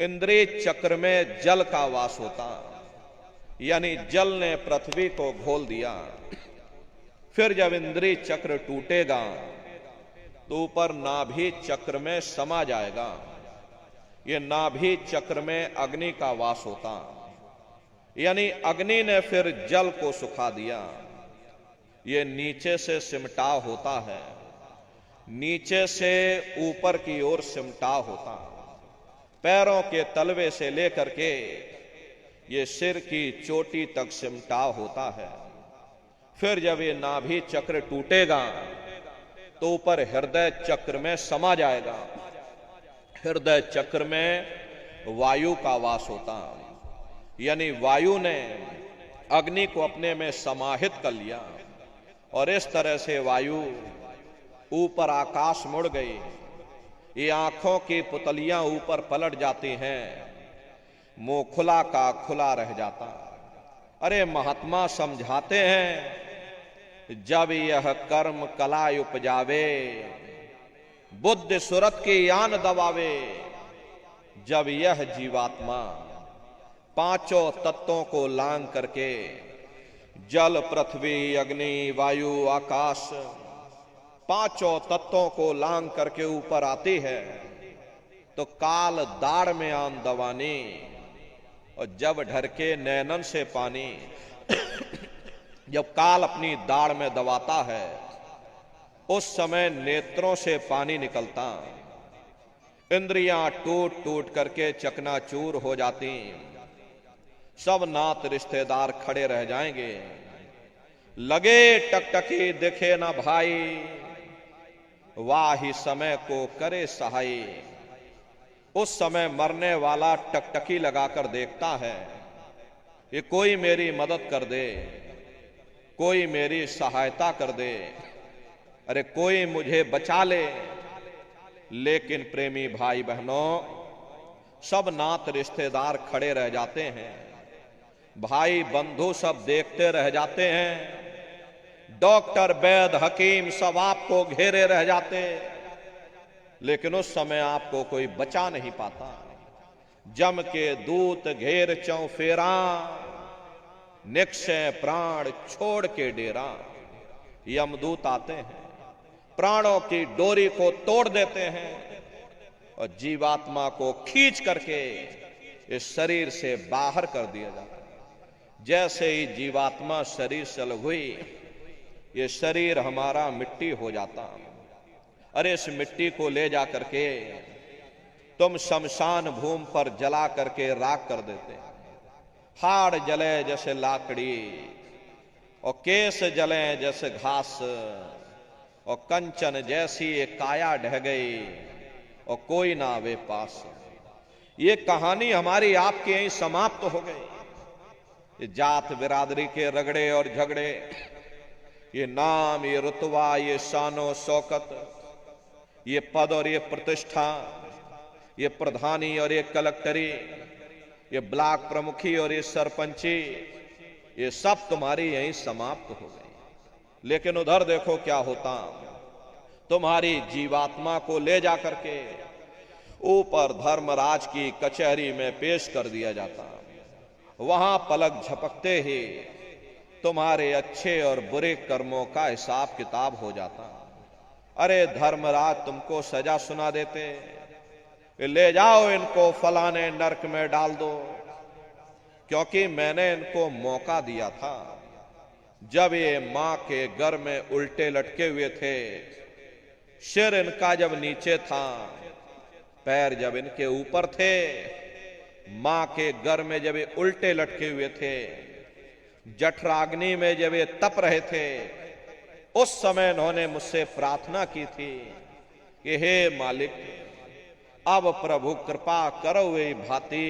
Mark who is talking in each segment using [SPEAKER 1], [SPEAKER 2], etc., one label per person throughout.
[SPEAKER 1] इंद्रिय चक्र में जल का वास होता, यानी जल ने पृथ्वी को घोल दिया। फिर जब इंद्रिय चक्र टूटेगा तो ऊपर नाभि चक्र में समा जाएगा। ये नाभि चक्र में अग्नि का वास होता, यानी अग्नि ने फिर जल को सुखा दिया। ये नीचे से सिमटाव होता है, नीचे से ऊपर की ओर सिमटाव होता, पैरों के तलवे से लेकर के ये सिर की चोटी तक सिमटाव होता है। फिर जब ये नाभि चक्र टूटेगा तो ऊपर हृदय चक्र में समा जाएगा। हृदय चक्र में वायु का वास होता, यानी वायु ने अग्नि को अपने में समाहित कर लिया और इस तरह से वायु ऊपर आकाश मुड़ गई। ये आंखों की पुतलियां ऊपर पलट जाती हैं, मुंह खुला का खुला रह जाता। अरे महात्मा समझाते हैं, जब यह कर्म कला उपजावे, बुद्धि सुरत की यान दबावे। जब यह जीवात्मा पांचों तत्वों को लांग करके जल, पृथ्वी, अग्नि, वायु, आकाश, पांचों तत्वों को लांग करके ऊपर आती है तो काल दाढ़ में आन दवानी, और जब ढरके नैनन से पानी, जब काल अपनी दाढ़ में दबाता है उस समय नेत्रों से पानी निकलता, इंद्रियां टूट टूट करके चकनाचूर हो जाती, सब नात रिश्तेदार खड़े रह जाएंगे। लगे टकटकी दिखे ना भाई, वाही समय को करे सहाय। उस समय मरने वाला टकटकी लगाकर देखता है, ये कोई मेरी मदद कर दे, कोई मेरी सहायता कर दे, अरे कोई मुझे बचा ले। लेकिन प्रेमी भाई बहनों, सब नात रिश्तेदार खड़े रह जाते हैं, भाई बंधु सब देखते रह जाते हैं, डॉक्टर, वैद्य, हकीम सब आपको घेरे रह जाते, लेकिन उस समय आपको कोई बचा नहीं पाता। जम के दूत घेर चौफेरा, निक्षय प्राण छोड़ के डेरा। यमदूत आते हैं, प्राणों की डोरी को तोड़ देते हैं और जीवात्मा को खींच करके इस शरीर से बाहर कर दिया जाता है। जैसे ही जीवात्मा शरीर से अलग हुई, ये शरीर हमारा मिट्टी हो जाता। अरे इस मिट्टी को ले जा करके तुम शमशान भूमि पर जला करके राख कर देते। हाड़ जले जैसे लाकड़ी, और केस जले जैसे घास, और कंचन जैसी एक काया ढह गई और कोई ना आवे पास। ये कहानी हमारी आपके यहीं समाप्त हो गई। ये जात बिरादरी के रगड़े और झगड़े, ये नाम, ये रुतबा, ये शानो शौकत, ये पद और ये प्रतिष्ठा, ये प्रधानी और ये कलेक्टरी, ये ब्लॉक प्रमुखी और ये सरपंची, ये सब तुम्हारी यहीं समाप्त हो गई। लेकिन उधर देखो क्या होता, तुम्हारी जीवात्मा को ले जा करके ऊपर धर्मराज की कचहरी में पेश कर दिया जाता। वहां पलक झपकते ही तुम्हारे अच्छे और बुरे कर्मों का हिसाब किताब हो जाता। अरे धर्मराज तुमको सजा सुना देते, ले जाओ इनको फलाने नरक में डाल दो, क्योंकि मैंने इनको मौका दिया था। जब ये मां के घर में उल्टे लटके हुए थे, सिर इनका जब नीचे था, पैर जब इनके ऊपर थे, मां के घर में जब ये उल्टे लटके हुए थे, जठराग्नि में जब ये तप रहे थे, उस समय इन्होंने मुझसे प्रार्थना की थी कि हे मालिक, अब प्रभु कृपा करो वे भांति,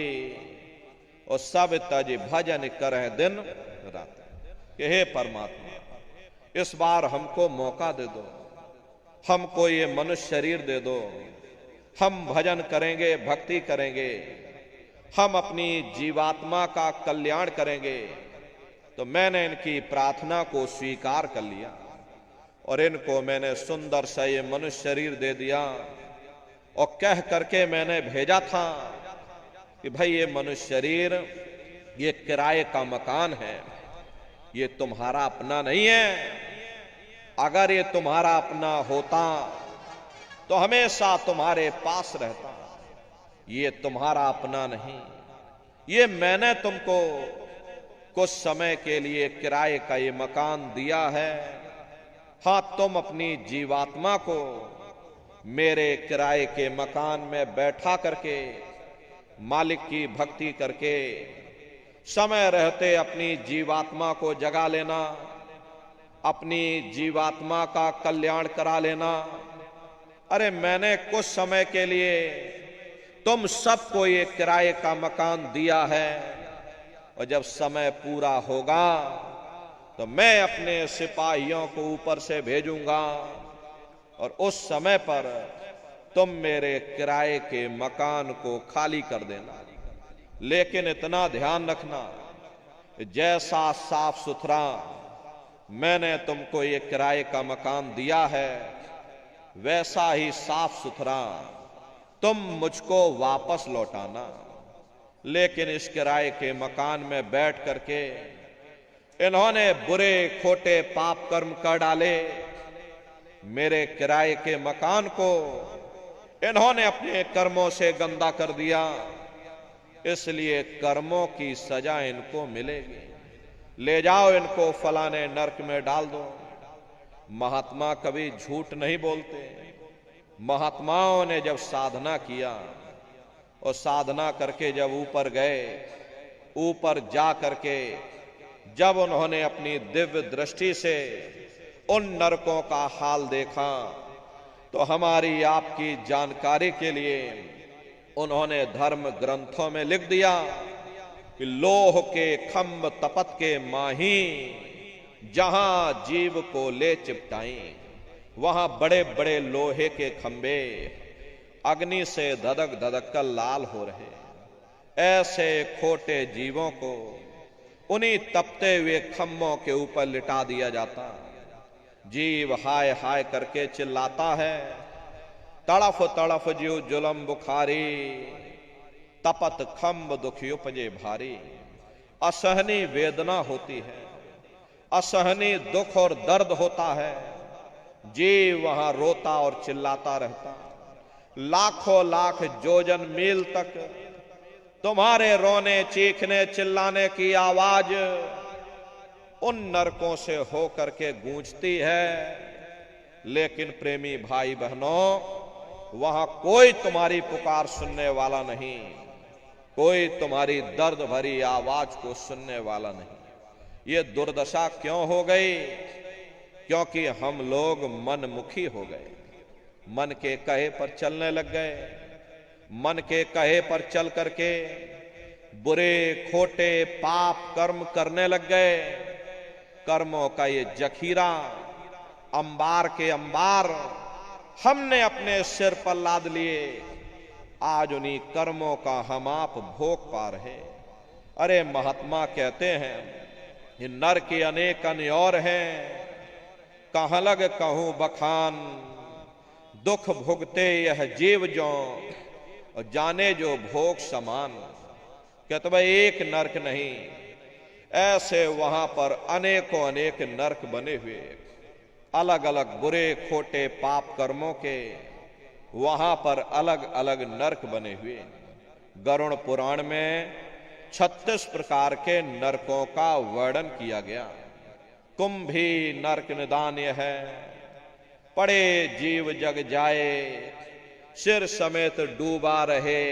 [SPEAKER 1] और सब तज भजन करे दिन रात। कि हे परमात्मा, इस बार हमको मौका दे दो, हमको ये मनुष्य शरीर दे दो, हम भजन करेंगे, भक्ति करेंगे, हम अपनी जीवात्मा का कल्याण करेंगे। तो मैंने इनकी प्रार्थना को स्वीकार कर लिया और इनको मैंने सुंदर सा ये मनुष्य शरीर दे दिया, और कह करके मैंने भेजा था कि भाई ये मनुष्य शरीर ये किराए का मकान है, ये तुम्हारा अपना नहीं है। अगर ये तुम्हारा अपना होता तो हमेशा तुम्हारे पास रहता। ये तुम्हारा अपना नहीं, ये मैंने तुमको कुछ समय के लिए किराए का ये मकान दिया है। हां, तुम अपनी जीवात्मा को मेरे किराए के मकान में बैठा करके मालिक की भक्ति करके समय रहते अपनी जीवात्मा को जगा लेना, अपनी जीवात्मा का कल्याण करा लेना। अरे मैंने कुछ समय के लिए तुम सबको ये किराए का मकान दिया है, और जब समय पूरा होगा तो मैं अपने सिपाहियों को ऊपर से भेजूंगा और उस समय पर तुम मेरे किराए के मकान को खाली कर देना। लेकिन इतना ध्यान रखना, जैसा साफ सुथरा मैंने तुमको ये किराए का मकान दिया है, वैसा ही साफ सुथरा तुम मुझको वापस लौटाना। लेकिन इस किराए के मकान में बैठ करके इन्होंने बुरे खोटे पाप कर्म कर डाले। मेरे किराए के मकान को इन्होंने अपने कर्मों से गंदा कर दिया, इसलिए कर्मों की सजा इनको मिलेगी। ले जाओ इनको फलाने नरक में डाल दो। महात्मा कभी झूठ नहीं बोलते। महात्माओं ने जब साधना किया और साधना करके जब ऊपर गए, ऊपर जा करके जब उन्होंने अपनी दिव्य दृष्टि से उन नरकों का हाल देखा, तो हमारी आपकी जानकारी के लिए उन्होंने धर्म ग्रंथों में लिख दिया कि लोह के खंभ तपत के माही, जहां जीव को ले चिपटाई, वहां बड़े बड़े लोहे के खंभे अग्नि से धधक धधक कर लाल हो रहे। ऐसे खोटे जीवों को उन्हीं तपते हुए खंभों के ऊपर लिटा दिया जाता। जीव हाय हाय करके चिल्लाता है, तड़फ तड़फ जीव जुलम बुखारी, तपत खंभ दुखी उपजे भारी। असहनीय वेदना होती है, असहनीय दुख और दर्द होता है। जीव वहां रोता और चिल्लाता रहता। लाखों लाख योजन मील तक तुम्हारे रोने चीखने चिल्लाने की आवाज उन नरकों से होकर के गूंजती है। लेकिन प्रेमी भाई बहनों, वहां कोई तुम्हारी पुकार सुनने वाला नहीं, कोई तुम्हारी दर्द भरी आवाज को सुनने वाला नहीं। ये दुर्दशा क्यों हो गई? क्योंकि हम लोग मनमुखी हो गए, मन के कहे पर चलने लग गए। मन के कहे पर चल करके बुरे खोटे पाप कर्म करने लग गए। कर्मों का ये जखीरा अंबार के अंबार हमने अपने सिर पर लाद लिए। आज उन्हीं कर्मों का हम आप भोग पा रहे। अरे महात्मा कहते हैं, ये नर के अनेक अन्योर हैं, कहां लग कहूं बखान, दुख भुगते यह जीव जो, और जाने जो भोग समान। कहते भाई एक नरक नहीं, ऐसे वहां पर अनेकों अनेक नरक बने हुए, अलग अलग बुरे खोटे पाप कर्मों के वहां पर अलग अलग नरक बने हुए। गरुड़ पुराण में 36 प्रकार के नरकों का वर्णन किया गया। कुंभी नरक निदान यह है, पड़े जीव जग जाए, सिर समेत डूबा रहे,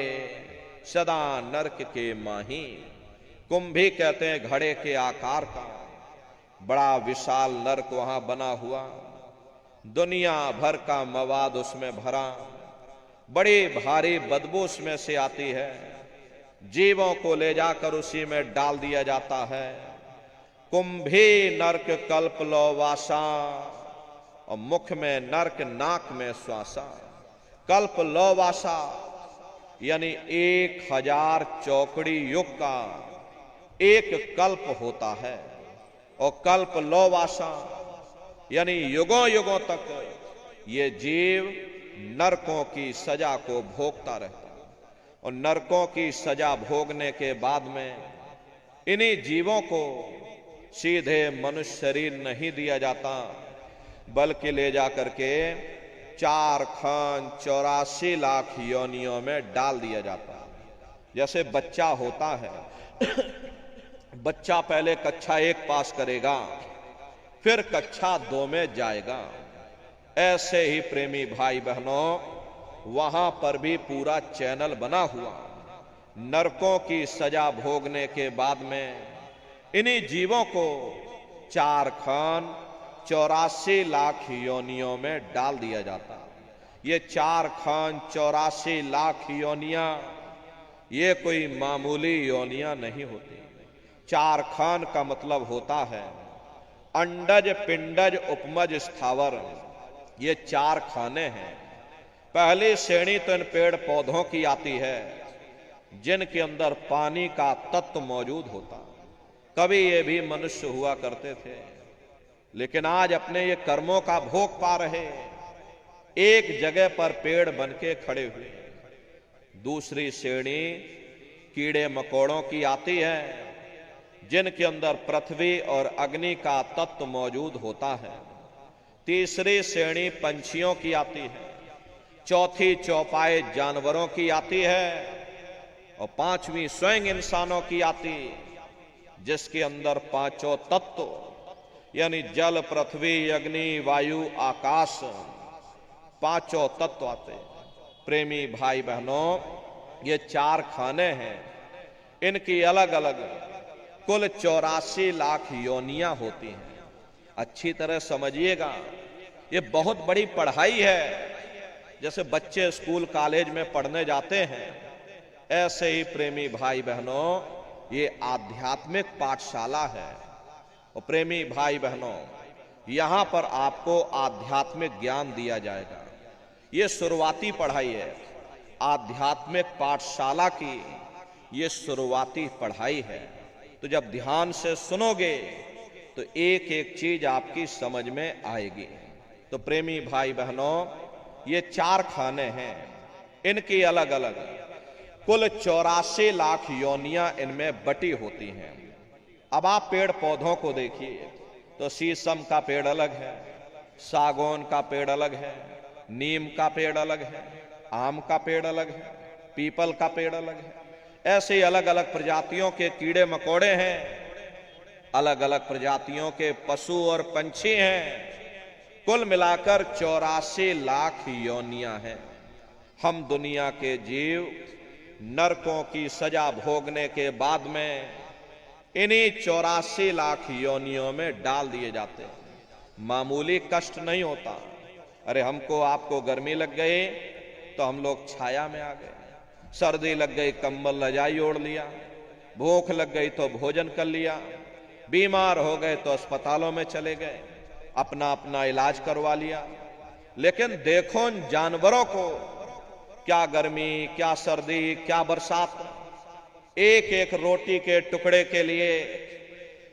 [SPEAKER 1] सदा नरक के माही। कुंभी कहते हैं घड़े के आकार का बड़ा विशाल नरक वहां बना हुआ, दुनिया भर का मवाद उसमें भरा, बड़ी भारी बदबू उसमें से आती है। जीवों को ले जाकर उसी में डाल दिया जाता है। कुंभी नरक कल्प लोवासा, और मुख में नरक नाक में श्वासा। कल्प लोवासा यानी 1000 चौकड़ी युग का एक कल्प होता है, और कल्प लोवासा यानी युगों युगों तक ये जीव नरकों की सजा को भोगता रहता। और नरकों की सजा भोगने के बाद में इन्हीं जीवों को सीधे मनुष्य शरीर नहीं दिया जाता, बल्कि ले जा करके 4 खान 84 लाख योनियों में डाल दिया जाता। जैसे बच्चा होता है, बच्चा पहले कक्षा 1 पास करेगा, फिर कक्षा 2 में जाएगा। ऐसे ही प्रेमी भाई बहनों, वहां पर भी पूरा चैनल बना हुआ। नरकों की सजा भोगने के बाद में इन्हीं जीवों को 4 खान 84 लाख योनियों में डाल दिया जाता। ये 4 खान 84 लाख योनियां, ये कोई मामूली योनियां नहीं होती। 4 खान का मतलब होता है अंडज, पिंडज, उपमज, स्थावर। ये 4 खाने हैं। पहली श्रेणी तो इन पेड़ पौधों की आती है जिनके अंदर पानी का तत्व मौजूद होता। कभी ये भी मनुष्य हुआ करते थे, लेकिन आज अपने ये कर्मों का भोग पा रहे, एक जगह पर पेड़ बनके खड़े हुए। दूसरी श्रेणी कीड़े मकोड़ों की आती है जिनके अंदर पृथ्वी और अग्नि का तत्व मौजूद होता है। तीसरी श्रेणी पंछियों की आती है। चौथी चौपाए जानवरों की आती है। और 5वीं स्वयं इंसानों की आती, जिसके अंदर 5 तत्व यानी जल, पृथ्वी, अग्नि, वायु, आकाश, 5 तत्व आते। प्रेमी भाई बहनों, ये 4 खाने हैं। इनकी अलग अलग कुल 84 लाख योनियां होती हैं। अच्छी तरह समझिएगा, ये बहुत बड़ी पढ़ाई है। जैसे बच्चे स्कूल कॉलेज में पढ़ने जाते हैं, ऐसे ही प्रेमी भाई बहनों ये आध्यात्मिक पाठशाला है। और प्रेमी भाई बहनों, यहां पर आपको आध्यात्मिक ज्ञान दिया जाएगा। ये शुरुआती पढ़ाई है। आध्यात्मिक पाठशाला की ये शुरुआती पढ़ाई है। तो जब ध्यान से सुनोगे तो एक एक चीज आपकी समझ में आएगी। तो प्रेमी भाई बहनों, ये 4 खाने हैं। इनकी अलग अलग कुल 84 लाख योनियां इनमें बटी होती हैं। अब आप पेड़ पौधों को देखिए तो शीशम का पेड़ अलग है, सागौन का पेड़ अलग है, नीम का पेड़ अलग है, आम का पेड़ अलग है, पीपल का पेड़ अलग है। ऐसे ही अलग अलग प्रजातियों के कीड़े मकोड़े हैं, अलग अलग प्रजातियों के पशु और पंछी हैं। कुल मिलाकर 84 लाख योनियां हैं। हम दुनिया के जीव नरकों की सजा भोगने के बाद में इन्हीं 84 लाख योनियों में डाल दिए जाते हैं। मामूली कष्ट नहीं होता। अरे हमको आपको गर्मी लग गई तो हम लोग छाया में आ गए, सर्दी लग गई कंबल रजाई ओढ़ लिया, भूख लग गई तो भोजन कर लिया, बीमार हो गए तो अस्पतालों में चले गए, अपना अपना इलाज करवा लिया। लेकिन देखो इन जानवरों को, क्या गर्मी, क्या सर्दी, क्या बरसात, एक एक रोटी के टुकड़े के लिए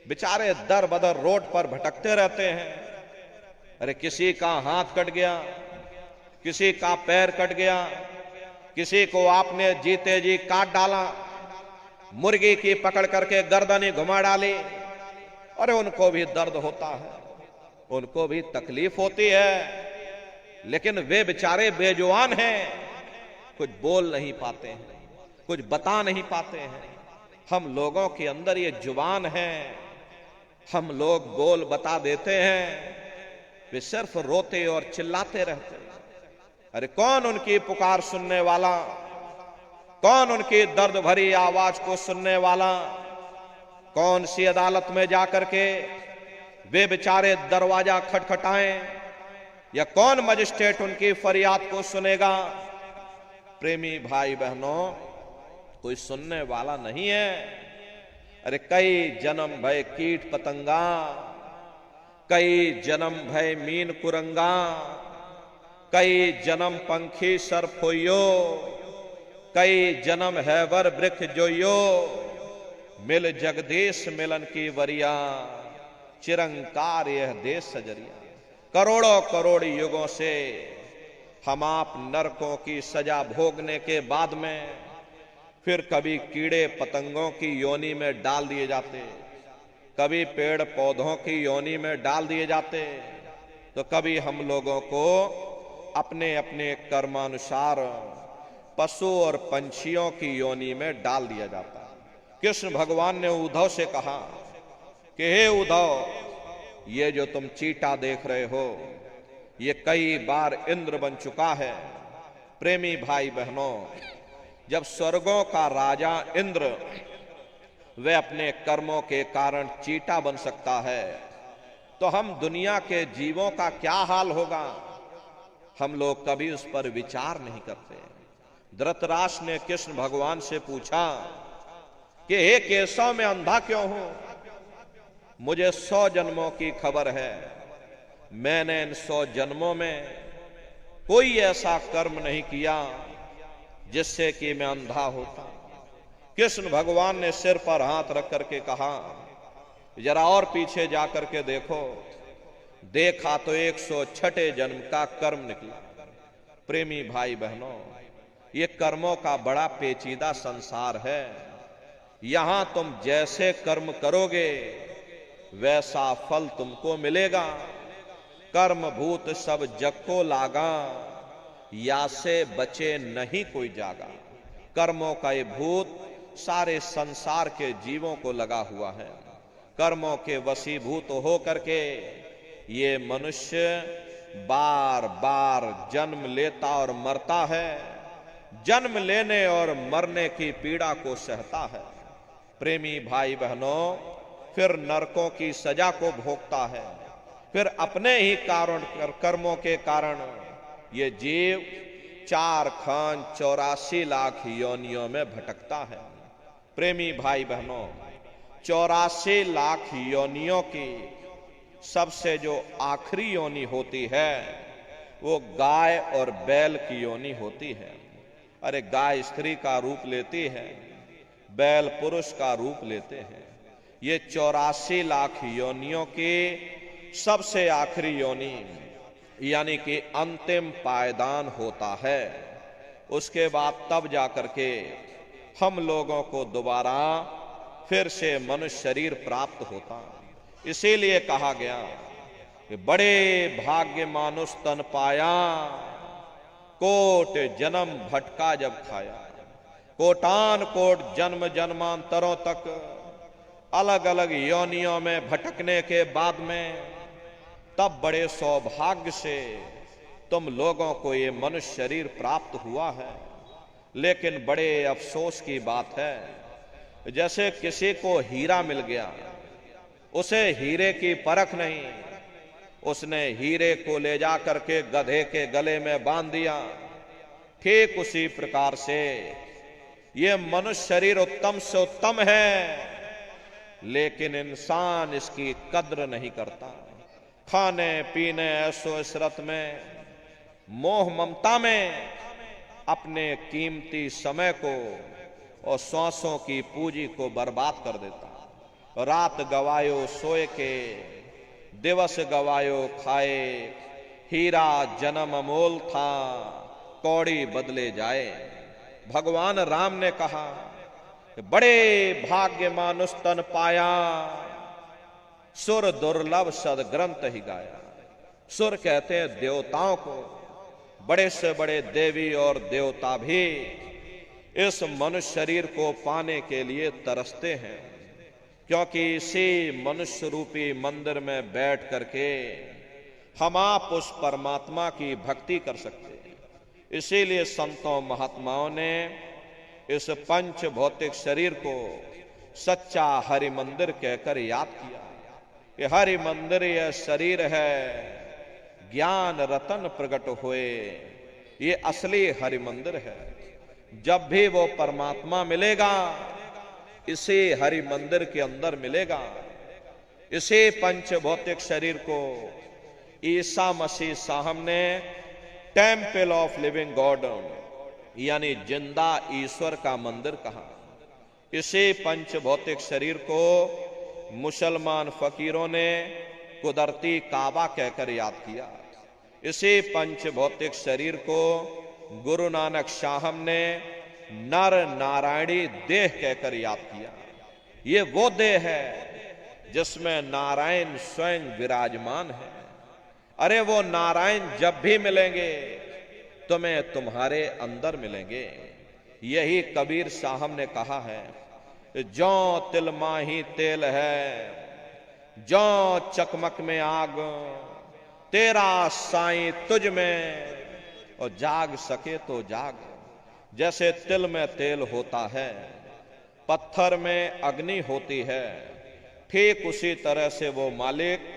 [SPEAKER 1] बेचारे दर बदर रोड पर भटकते रहते हैं। अरे किसी का हाथ कट गया, किसी का पैर कट गया, किसी को आपने जीते जी काट डाला, मुर्गी की पकड़ करके गर्दनें घुमा डाली। अरे उनको भी दर्द होता है, उनको भी तकलीफ होती है, लेकिन वे बेचारे बेजुबान हैं, कुछ बोल नहीं पाते हैं, कुछ बता नहीं पाते हैं। हम लोगों के अंदर ये जुबान है, हम लोग बोल बता देते हैं, वे सिर्फ रोते और चिल्लाते रहते हैं। अरे कौन उनकी पुकार सुनने वाला, कौन उनकी दर्द भरी आवाज को सुनने वाला, कौन सी अदालत में जाकर के वे बेचारे दरवाजा खटखटाएं, या कौन मजिस्ट्रेट उनकी फरियाद को सुनेगा। प्रेमी भाई बहनों, कोई सुनने वाला नहीं है। अरे कई जन्म भय कीट पतंगा, कई जन्म भय मीन कुरंगा, कई जन्म पंखी सरफोइयो, कई जन्म हैवर वृक्ष जोइयो, मिल जगदीश मिलन की वरिया, चिरंकार यह देश सजरिया। करोड़ों करोड़ युगों से हम आप नरकों की सजा भोगने के बाद में फिर कभी कीड़े पतंगों की योनि में डाल दिए जाते, कभी पेड़ पौधों की योनि में डाल दिए जाते, तो कभी हम लोगों को अपने अपने कर्मानुसार पशु और पंछियों की योनि में डाल दिया जाता। कृष्ण भगवान ने उद्धव से कहा कि हे उद्धव, ये जो तुम चींटा देख रहे हो ये कई बार इंद्र बन चुका है। प्रेमी भाई बहनों, जब स्वर्गों का राजा इंद्र वह अपने कर्मों के कारण चींटा बन सकता है, तो हम दुनिया के जीवों का क्या हाल होगा, हम लोग कभी उस पर विचार नहीं करते। धृतराष्ट्र ने कृष्ण भगवान से पूछा कि हे केशव, मैं अंधा क्यों हूं? मुझे 100 जन्मों की खबर है, मैंने इन 100 जन्मों में कोई ऐसा कर्म नहीं किया जिससे कि मैं अंधा होता। कृष्ण भगवान ने सिर पर हाथ रख करके कहा, जरा और पीछे जाकर के देखो। देखा तो 106 जन्म का कर्म निकला। प्रेमी भाई बहनों, ये कर्मों का बड़ा पेचीदा संसार है। यहां तुम जैसे कर्म करोगे वैसा फल तुमको मिलेगा। कर्म भूत सब जग को लागा, या से बचे नहीं कोई जागा। कर्मों का ये भूत सारे संसार के जीवों को लगा हुआ है। कर्मों के वशीभूत हो करके ये मनुष्य बार बार जन्म लेता और मरता है, जन्म लेने और मरने की पीड़ा को सहता है। प्रेमी भाई बहनों, फिर नरकों की सजा को भोगता है। फिर अपने ही कारण कर्मों के कारण ये जीव 4 खान 84 लाख योनियों में भटकता है। प्रेमी भाई बहनों, 84 लाख योनियों की सबसे जो आखिरी योनि होती है वो गाय और बैल की योनि होती है। अरे गाय स्त्री का रूप लेती है, बैल पुरुष का रूप लेते हैं। ये 84 लाख योनियों की सबसे आखिरी योनि यानी कि अंतिम पायदान होता है। उसके बाद तब जाकर के हम लोगों को दोबारा फिर से मनुष्य शरीर प्राप्त होता। इसीलिए कहा गया कि बड़े भाग्य मानुष तन पाया, कोट जन्म भटका जब खाया। कोटान कोट जन्म जन्मांतरों तक अलग अलग योनियों में भटकने के बाद में तब बड़े सौभाग्य से तुम लोगों को ये मनुष्य शरीर प्राप्त हुआ है। लेकिन बड़े अफसोस की बात है, जैसे किसी को हीरा मिल गया, उसे हीरे की परख नहीं, उसने हीरे को ले जा करके गधे के गले में बांध दिया। ठीक उसी प्रकार से ये मनुष्य शरीर उत्तम से उत्तम है, लेकिन इंसान इसकी कद्र नहीं करता। खाने पीने ऐशो इशरत में, मोह ममता में अपने कीमती समय को और सांसों की पूंजी को बर्बाद कर देता। रात गवायो सोए के, दिवस गवायो खाए। हीरा जन्म अमोल था, कौड़ी बदले जाए। भगवान राम ने कहा, बड़े भाग्य मानुष तन पाया, सुर दुर्लभ सदग्रंथ ही गाया। सुर कहते हैं देवताओं को। बड़े से बड़े देवी और देवता भी इस मनुष्य शरीर को पाने के लिए तरसते हैं, क्योंकि इसी मनुष्य रूपी मंदिर में बैठ करके हम आप उस परमात्मा की भक्ति कर सकते हैं। इसीलिए संतों महात्माओं ने इस पंच भौतिक शरीर को सच्चा हरि मंदिर कहकर याद किया। ये हरि मंदिर यह शरीर है, ज्ञान रतन प्रकट हुए, ये असली हरि मंदिर है। जब भी वो परमात्मा मिलेगा इसे हरि मंदिर के अंदर मिलेगा। इसे पंच भौतिक शरीर को ईसा मसीह साहब ने टेम्पल ऑफ लिविंग गॉड यानी जिंदा ईश्वर का मंदिर कहा। इसे पंच भौतिक शरीर को मुसलमान फकीरों ने कुदरती काबा कहकर याद किया। इसी पंच भौतिक शरीर को गुरु नानक साहब ने नर नारायणी देह कहकर याद किया। ये वो देह है जिसमें नारायण स्वयं विराजमान है। अरे वो नारायण जब भी मिलेंगे तुम्हें तुम्हारे अंदर मिलेंगे। यही कबीर साहब ने कहा है, जौ तिल माही तेल है, जौ चकमक में आग, तेरा साईं तुझ में, और जाग सके तो जाग। जैसे तिल में तेल होता है, पत्थर में अग्नि होती है, ठीक उसी तरह से वो मालिक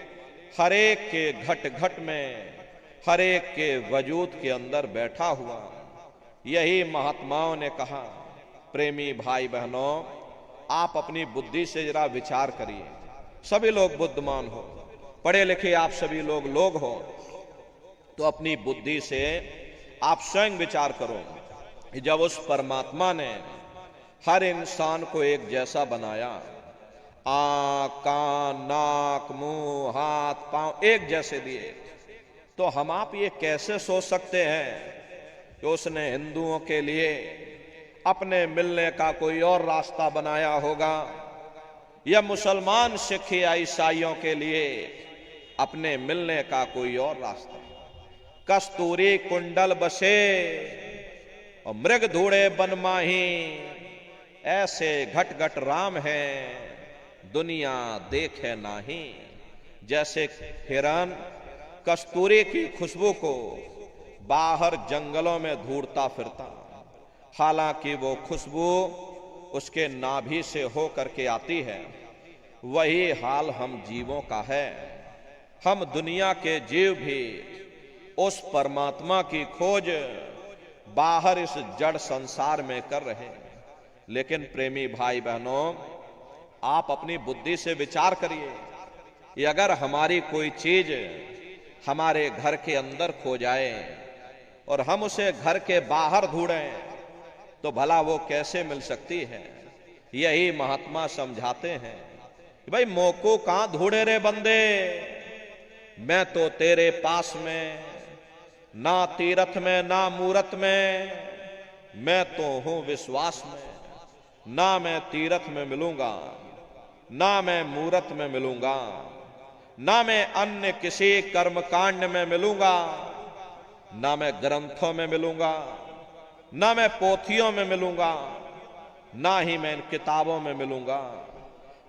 [SPEAKER 1] हर एक के घट घट में, हर एक के वजूद के अंदर बैठा हुआ। यही महात्माओं ने कहा, प्रेमी भाई बहनों, आप अपनी बुद्धि से जरा विचार करिए। सभी लोग बुद्धिमान हो, पढ़े लिखे आप सभी लोग हो, तो अपनी बुद्धि से आप स्वयं विचार करो। जब उस परमात्मा ने हर इंसान को एक जैसा बनाया, आंख, कान, नाक, मुंह, हाथ, पांव एक जैसे दिए, तो हम आप ये कैसे सोच सकते हैं कि उसने हिंदुओं के लिए अपने मिलने का कोई और रास्ता बनाया होगा, या मुसलमान, सिख या ईसाइयों के लिए अपने मिलने का कोई और रास्ता। कस्तूरी कुंडल बसे और मृग धूड़े बन माही, ऐसे घट घट राम है दुनिया देखे नाही। जैसे हिरन कस्तूरी की खुशबू को बाहर जंगलों में ढूंढता फिरता, हालांकि वो खुशबू उसके नाभि से हो करके आती है, वही हाल हम जीवों का है। हम दुनिया के जीव भी उस परमात्मा की खोज बाहर इस जड़ संसार में कर रहे हैं। लेकिन प्रेमी भाई बहनों, आप अपनी बुद्धि से विचार करिए, ये अगर हमारी कोई चीज हमारे घर के अंदर खो जाए और हम उसे घर के बाहर ढूंढें, तो भला वो कैसे मिल सकती है। यही महात्मा समझाते हैं कि भाई मोको कहां ढूंढे रे बंदे, मैं तो तेरे पास में, ना तीरथ में ना मूरत में, मैं तो हूं विश्वास में। ना मैं तीरथ में मिलूंगा, ना मैं मूरत में मिलूंगा, ना मैं अन्य किसी कर्मकांड में मिलूंगा, ना मैं ग्रंथों में मिलूंगा, ना मैं पोथियों में मिलूंगा, ना ही मैं इन किताबों में मिलूंगा।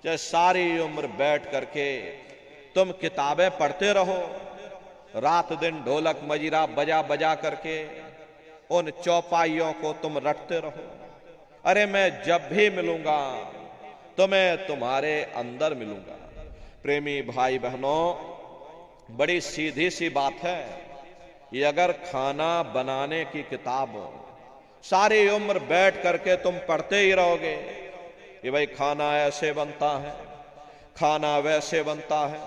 [SPEAKER 1] चाहे सारी उम्र बैठ करके तुम किताबें पढ़ते रहो, रात दिन ढोलक मजीरा बजा बजा करके उन चौपाइयों को तुम रटते रहो, अरे मैं जब भी मिलूंगा तो मैं तुम्हारे अंदर मिलूंगा। प्रेमी भाई बहनों, बड़ी सीधी सी बात है, ये अगर खाना बनाने की किताब हो, सारी उम्र बैठ करके तुम पढ़ते ही रहोगे कि भाई खाना ऐसे बनता है, खाना वैसे बनता है,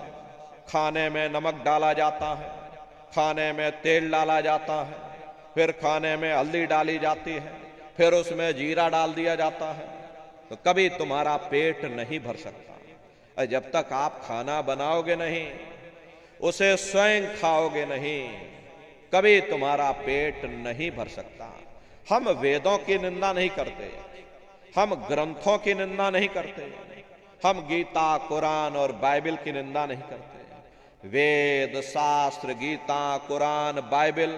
[SPEAKER 1] खाने में नमक डाला जाता है, खाने में तेल डाला जाता है, फिर खाने में हल्दी डाली जाती है, फिर उसमें जीरा डाल दिया जाता है, तो कभी तुम्हारा पेट नहीं भर सकता। और जब तक आप खाना बनाओगे नहीं, उसे स्वयं खाओगे नहीं, कभी तुम्हारा पेट नहीं भर सकता। हम वेदों की निंदा नहीं करते, हम ग्रंथों की निंदा नहीं करते, हम गीता, कुरान और बाइबल की निंदा नहीं करते। वेद, शास्त्र, गीता, कुरान, बाइबल,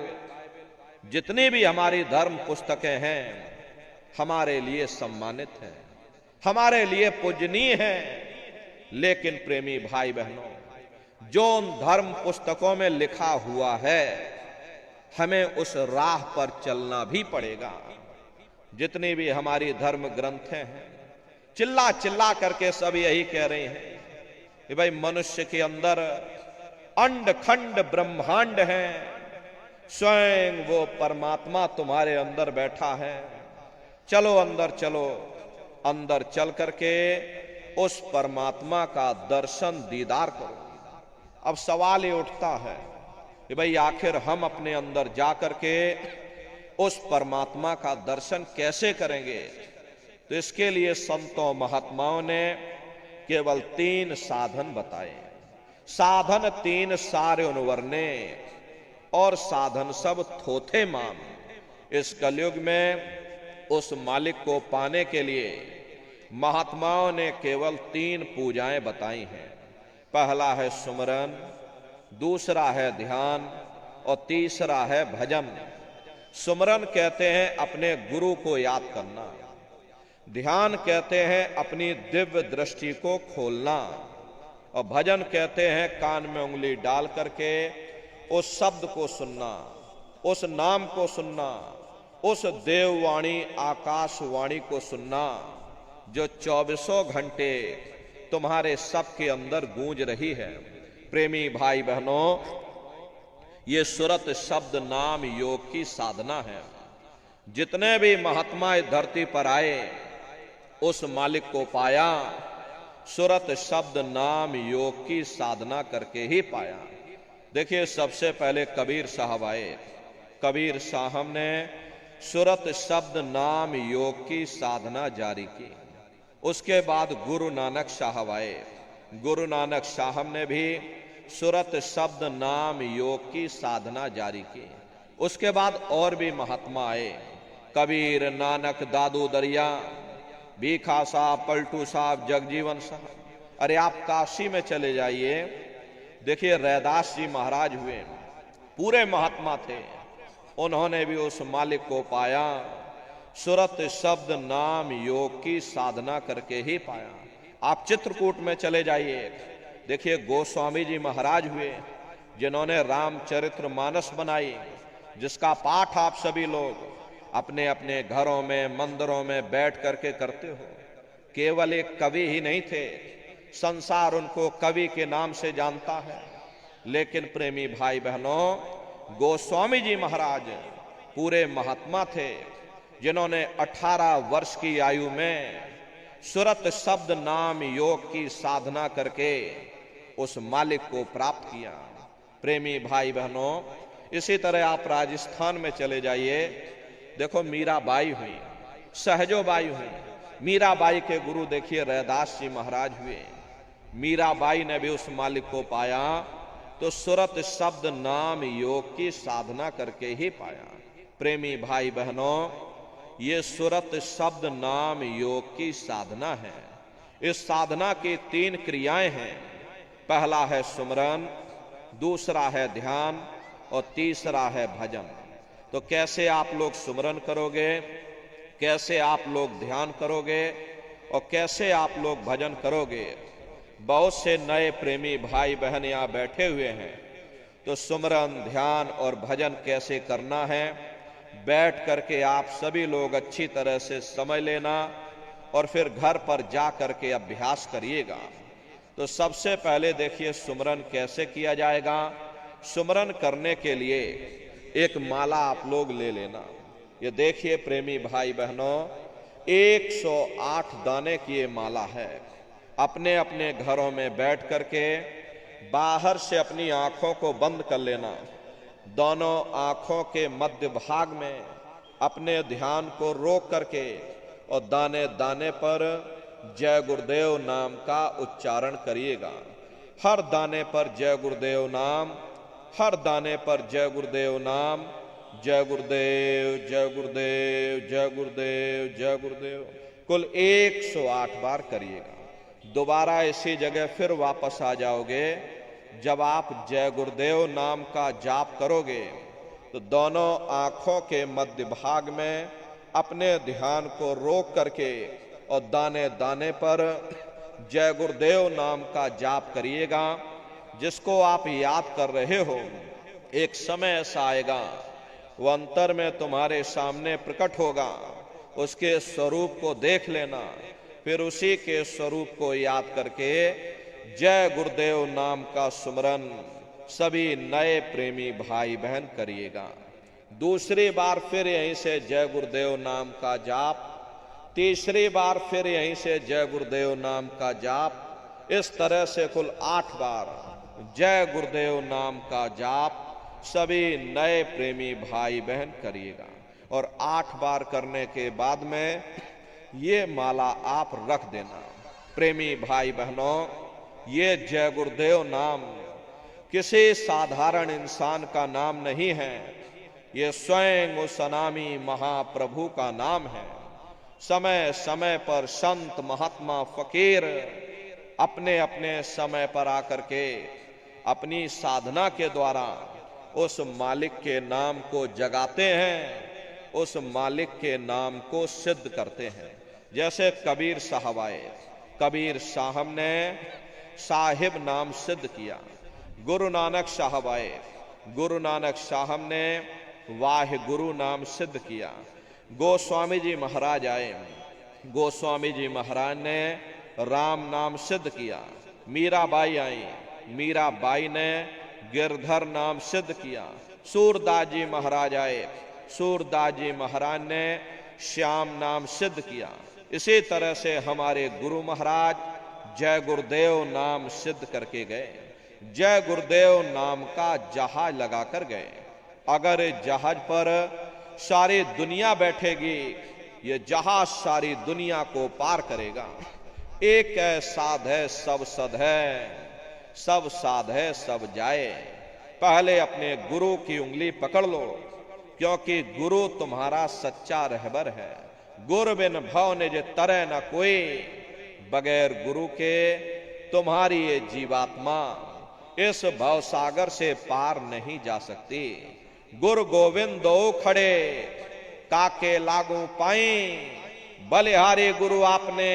[SPEAKER 1] जितनी भी हमारी धर्म पुस्तकें हैं, हमारे लिए सम्मानित हैं, हमारे लिए पूजनीय हैं। लेकिन प्रेमी भाई बहनों, जो उन धर्म पुस्तकों में लिखा हुआ है, हमें उस राह पर चलना भी पड़ेगा। जितनी भी हमारी धर्म ग्रंथें हैं, चिल्ला चिल्ला करके सब यही कह रहे हैं कि भाई मनुष्य के अंदर अंड खंड ब्रह्मांड है, स्वयं वो परमात्मा तुम्हारे अंदर बैठा है, चलो अंदर चलो, अंदर चल करके उस परमात्मा का दर्शन दीदार करो। अब सवाल ये उठता है कि भाई आखिर हम अपने अंदर जा करके उस परमात्मा का दर्शन कैसे करेंगे। तो इसके लिए संतों महात्माओं ने केवल 3 साधन बताए। साधन 3 सारे उनवरने और साधन सब थोथे मान। इस कलयुग में उस मालिक को पाने के लिए महात्माओं ने केवल 3 पूजाएं बताई हैं। पहला है सुमरन, दूसरा है ध्यान और तीसरा है भजन। सुमरन कहते हैं अपने गुरु को याद करना, ध्यान कहते हैं अपनी दिव्य दृष्टि को खोलना, और भजन कहते हैं कान में उंगली डाल करके उस शब्द को सुनना, उस नाम को सुनना, उस देववाणी आकाशवाणी को सुनना जो 24 घंटे तुम्हारे सबके अंदर गूंज रही है। प्रेमी भाई बहनों, ये सुरत शब्द नाम योग की साधना है। जितने भी महात्मा इस धरती पर आए उस मालिक को पाया, सुरत शब्द नाम योग की साधना करके ही पाया। देखिए, सबसे पहले कबीर साहब आए। कबीर साहब ने सुरत शब्द नाम योग की साधना जारी की। उसके बाद गुरु नानक साहब आए। गुरु नानक साहब ने भी सुरत शब्द नाम योग की साधना जारी की। उसके बाद और भी महात्मा आए, कबीर, नानक, दादू दरिया, भीखा साहब, पलटू साहब, जगजीवन साहब। अरे आप काशी में चले जाइए, देखिए रैदास जी महाराज हुए, पूरे महात्मा थे, उन्होंने भी उस मालिक को पाया, सुरत शब्द नाम योग की साधना करके ही पाया। आप चित्रकूट में चले जाइए, देखिए गोस्वामी जी महाराज हुए, जिन्होंने रामचरितमानस बनाई, जिसका पाठ आप सभी लोग अपने अपने घरों में, मंदिरों में बैठ करके करते हो। केवल एक कवि ही नहीं थे, संसार उनको कवि के नाम से जानता है। लेकिन प्रेमी भाई बहनों, गोस्वामी जी महाराज पूरे महात्मा थे, जिन्होंने 18 वर्ष की आयु में सुरत शब्द नाम योग की साधना करके उस मालिक को प्राप्त किया। प्रेमी भाई बहनों, इसी तरह आप राजस्थान में चले जाइए, देखो मीराबाई हुई, सहजोबाई हुई। मीराबाई के गुरु देखिए रैदास जी महाराज हुए। मीराबाई ने भी उस मालिक को पाया तो सुरत शब्द नाम योग की साधना करके ही पाया। प्रेमी भाई बहनों, ये सुरत शब्द नाम योग की साधना है। इस साधना की 3 क्रियाएं हैं। पहला है सुमरन, दूसरा है ध्यान और तीसरा है भजन। तो कैसे आप लोग सुमरन करोगे, कैसे आप लोग ध्यान करोगे और कैसे आप लोग भजन करोगे? बहुत से नए प्रेमी भाई बहन यहाँ बैठे हुए हैं, तो सुमरन, ध्यान और भजन कैसे करना है, बैठ करके आप सभी लोग अच्छी तरह से समझ लेना और फिर घर पर जा करके अभ्यास करिएगा। तो सबसे पहले देखिए सुमरन कैसे किया जाएगा। सुमरन करने के लिए एक माला आप लोग ले लेना। ये देखिए प्रेमी भाई बहनों, 108 दाने की ये माला है। अपने अपने घरों में बैठ करके बाहर से अपनी आंखों को बंद कर लेना। दोनों आंखों के मध्य भाग में अपने ध्यान को रोक करके और दाने दाने पर जय गुरुदेव नाम का उच्चारण करिएगा। हर दाने पर जय गुरुदेव नाम, हर दाने पर जय गुरुदेव नाम, जय गुरुदेव, जय गुरुदेव, जय गुरुदेव, जय गुरुदेव, कुल 108 बार करिएगा। दोबारा इसी जगह फिर वापस आ जाओगे। जब आप जय गुरुदेव नाम का जाप करोगे तो दोनों आंखों के मध्य भाग में अपने ध्यान को रोक करके और दाने दाने पर जय गुरुदेव नाम का जाप करिएगा। जिसको आप याद कर रहे हो, एक समय ऐसा आएगा वो अंतर में तुम्हारे सामने प्रकट होगा। उसके स्वरूप को देख लेना, फिर उसी के स्वरूप को याद करके जय गुरुदेव नाम का सुमरन सभी नए प्रेमी भाई बहन करिएगा। दूसरी बार फिर यहीं से जय गुरुदेव नाम का जाप, तीसरी बार फिर यहीं से जय गुरुदेव नाम का जाप। इस तरह से कुल 8 बार जय गुरुदेव नाम का जाप सभी नए प्रेमी भाई बहन करिएगा। और 8 बार करने के बाद में ये माला आप रख देना। प्रेमी भाई बहनों, ये जय गुरुदेव नाम किसी साधारण इंसान का नाम नहीं है, ये स्वयं उस अनामी महाप्रभु का नाम है। समय समय पर संत महात्मा फकीर अपने अपने समय पर आकर के अपनी साधना के द्वारा उस मालिक के नाम को जगाते हैं, उस मालिक के नाम को सिद्ध करते हैं। जैसे कबीर साहब आए, कबीर साहब ने साहिब नाम सिद्ध किया। गुरु नानक साहब आए, गुरु नानक साहब ने वाह गुरु नाम सिद्ध किया। गोस्वामी जी महाराज आए, गोस्वामी जी महाराज ने राम नाम सिद्ध किया। मीराबाई आई, मीराबाई ने गिरधर नाम सिद्ध किया। सूरदास जी महाराज आए, सूरदास जी महाराज ने श्याम नाम सिद्ध किया। इसी तरह से हमारे गुरु महाराज जय गुरुदेव नाम सिद्ध करके गए। जय गुरुदेव नाम का जहाज लगा कर गए। अगर जहाज पर सारी दुनिया बैठेगी, ये जहाज सारी दुनिया को पार करेगा। एक है साध है सब सद है, सब साध है सब जाए। पहले अपने गुरु की उंगली पकड़ लो, क्योंकि गुरु तुम्हारा सच्चा रहबर है। गुरु बिन भव निज तरह न कोई, बगैर गुरु के तुम्हारी ये जीवात्मा इस भव सागर से पार नहीं जा सकती। गुरु गोविंद दो खड़े काके लागू पाई, बलिहारी गुरु आपने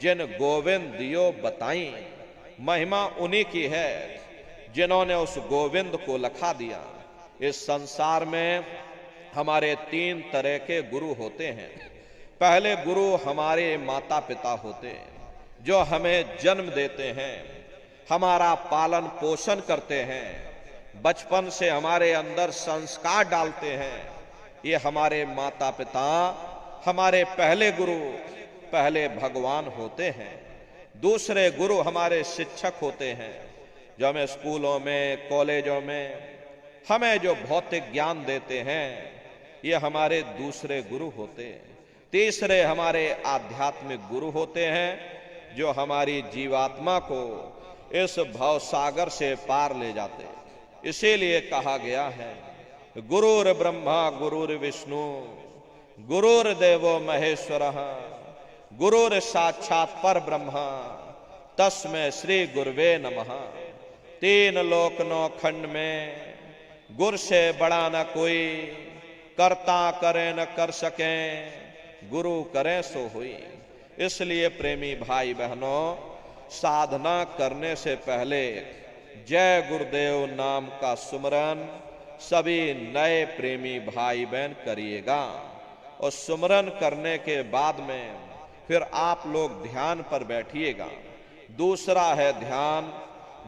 [SPEAKER 1] जिन गोविंद दियो बताई। महिमा उन्हीं की है जिन्होंने उस गोविंद को लखा दिया। इस संसार में हमारे 3 तरह के गुरु होते हैं। पहले गुरु हमारे माता पिता होते हैं, जो हमें जन्म देते हैं, हमारा पालन पोषण करते हैं, बचपन से हमारे अंदर संस्कार डालते हैं। ये हमारे माता पिता हमारे पहले गुरु, पहले भगवान होते हैं। दूसरे गुरु हमारे शिक्षक होते हैं, जो हमें स्कूलों में कॉलेजों में हमें जो भौतिक ज्ञान देते हैं, ये हमारे दूसरे गुरु होते हैं। तीसरे हमारे आध्यात्मिक गुरु होते हैं, जो हमारी जीवात्मा को इस भव सागर से पार ले जाते हैं। इसीलिए कहा गया है गुरुर ब्रह्मा गुरुर विष्णु गुरुर्देवो महेश्वरः गुरुर साक्षात पर ब्रह्मा तस्मै श्री गुरुवे नमः। 3 लोक 9 खंड में गुर से बड़ा न कोई, करता करे न कर सके, गुरु करे सो हुई। इसलिए प्रेमी भाई बहनों, साधना करने से पहले जय गुरुदेव नाम का सुमरन सभी नए प्रेमी भाई बहन करिएगा। और सुमरन करने के बाद में फिर आप लोग ध्यान पर बैठिएगा। दूसरा है ध्यान।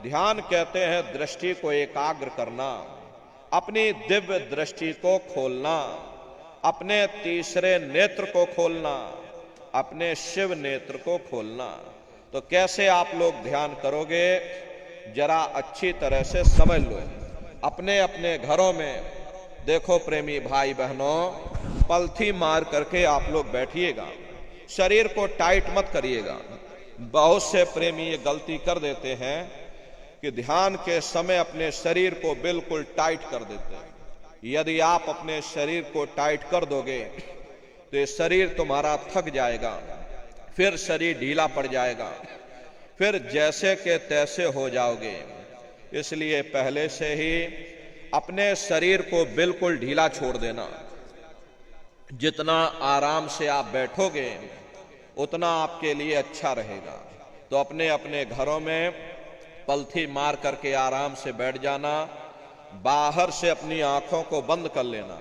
[SPEAKER 1] ध्यान कहते हैं दृष्टि को एकाग्र करना, अपनी दिव्य दृष्टि को खोलना, अपने तीसरे नेत्र को खोलना, अपने शिव नेत्र को खोलना। तो कैसे आप लोग ध्यान करोगे, जरा अच्छी तरह से समझ लो। अपने अपने घरों में देखो प्रेमी भाई बहनों, पलथी मार करके आप लोग बैठिएगा। शरीर को टाइट मत करिएगा। बहुत से प्रेमी ये गलती कर देते हैं कि ध्यान के समय अपने शरीर को बिल्कुल टाइट कर देते हैं। यदि आप अपने शरीर को टाइट कर दोगे तो ये शरीर तुम्हारा थक जाएगा, फिर शरीर ढीला पड़ जाएगा, फिर जैसे के तैसे हो जाओगे। इसलिए पहले से ही अपने शरीर को बिल्कुल ढीला छोड़ देना। जितना आराम से आप बैठोगे उतना आपके लिए अच्छा रहेगा। तो अपने अपने घरों में पलथी मार करके आराम से बैठ जाना। बाहर से अपनी आंखों को बंद कर लेना।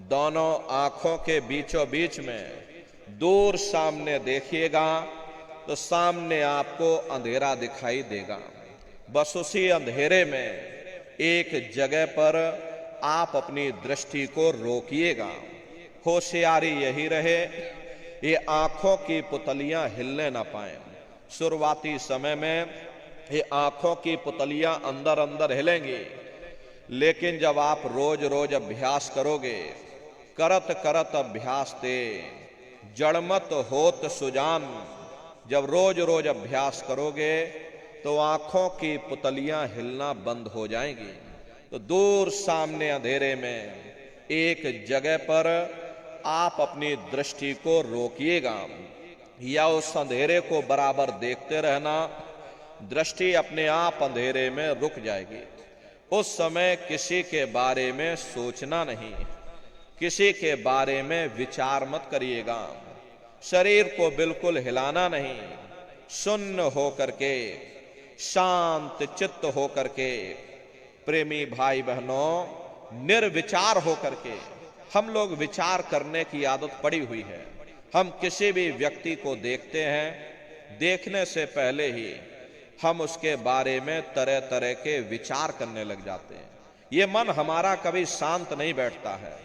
[SPEAKER 1] दोनों आंखों के बीचों बीच में दूर सामने देखिएगा तो सामने आपको अंधेरा दिखाई देगा। बस उसी अंधेरे में एक जगह पर आप अपनी दृष्टि को रोकिएगा। होशियारी यही रहे ये आंखों की पुतलियां हिलने ना पाए। शुरुआती समय में ये आंखों की पुतलियां अंदर अंदर हिलेंगी, लेकिन जब आप रोज रोज अभ्यास करोगे, करत करत अभ्यास ते जड़मत होत सुजान, जब रोज रोज अभ्यास करोगे तो आंखों की पुतलियां हिलना बंद हो जाएंगी। तो दूर सामने अंधेरे में एक जगह पर आप अपनी दृष्टि को रोकिएगा या उस अंधेरे को बराबर देखते रहना, दृष्टि अपने आप अंधेरे में रुक जाएगी। उस समय किसी के बारे में सोचना नहीं, किसी के बारे में विचार मत करिएगा, शरीर को बिल्कुल हिलाना नहीं, शून्य होकर के, शांत चित्त होकर के, प्रेमी भाई बहनों निर्विचार होकर के। हम लोग विचार करने की आदत पड़ी हुई है। हम किसी भी व्यक्ति को देखते हैं, देखने से पहले ही हम उसके बारे में तरह तरह के विचार करने लग जाते हैं। ये मन हमारा कभी शांत नहीं बैठता है।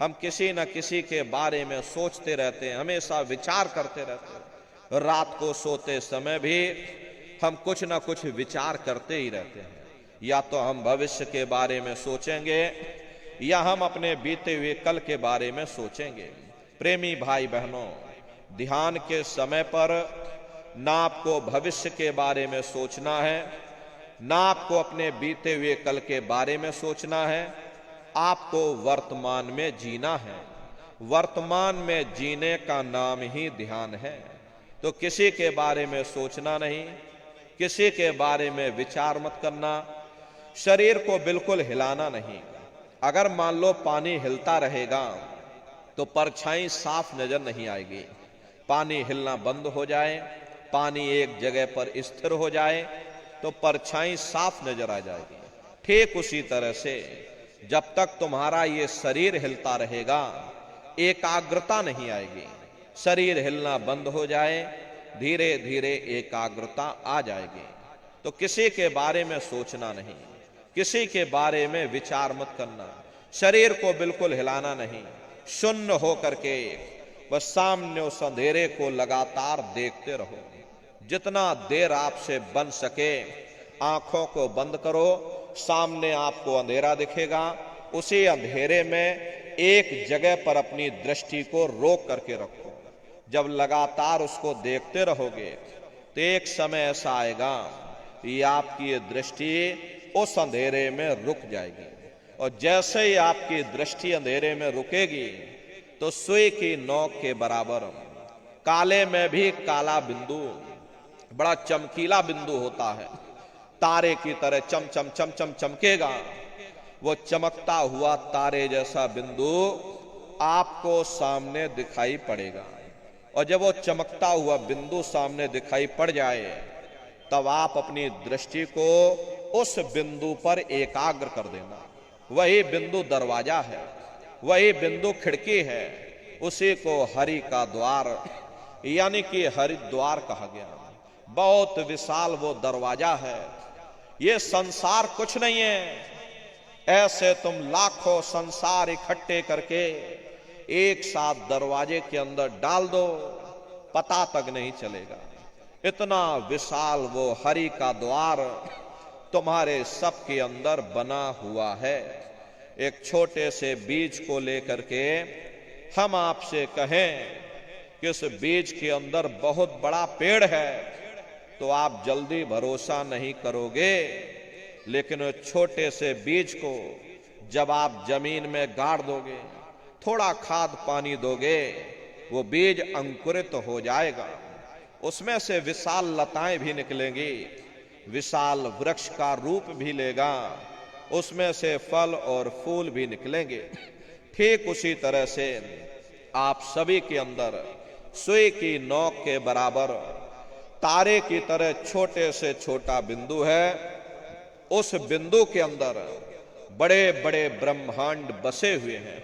[SPEAKER 1] हम किसी न किसी के बारे में सोचते रहते हैं, हमेशा विचार करते रहते हैं। रात को सोते समय भी हम कुछ न कुछ विचार करते ही रहते हैं। या तो हम भविष्य के बारे में सोचेंगे या हम अपने बीते हुए कल के बारे में सोचेंगे। प्रेमी भाई बहनों, ध्यान के समय पर ना आपको भविष्य के बारे में सोचना है, ना आपको अपने बीते हुए कल के बारे में सोचना है। आपको वर्तमान में जीना है। वर्तमान में जीने का नाम ही ध्यान है। तो किसी के बारे में सोचना नहीं, किसी के बारे में विचार मत करना, शरीर को बिल्कुल हिलाना नहीं। अगर मान लो पानी हिलता रहेगा तो परछाई साफ नजर नहीं आएगी। पानी हिलना बंद हो जाए, पानी एक जगह पर स्थिर हो जाए तो परछाई साफ नजर आ जाएगी। ठीक उसी तरह से जब तक तुम्हारा ये शरीर हिलता रहेगा, एकाग्रता नहीं आएगी। शरीर हिलना बंद हो जाए, धीरे धीरे एकाग्रता आ जाएगी। तो किसी के बारे में सोचना नहीं, किसी के बारे में विचार मत करना, शरीर को बिल्कुल हिलाना नहीं, शून्य होकर के बस सामने उस अंधेरे को लगातार देखते रहो। जितना देर आपसे बन सके आंखों को बंद करो, सामने आपको अंधेरा दिखेगा। उसी अंधेरे में एक जगह पर अपनी दृष्टि को रोक करके रखो। जब लगातार उसको देखते रहोगे तो एक समय ऐसा आएगा कि आपकी ये दृष्टि उस अंधेरे में रुक जाएगी। और जैसे ही आपकी दृष्टि अंधेरे में रुकेगी तो सुई की नोक के बराबर काले में भी काला बिंदु, बड़ा चमकीला बिंदु होता है, तारे की तरह चम चम चम चम चमकेगा। वो चमकता हुआ तारे जैसा बिंदु आपको सामने दिखाई पड़ेगा। और जब वो चमकता हुआ बिंदु सामने दिखाई पड़ जाए तब आप अपनी दृष्टि को उस बिंदु पर एकाग्र कर देना। वही बिंदु दरवाजा है, वही बिंदु खिड़की है। उसी को हरि का द्वार यानी कि हरिद्वार कहा गया। बहुत विशाल वो दरवाजा है। ये संसार कुछ नहीं है। ऐसे तुम लाखों संसार इकट्ठे करके एक साथ दरवाजे के अंदर डाल दो, पता तक नहीं चलेगा। इतना विशाल वो हरि का द्वार तुम्हारे सबके अंदर बना हुआ है। एक छोटे से बीज को लेकर के हम आपसे कहें कि उस बीज के अंदर बहुत बड़ा पेड़ है तो आप जल्दी भरोसा नहीं करोगे। लेकिन छोटे से बीज को जब आप जमीन में गाड़ दोगे, थोड़ा खाद पानी दोगे, वो बीज अंकुरित हो जाएगा। उसमें से विशाल लताएं भी निकलेंगी, विशाल वृक्ष का रूप भी लेगा, उसमें से फल और फूल भी निकलेंगे। ठीक उसी तरह से आप सभी के अंदर सुई की नोक के बराबर तारे की तरह छोटे से छोटा बिंदु है। उस बिंदु के अंदर बड़े बड़े ब्रह्मांड बसे हुए हैं।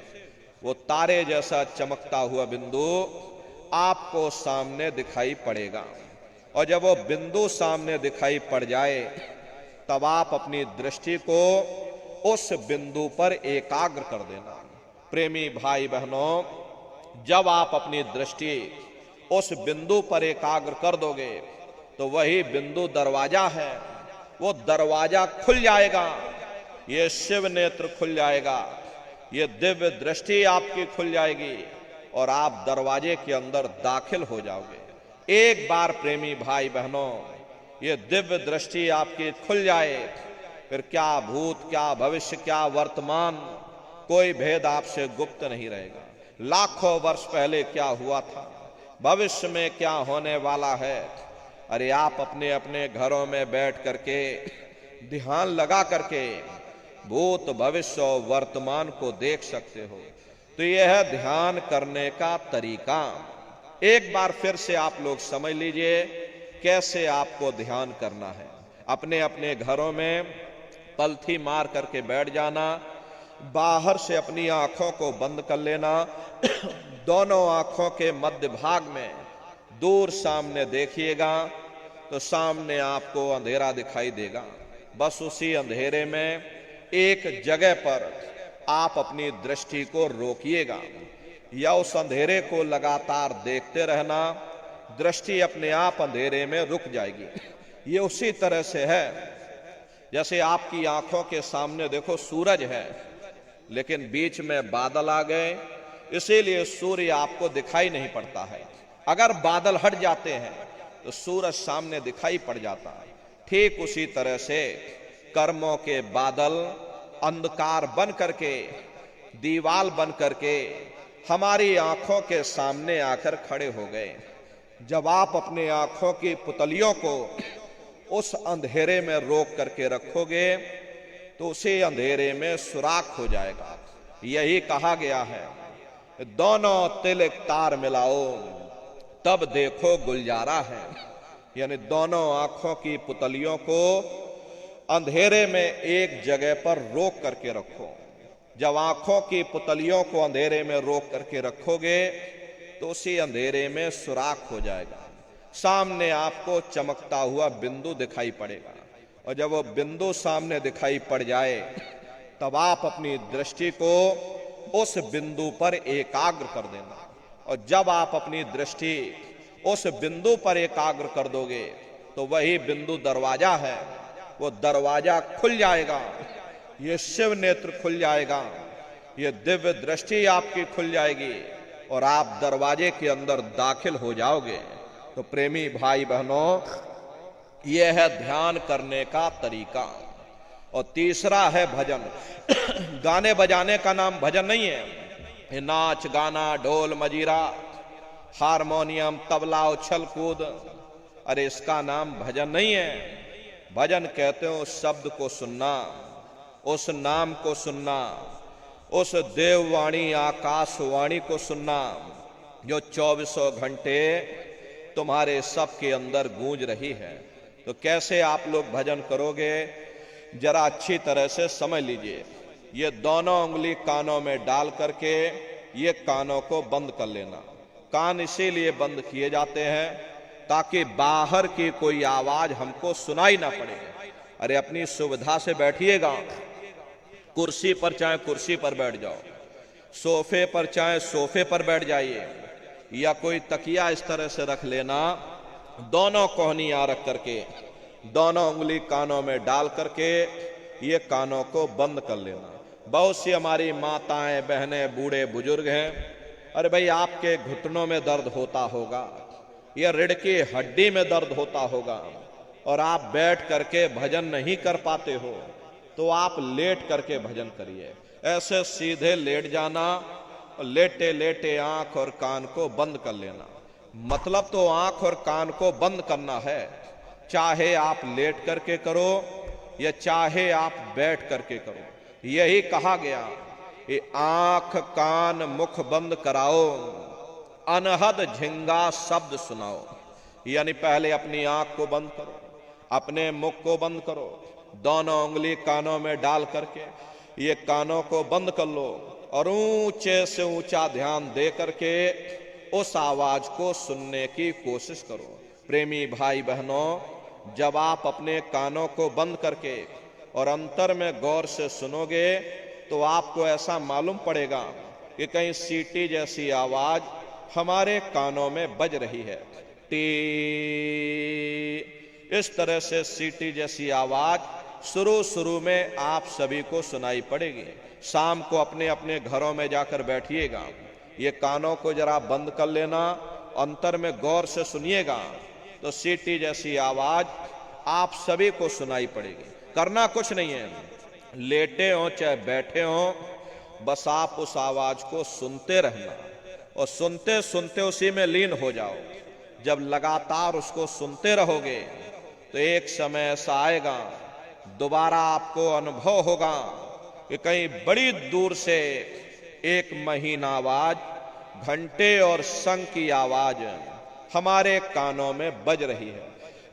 [SPEAKER 1] वो तारे जैसा चमकता हुआ बिंदु आपको सामने दिखाई पड़ेगा। और जब वो बिंदु सामने दिखाई पड़ जाए तब आप अपनी दृष्टि को उस बिंदु पर एकाग्र कर देना। प्रेमी भाई बहनों, जब आप अपनी दृष्टि उस बिंदु पर एकाग्र कर दोगे तो वही बिंदु दरवाजा है। वो दरवाजा खुल जाएगा, ये शिव नेत्र खुल जाएगा, ये दिव्य दृष्टि आपकी खुल जाएगी और आप दरवाजे के अंदर दाखिल हो जाओगे। एक बार प्रेमी भाई बहनों ये दिव्य दृष्टि आपकी खुल जाए, फिर क्या भूत, क्या भविष्य, क्या वर्तमान, कोई भेद आपसे गुप्त नहीं रहेगा। लाखों वर्ष पहले क्या हुआ था, भविष्य में क्या होने वाला है। अरे आप अपने अपने घरों में बैठ करके ध्यान लगा करके भूत भविष्य और वर्तमान को देख सकते हो। तो यह है ध्यान करने का तरीका। एक बार फिर से आप लोग समझ लीजिए कैसे आपको ध्यान करना है। अपने अपने घरों में पलथी मार करके बैठ जाना, बाहर से अपनी आंखों को बंद कर लेना, दोनों आंखों के मध्य भाग में दूर सामने देखिएगा तो सामने आपको अंधेरा दिखाई देगा। बस उसी अंधेरे में एक जगह पर आप अपनी दृष्टि को रोकिएगा या उस अंधेरे को लगातार देखते रहना, दृष्टि अपने आप अंधेरे में रुक जाएगी। ये उसी तरह से है जैसे आपकी आंखों के सामने देखो सूरज है, लेकिन बीच में बादल आ गए, इसीलिए सूर्य आपको दिखाई नहीं पड़ता है। अगर बादल हट जाते हैं तो सूरज सामने दिखाई पड़ जाता है। ठीक उसी तरह से कर्मों के बादल अंधकार बन करके, दीवाल बन करके हमारी आंखों के सामने आकर खड़े हो गए। जब आप अपने आंखों की पुतलियों को उस अंधेरे में रोक करके रखोगे तो उसी अंधेरे में सुराख हो जाएगा। यही कहा गया है, दोनों तिल एक तार मिलाओ तब देखो गुलजारा है। यानी दोनों आंखों की पुतलियों को अंधेरे में एक जगह पर रोक करके रखो। जब आंखों की पुतलियों को अंधेरे में रोक करके रखोगे तो उसी अंधेरे में सुराख हो जाएगा, सामने आपको चमकता हुआ बिंदु दिखाई पड़ेगा। और जब वो बिंदु सामने दिखाई पड़ जाए तब आप अपनी दृष्टि को उस बिंदु पर एकाग्र कर देना। और जब आप अपनी दृष्टि उस बिंदु पर एकाग्र कर दोगे तो वही बिंदु दरवाजा है, वो दरवाजा खुल जाएगा, ये शिव नेत्र खुल जाएगा, ये दिव्य दृष्टि आपकी खुल जाएगी और आप दरवाजे के अंदर दाखिल हो जाओगे। तो प्रेमी भाई बहनों, यह है ध्यान करने का तरीका। और तीसरा है भजन। गाने बजाने का नाम भजन नहीं है। ये नाच गाना, ढोल मजीरा, हारमोनियम, तबला, उछल कूद, अरे इसका नाम भजन नहीं है। भजन कहते हो उस शब्द को सुनना, उस नाम को सुनना, उस देववाणी आकाशवाणी को सुनना जो 24 घंटे तुम्हारे सबके अंदर गूंज रही है। तो कैसे आप लोग भजन करोगे जरा अच्छी तरह से समझ लीजिए। ये दोनों उंगली कानों में डाल करके ये कानों को बंद कर लेना। कान इसीलिए बंद किए जाते हैं ताकि बाहर की कोई आवाज हमको सुनाई ना पड़े। अरे अपनी सुविधा से बैठिएगा, कुर्सी पर चाहे कुर्सी पर बैठ जाओ, सोफे पर चाहे सोफे पर बैठ जाइए, या कोई तकिया इस तरह से रख लेना, दोनों कोहनियां रख करके दोनों उंगली कानों में डाल करके ये कानों को बंद कर लेना। बहुत सी हमारी माताएं, बहनें, बूढ़े बुजुर्ग हैं, अरे भाई आपके घुटनों में दर्द होता होगा या रीढ़ की हड्डी में दर्द होता होगा और आप बैठ करके भजन नहीं कर पाते हो, तो आप लेट करके भजन करिए। ऐसे सीधे लेट जाना और लेटे लेटे आंख और कान को बंद कर लेना। मतलब तो आंख और कान को बंद करना है, चाहे आप लेट करके करो या चाहे आप बैठ करके करो। यही कहा गया कि आंख कान मुख बंद कराओ, अनहद झिंगा शब्द सुनाओ। यानी पहले अपनी आंख को बंद करो, अपने मुख को बंद करो, दोनों उंगली कानों में डाल करके ये कानों को बंद कर लो और ऊंचे से ऊंचा ध्यान दे करके उस आवाज को सुनने की कोशिश करो। प्रेमी भाई बहनों, जब आप अपने कानों को बंद करके और अंतर में गौर से सुनोगे तो आपको ऐसा मालूम पड़ेगा कि कहीं सीटी जैसी आवाज हमारे कानों में बज रही है। टी, इस तरह से सीटी जैसी आवाज शुरू में आप सभी को सुनाई पड़ेगी। शाम को अपने अपने घरों में जाकर बैठिएगा, ये कानों को जरा बंद कर लेना, अंतर में गौर से सुनिएगा तो सीटी जैसी आवाज आप सभी को सुनाई पड़ेगी। करना कुछ नहीं है, लेटे हो चाहे बैठे हो, बस आप उस आवाज को सुनते रहना और सुनते सुनते उसी में लीन हो जाओ। जब लगातार उसको सुनते रहोगे तो एक समय ऐसा आएगा, दोबारा आपको अनुभव होगा कि कहीं बड़ी दूर से एक महीन आवाज, घंटे और शंख की आवाज हमारे कानों में बज रही है।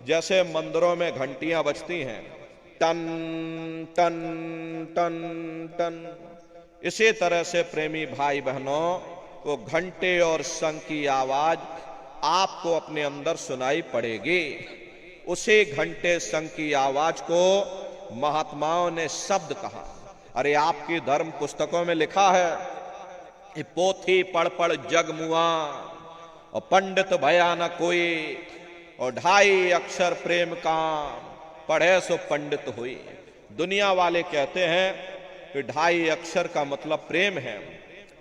[SPEAKER 1] जैसे मंदिरों में घंटियां बजती हैं, टन टन टन टन, इसी तरह से प्रेमी भाई बहनों, वो घंटे और शंख की आवाज आपको अपने अंदर सुनाई पड़ेगी। उसी घंटे शंख की आवाज को महात्माओं ने शब्द कहा। अरे आपकी धर्म पुस्तकों में लिखा है, ये पोथी पढ़ पढ़ जग मुआ और पंडित भया न कोई, और 2.5 अक्षर प्रेम का पढ़े सो पंडित हुई। दुनिया वाले कहते हैं कि 2.5 अक्षर का मतलब प्रेम है।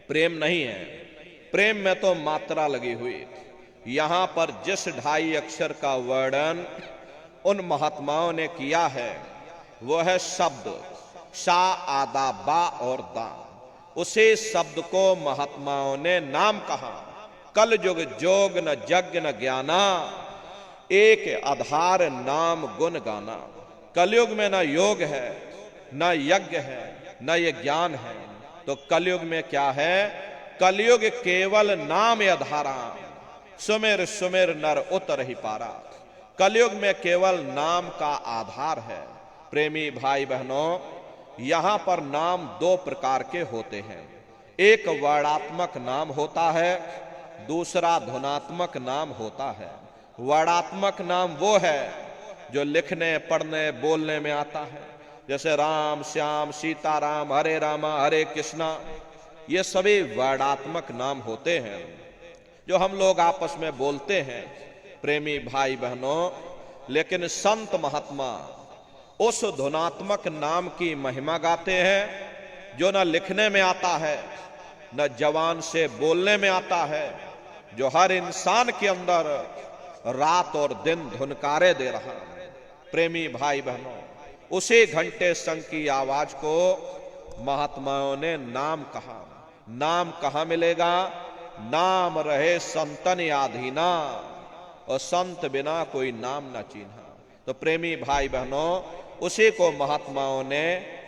[SPEAKER 1] प्रेम नहीं है, प्रेम में तो मात्रा लगी हुई। यहां पर जिस 2.5 अक्षर का वर्णन उन महात्माओं ने किया है वो है शब्द शा, आदा, बा और दा। उसी शब्द को महात्माओं ने नाम कहा। कल युग जोग न यज्ञ न ज्ञाना, एक आधार नाम गुण गाना। कलयुग में न योग है, न यज्ञ है, न ये ज्ञान है। तो कलयुग में क्या है? कलयुग केवल नाम आधारा, सुमेर सुमेर नर उतर ही पारा। कलयुग में केवल नाम का आधार है। प्रेमी भाई बहनों, यहां पर नाम 2 प्रकार के होते हैं। एक वर्णात्मक नाम होता है, दूसरा धुनात्मक नाम होता है। वर्णात्मक नाम वो है जो लिखने, पढ़ने, बोलने में आता है, जैसे राम, श्याम, सीताराम, हरे रामा, हरे कृष्णा। ये सभी वर्णात्मक नाम होते हैं जो हम लोग आपस में बोलते हैं, प्रेमी भाई बहनों। लेकिन संत महात्मा उस धुनात्मक नाम की महिमा गाते हैं जो न लिखने में आता है, न जवान से बोलने में आता है, जो हर इंसान के अंदर रात और दिन धुनकारे दे रहा है। प्रेमी भाई बहनों, उसी घंटे शंख की आवाज को महात्माओं ने नाम कहा। नाम कहां मिलेगा? नाम रहे संतन आधीना, और संत बिना कोई नाम न चीन्हा। तो प्रेमी भाई बहनों, उसी को महात्माओं ने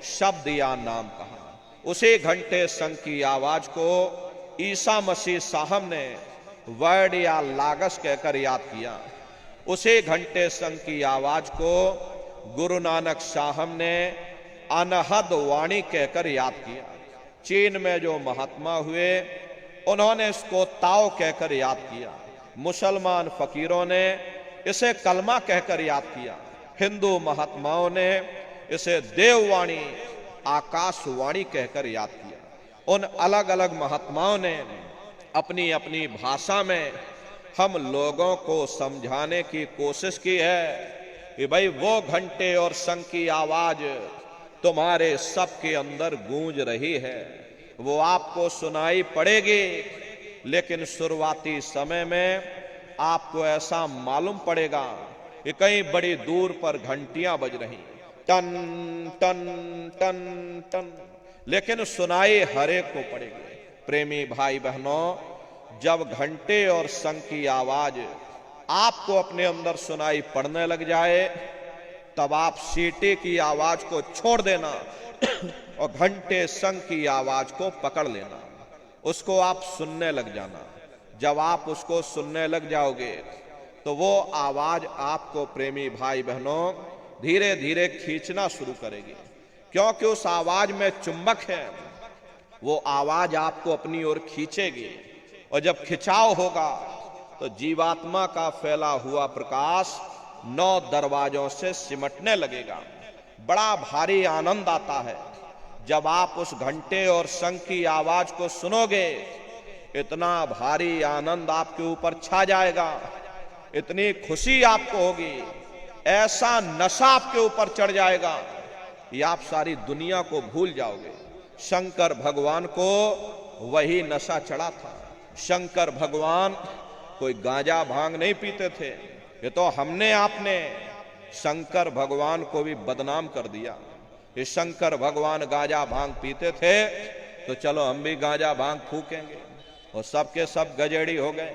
[SPEAKER 1] शब्द या नाम कहा। उसी घंटे शंख की आवाज को ईसा मसीह साहब ने वर्ड या लागस कहकर याद किया। उसी घंटे शंख की आवाज को गुरु नानक साहब ने अनहद वाणी कहकर याद किया। चीन में जो महात्मा हुए उन्होंने इसको ताओ कहकर याद किया। मुसलमान फकीरों ने इसे कलमा कहकर याद किया। हिंदू महात्माओं ने इसे देववाणी, आकाशवाणी कहकर याद किया। उन अलग अलग महात्माओं ने अपनी अपनी भाषा में हम लोगों को समझाने की कोशिश की है कि भाई वो घंटे और शंख की आवाज तुम्हारे सबके अंदर गूंज रही है, वो आपको सुनाई पड़ेगी। लेकिन शुरुआती समय में आपको ऐसा मालूम पड़ेगा कि कहीं बड़ी दूर पर घंटियां बज रही, टन टन टन टन, लेकिन सुनाई हरेक को पड़ेगी। प्रेमी भाई बहनों, जब घंटे और शंख की आवाज आपको अपने अंदर सुनाई पड़ने लग जाए, तब आप सीटी की आवाज को छोड़ देना और घंटे शंख की आवाज को पकड़ लेना, उसको आप सुनने लग जाना। जब आप उसको सुनने लग जाओगे तो वो आवाज आपको प्रेमी भाई बहनों धीरे धीरे खींचना शुरू करेगी, क्योंकि उस आवाज में चुंबक है। वो आवाज आपको अपनी ओर खींचेगी, और जब खिंचाव होगा तो जीवात्मा का फैला हुआ प्रकाश 9 दरवाजों से सिमटने लगेगा। बड़ा भारी आनंद आता है जब आप उस घंटे और शंख की आवाज को सुनोगे। इतना भारी आनंद आपके ऊपर छा जाएगा, इतनी खुशी आपको होगी, ऐसा नशा आपके ऊपर चढ़ जाएगा कि आप सारी दुनिया को भूल जाओगे। शंकर भगवान को वही नशा चढ़ा था। शंकर भगवान कोई गांजा भांग नहीं पीते थे। ये तो हमने आपने शंकर भगवान को भी बदनाम कर दिया। ये शंकर भगवान गांजा भांग पीते थे तो चलो हम भी गांजा भांग फूकेंगे, और सबके सब गजेड़ी हो गए।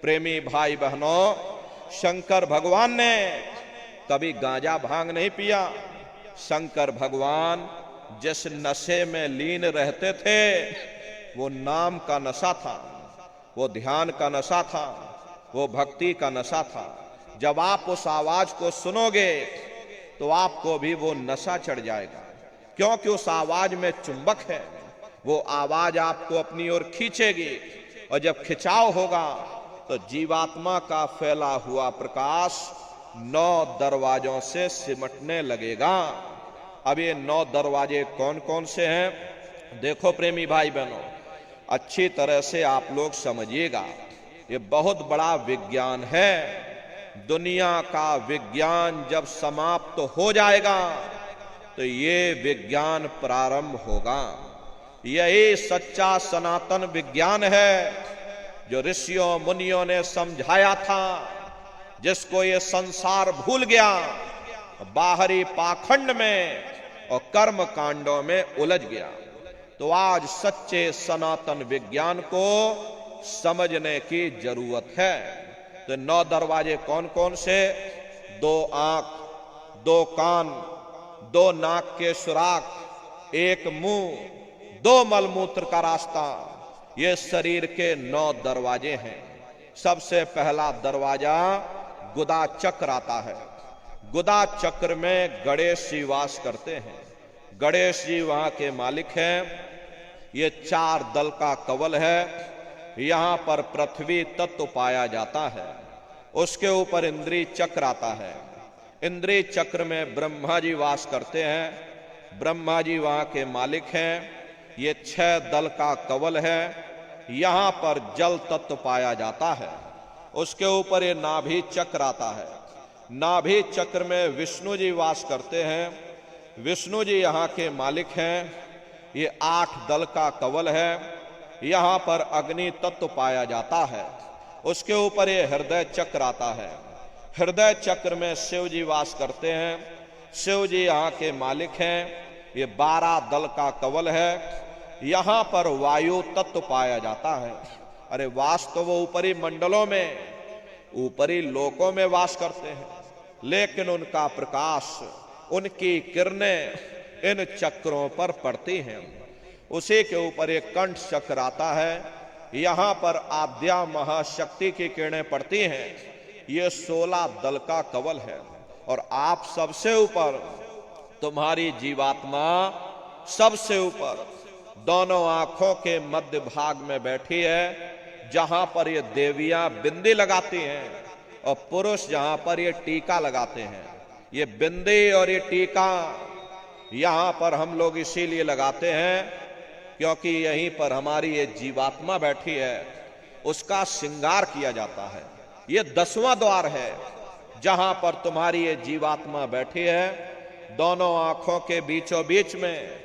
[SPEAKER 1] प्रेमी भाई बहनों, शंकर भगवान ने कभी गांजा भांग नहीं पिया। शंकर भगवान जिस नशे में लीन रहते थे वो नाम का नशा था, वो ध्यान का नशा था, वो भक्ति का नशा था। जब आप उस आवाज को सुनोगे तो आपको भी वो नशा चढ़ जाएगा, क्योंकि उस आवाज में चुंबक है। वो आवाज आपको अपनी ओर खींचेगी, और जब खिंचाव होगा तो जीवात्मा का फैला हुआ प्रकाश 9 दरवाजों से सिमटने लगेगा। अब ये 9 दरवाजे कौन कौन से हैं? देखो प्रेमी भाई बहनों, अच्छी तरह से आप लोग समझिएगा। ये बहुत बड़ा विज्ञान है। दुनिया का विज्ञान जब समाप्त हो जाएगा तो ये विज्ञान प्रारंभ होगा। यही सच्चा सनातन विज्ञान है जो ऋषियों मुनियों ने समझाया था, जिसको ये संसार भूल गया, बाहरी पाखंड में और कर्म कांडों में उलझ गया। तो आज सच्चे सनातन विज्ञान को समझने की जरूरत है। तो 9 दरवाजे कौन कौन से? 2 आंख, 2 कान, 2 नाक के सुराख, 1 मुंह, 2 मलमूत्र का रास्ता, ये शरीर के 9 दरवाजे हैं। सबसे पहला दरवाजा गुदा चक्र आता है। गुदा चक्र में गणेश जी वास करते हैं। गणेश जी वहां के मालिक हैं। ये 4 दल का कवल है। यहां पर पृथ्वी तत्व पाया जाता है। उसके ऊपर इंद्री चक्र आता है। इंद्री चक्र में ब्रह्मा जी वास करते हैं। ब्रह्मा जी वहां के मालिक हैं। ये 6 दल का कवल है। यहां पर जल तत्व पाया जाता है। उसके ऊपर ये नाभि चक्र आता है। नाभि चक्र में विष्णु जी वास करते हैं। विष्णु जी यहाँ के मालिक हैं। ये 8 दल का कवल है। यहाँ पर अग्नि तत्व पाया जाता है। उसके ऊपर ये हृदय चक्र आता है। हृदय चक्र में शिव जी वास करते हैं। शिव जी यहाँ के मालिक हैं। ये 12 दल का कवल है। यहाँ पर वायु तत्व पाया जाता है। अरे वास तो वो ऊपरी मंडलों में, ऊपरी लोकों में वास करते हैं, लेकिन उनका प्रकाश, उनकी किरणें इन चक्रों पर पड़ती हैं। उसी के ऊपर एक कंठ चक्र आता है। यहाँ पर आद्या महाशक्ति की किरणें पड़ती हैं। ये 16 दल का कवल है। और आप सबसे ऊपर, तुम्हारी जीवात्मा सबसे ऊपर दोनों आंखों के मध्य भाग में बैठी है, जहां पर ये देवियां बिंदी लगाती हैं और पुरुष जहां पर ये टीका लगाते हैं। ये बिंदी और ये टीका यहां पर हम लोग इसीलिए लगाते हैं क्योंकि यहीं पर हमारी ये जीवात्मा बैठी है, उसका श्रृंगार किया जाता है। ये 10वां द्वार है जहां पर तुम्हारी ये जीवात्मा बैठी है। दोनों आंखों के बीचों बीच में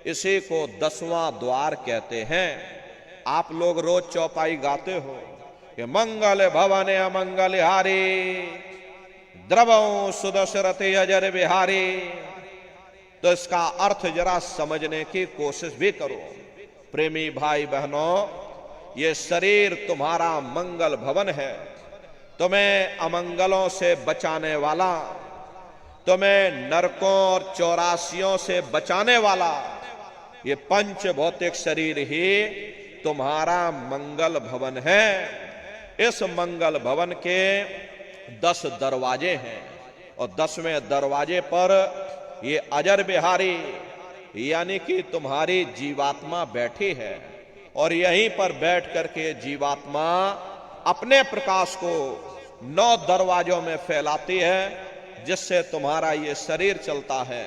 [SPEAKER 1] इसी को 10वां द्वार कहते हैं। आप लोग रोज चौपाई गाते हो कि मंगल भवन अमंगल हारी, द्रवों सुदशरथे अजर बिहारी। तो इसका अर्थ जरा समझने की कोशिश भी करो। प्रेमी भाई बहनों, ये शरीर तुम्हारा मंगल भवन है, तुम्हें अमंगलों से बचाने वाला, तुम्हें नरकों और चौरासियों से बचाने वाला ये पंच भौतिक शरीर ही तुम्हारा मंगल भवन है। इस मंगल भवन के 10 दरवाजे हैं और 10वें दरवाजे पर ये अजर बिहारी यानी कि तुम्हारी जीवात्मा बैठी है। और यहीं पर बैठ करके जीवात्मा अपने प्रकाश को 9 दरवाजों में फैलाती है, जिससे तुम्हारा ये शरीर चलता है,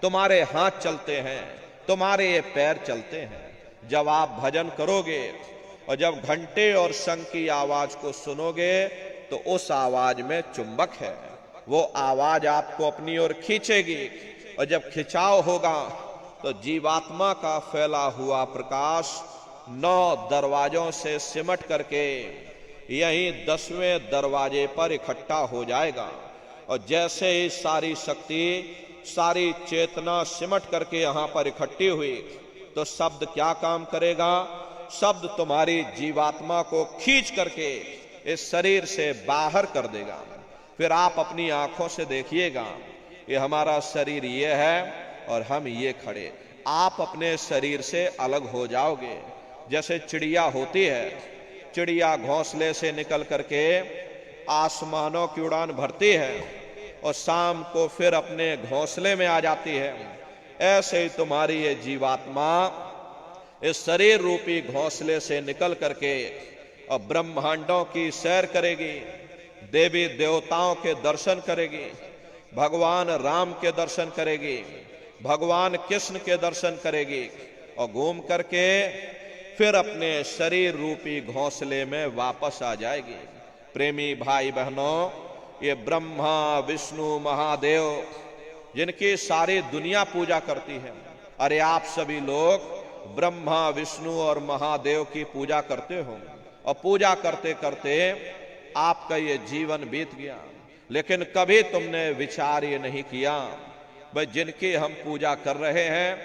[SPEAKER 1] तुम्हारे हाथ चलते हैं, तुम्हारे ये पैर चलते हैं। जब आप भजन करोगे और जब घंटे और शंख की आवाज को सुनोगे तो उस आवाज में चुंबक है। वो आवाज आपको अपनी ओर खींचेगी और जब खिंचाव होगा तो जीवात्मा का फैला हुआ प्रकाश 9 दरवाजों से सिमट करके यहीं 10वें दरवाजे पर इकट्ठा हो जाएगा। और जैसे ही सारी शक्ति, सारी चेतना सिमट करके यहां पर इकट्ठी हुई, तो शब्द क्या काम करेगा? शब्द तुम्हारी जीवात्मा को खींच करके इस शरीर से बाहर कर देगा। फिर आप अपनी आंखों से देखिएगा, ये हमारा शरीर ये है और हम ये खड़े। आप अपने शरीर से अलग हो जाओगे। जैसे चिड़िया होती है, चिड़िया घोंसले से निकल करके आसमानों की उड़ान भरती है और शाम को फिर अपने घोंसले में आ जाती है, ऐसे ही तुम्हारी ये जीवात्मा इस शरीर रूपी घोंसले से निकल करके और ब्रह्मांडों की सैर करेगी, देवी देवताओं के दर्शन करेगी, भगवान राम के दर्शन करेगी, भगवान कृष्ण के दर्शन करेगी और घूम करके फिर अपने शरीर रूपी घोंसले में वापस आ जाएगी। प्रेमी भाई बहनों, ये ब्रह्मा विष्णु महादेव जिनकी सारी दुनिया पूजा करती है, अरे आप सभी लोग ब्रह्मा विष्णु और महादेव की पूजा करते हो और पूजा करते करते आपका ये जीवन बीत गया, लेकिन कभी तुमने विचार ये नहीं किया भाई जिनकी हम पूजा कर रहे हैं,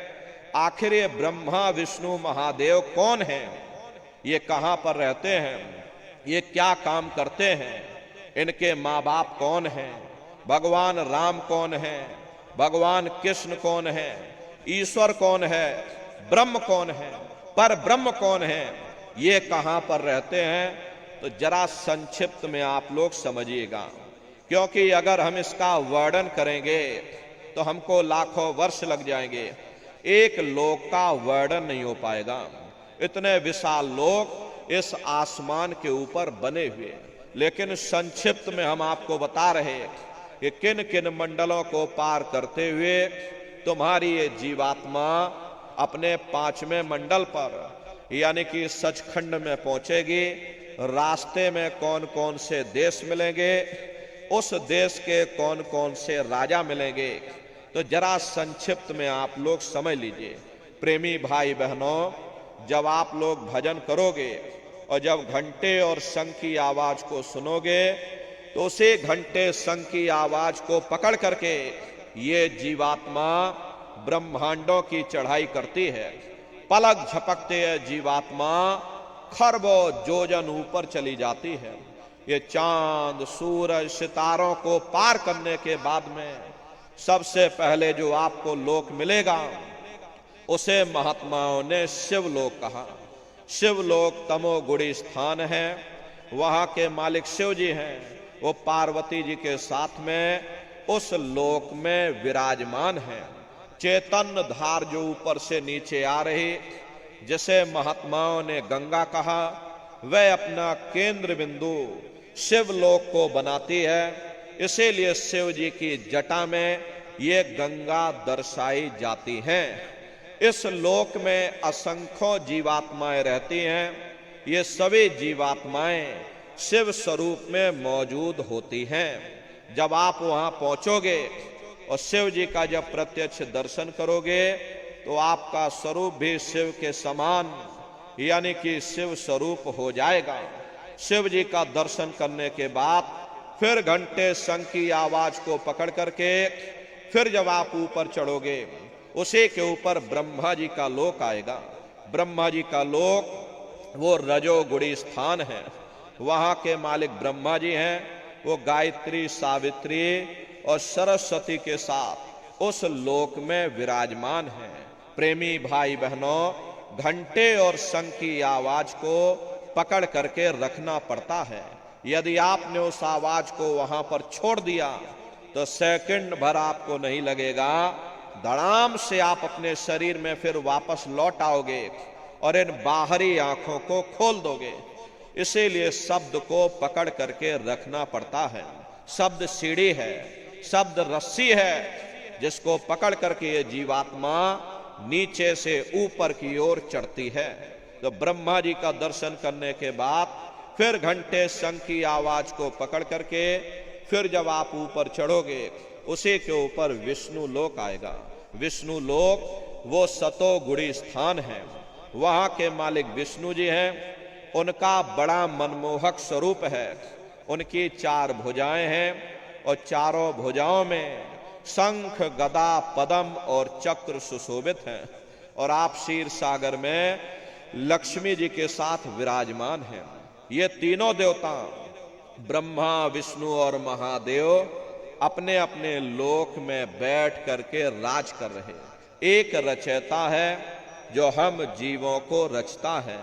[SPEAKER 1] आखिर ये ब्रह्मा विष्णु महादेव कौन हैं? ये कहां पर रहते हैं? ये क्या काम करते हैं? इनके माँ बाप कौन हैं? भगवान राम कौन है? भगवान कृष्ण कौन है? ईश्वर कौन है? ब्रह्म कौन है? पर ब्रह्म कौन है? ये कहां पर रहते हैं? तो जरा संक्षिप्त में आप लोग समझिएगा, क्योंकि अगर हम इसका वर्णन करेंगे तो हमको लाखों वर्ष लग जाएंगे, एक लोक का वर्णन नहीं हो पाएगा। इतने विशाल लोक इस आसमान के ऊपर बने हुए, लेकिन संक्षिप्त में हम आपको बता रहे कि किन किन मंडलों को पार करते हुए तुम्हारी ये जीवात्मा अपने 5वें मंडल पर यानी कि सचखंड में पहुंचेगी। रास्ते में कौन कौन से देश मिलेंगे, उस देश के कौन कौन से राजा मिलेंगे, तो जरा संक्षिप्त में आप लोग समझ लीजिए। प्रेमी भाई बहनों, जब आप लोग भजन करोगे और जब घंटे और शंख की आवाज को सुनोगे तो उसे घंटे शंख की आवाज को पकड़ करके ये जीवात्मा ब्रह्मांडों की चढ़ाई करती है। पलक झपकते है जीवात्मा खरबों योजन ऊपर चली जाती है। ये चांद सूरज सितारों को पार करने के बाद में सबसे पहले जो आपको लोक मिलेगा उसे महात्माओं ने शिवलोक कहा। शिवलोक तमोगुणी स्थान है, वहां के मालिक शिव जी हैं, वो पार्वती जी के साथ में उस लोक में विराजमान है। चैतन्य धार जो ऊपर से नीचे आ रही, जिसे महात्माओं ने गंगा कहा, वह अपना केंद्र बिंदु शिवलोक को बनाती है। इसीलिए शिव जी की जटा में ये गंगा दर्शाई जाती हैं। इस लोक में असंख्यों जीवात्माएं रहती हैं। ये सभी जीवात्माएं शिव स्वरूप में मौजूद होती हैं। जब आप वहां पहुंचोगे और शिव जी का जब प्रत्यक्ष दर्शन करोगे तो आपका स्वरूप भी शिव के समान यानी कि शिव स्वरूप हो जाएगा। शिव जी का दर्शन करने के बाद फिर घंटे शंख की आवाज को पकड़ करके फिर जब आप ऊपर चढ़ोगे, उसी के ऊपर ब्रह्मा जी का लोक आएगा। ब्रह्मा जी का लोक वो रजोगुणी स्थान है। वहां के मालिक ब्रह्मा जी हैं। वो गायत्री सावित्री और सरस्वती के साथ उस लोक में विराजमान है। प्रेमी भाई बहनों, घंटे और शंख की आवाज को पकड़ करके रखना पड़ता है। यदि आपने उस आवाज को वहां पर छोड़ दिया तो सेकंड भर आपको नहीं लगेगा, धड़ाम से आप अपने शरीर में फिर वापस लौट आओगे और इन बाहरी आंखों को खोल दोगे। इसीलिए शब्द को पकड़ करके रखना पड़ता है। शब्द सीढ़ी है, शब्द रस्सी है, जिसको पकड़ करके ये जीवात्मा नीचे से ऊपर की ओर चढ़ती है। तो ब्रह्मा जी का दर्शन करने के बाद फिर घंटे शंख की आवाज को पकड़ करके फिर जब आप ऊपर चढ़ोगे, उसी के ऊपर विष्णु लोक आएगा। विष्णु लोक वो सतोगुणी स्थान है। वहां के मालिक विष्णु जी हैं। उनका बड़ा मनमोहक स्वरूप है। उनकी 4 भुजाएं हैं और चारों भुजाओं में शंख गदा पद्म और चक्र सुशोभित हैं। और आप क्षीर सागर में लक्ष्मी जी के साथ विराजमान हैं। ये तीनों देवता ब्रह्मा, विष्णु और महादेव अपने अपने लोक में बैठ करके राज कर रहे हैं। एक रचयिता है जो हम जीवों को रचता है,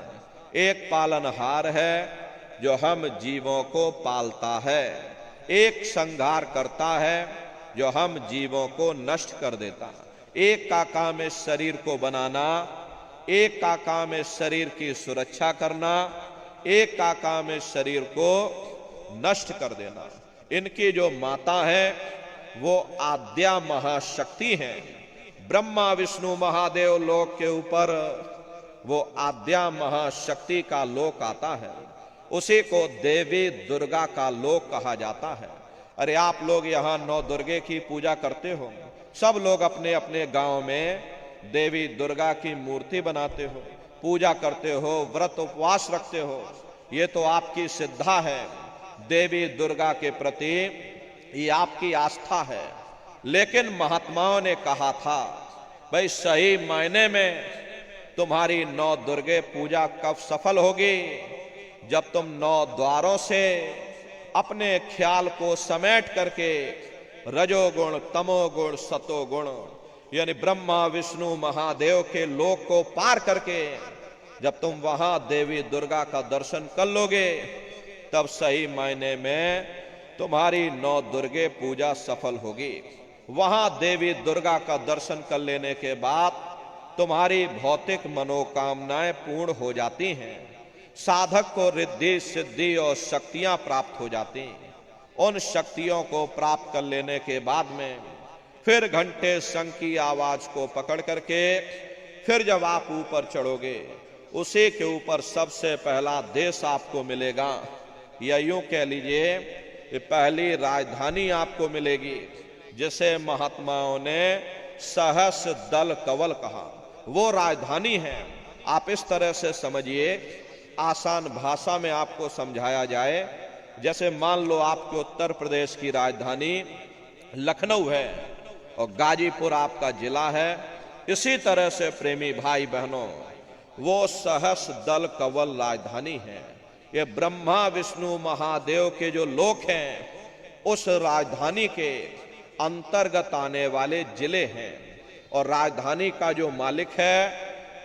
[SPEAKER 1] एक पालनहार है जो हम जीवों को पालता है, एक संहार करता है जो हम जीवों को नष्ट कर देता। एक का काम है शरीर को बनाना, एक का काम है शरीर की सुरक्षा करना, एक का काम है शरीर को नष्ट कर देना। इनकी जो माता है वो आद्या महाशक्ति है। ब्रह्मा विष्णु महादेव लोक के ऊपर वो आद्या महाशक्ति का लोक आता है, उसी को देवी दुर्गा का लोक कहा जाता है। अरे आप लोग यहाँ 9 दुर्गे की पूजा करते हो, सब लोग अपने अपने गांव में देवी दुर्गा की मूर्ति बनाते हो, पूजा करते हो, व्रत उपवास रखते हो, ये तो आपकी श्रद्धा है, देवी दुर्गा के प्रति ये आपकी आस्था है। लेकिन महात्माओं ने कहा था भाई सही मायने में तुम्हारी 9 दुर्गे पूजा कब सफल होगी, जब तुम 9 द्वारों से अपने ख्याल को समेट करके रजोगुण, तमोगुण, सतोगुण यानी ब्रह्मा विष्णु महादेव के लोक को पार करके जब तुम वहां देवी दुर्गा का दर्शन कर लोगे, तब सही मायने में तुम्हारी 9 दुर्गे पूजा सफल होगी। वहां देवी दुर्गा का दर्शन कर लेने के बाद तुम्हारी भौतिक मनोकामनाएं पूर्ण हो जाती हैं, साधक को रिद्धि सिद्धि और शक्तियां प्राप्त हो जाती हैं। उन शक्तियों को प्राप्त कर लेने के बाद में फिर घंटे शंख की आवाज को पकड़ करके फिर जब आप ऊपर चढ़ोगे, उसी के ऊपर सबसे पहला देश आपको मिलेगा, या यूं कह लीजिए पहली राजधानी आपको मिलेगी, जिसे महात्माओं ने सहस दल कवल कहा, वो राजधानी है। आप इस तरह से समझिए, आसान भाषा में आपको समझाया जाए, जैसे मान लो आपके उत्तर प्रदेश की राजधानी लखनऊ है और गाजीपुर आपका जिला है, इसी तरह से प्रेमी भाई बहनों वो सहस दल कवल राजधानी है। ये ब्रह्मा विष्णु महादेव के जो लोक हैं, उस राजधानी के अंतर्गत आने वाले जिले हैं, और राजधानी का जो मालिक है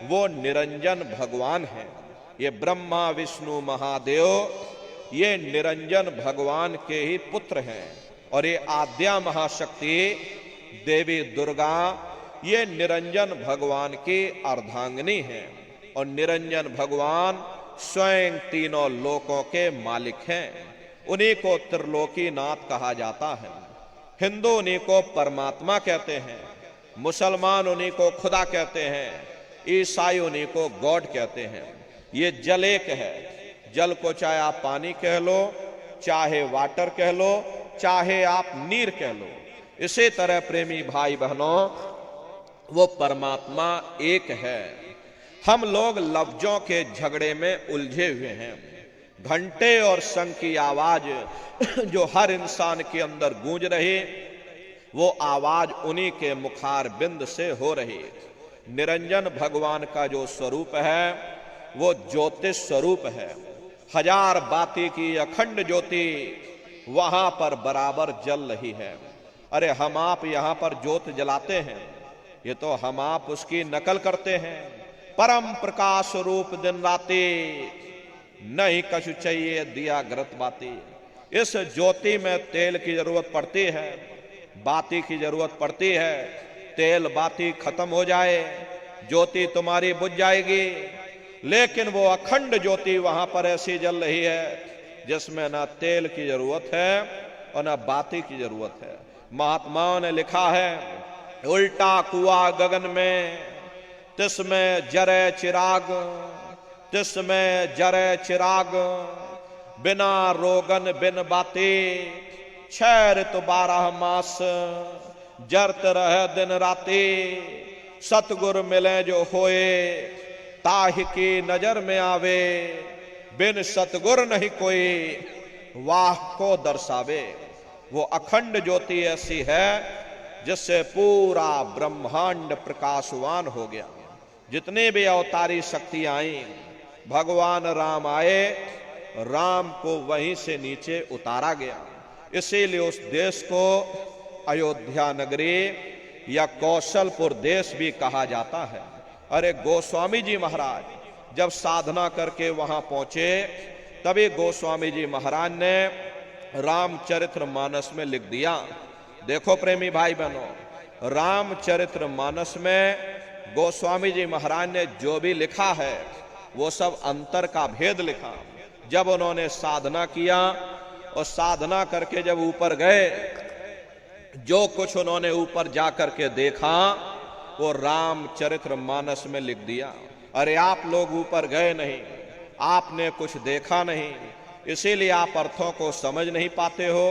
[SPEAKER 1] वो निरंजन भगवान है। ये ब्रह्मा विष्णु महादेव ये निरंजन भगवान के ही पुत्र हैं, और ये आद्या महाशक्ति देवी दुर्गा ये निरंजन भगवान की अर्धांगिनी है, और निरंजन भगवान स्वयं तीनों लोकों के मालिक हैं। उन्हीं को त्रिलोकीनाथ कहा जाता है। हिंदू उन्हीं को परमात्मा कहते हैं, मुसलमान उन्हीं को खुदा कहते हैं, ईसाई उन्हीं को गॉड कहते हैं। ये जल एक है, जल को चाहे आप पानी कह लो, चाहे वाटर कह लो, चाहे आप नीर कह लो। इसी तरह प्रेमी भाई बहनों वो परमात्मा एक है। हम लोग लफ्जों के झगड़े में उलझे हुए हैं। घंटे और शंख की आवाज जो हर इंसान के अंदर गूंज रही, वो आवाज उन्हीं के मुखार बिंद से हो रही। निरंजन भगवान का जो स्वरूप है वो ज्योतिष स्वरूप है। 1000 बाती की अखंड ज्योति वहां पर बराबर जल रही है। अरे हम आप यहां पर ज्योत जलाते हैं, ये तो हम आप उसकी नकल करते हैं। परम प्रकाश रूप दिन राती, नहीं कछु चाहिए दिया घृत बाती। इस ज्योति में तेल की जरूरत पड़ती है, बाती की जरूरत पड़ती है। तेल बाती खत्म हो जाए, ज्योति तुम्हारी बुझ जाएगी। लेकिन वो अखंड ज्योति वहां पर ऐसी जल रही है जिसमें ना तेल की जरूरत है और ना बाती की जरूरत है। महात्माओं ने लिखा है, उल्टा कुआं गगन में तिसमें जरे चिराग, तिसमें जरे चिराग, बिना रोगन बिन बाती, 6 ऋतु 12 मास जरत रहे दिन राती। सतगुर मिले जो होए, ताहि की नजर में आवे, बिन सतगुर नहीं कोई, वाह को दर्शावे। वो अखंड ज्योति ऐसी है जिससे पूरा ब्रह्मांड प्रकाशवान हो गया। जितनी भी अवतारी शक्तियां आई, भगवान राम आए, राम को वहीं से नीचे उतारा गया। इसीलिए उस देश को अयोध्या नगरी या कौशलपुर देश भी कहा जाता है। अरे गोस्वामी जी महाराज जब साधना करके वहां पहुंचे, तभी गोस्वामी जी महाराज ने रामचरितमानस में लिख दिया। देखो प्रेमी भाई बहनों, रामचरितमानस में गोस्वामी जी महाराज ने जो भी लिखा है वो सब अंतर का भेद लिखा। जब उन्होंने साधना किया और साधना करके जब ऊपर गए, जो कुछ उन्होंने ऊपर जा करके देखा वो रामचरितमानस में लिख दिया। अरे आप लोग ऊपर गए नहीं, आपने कुछ देखा नहीं, इसीलिए आप अर्थों को समझ नहीं पाते हो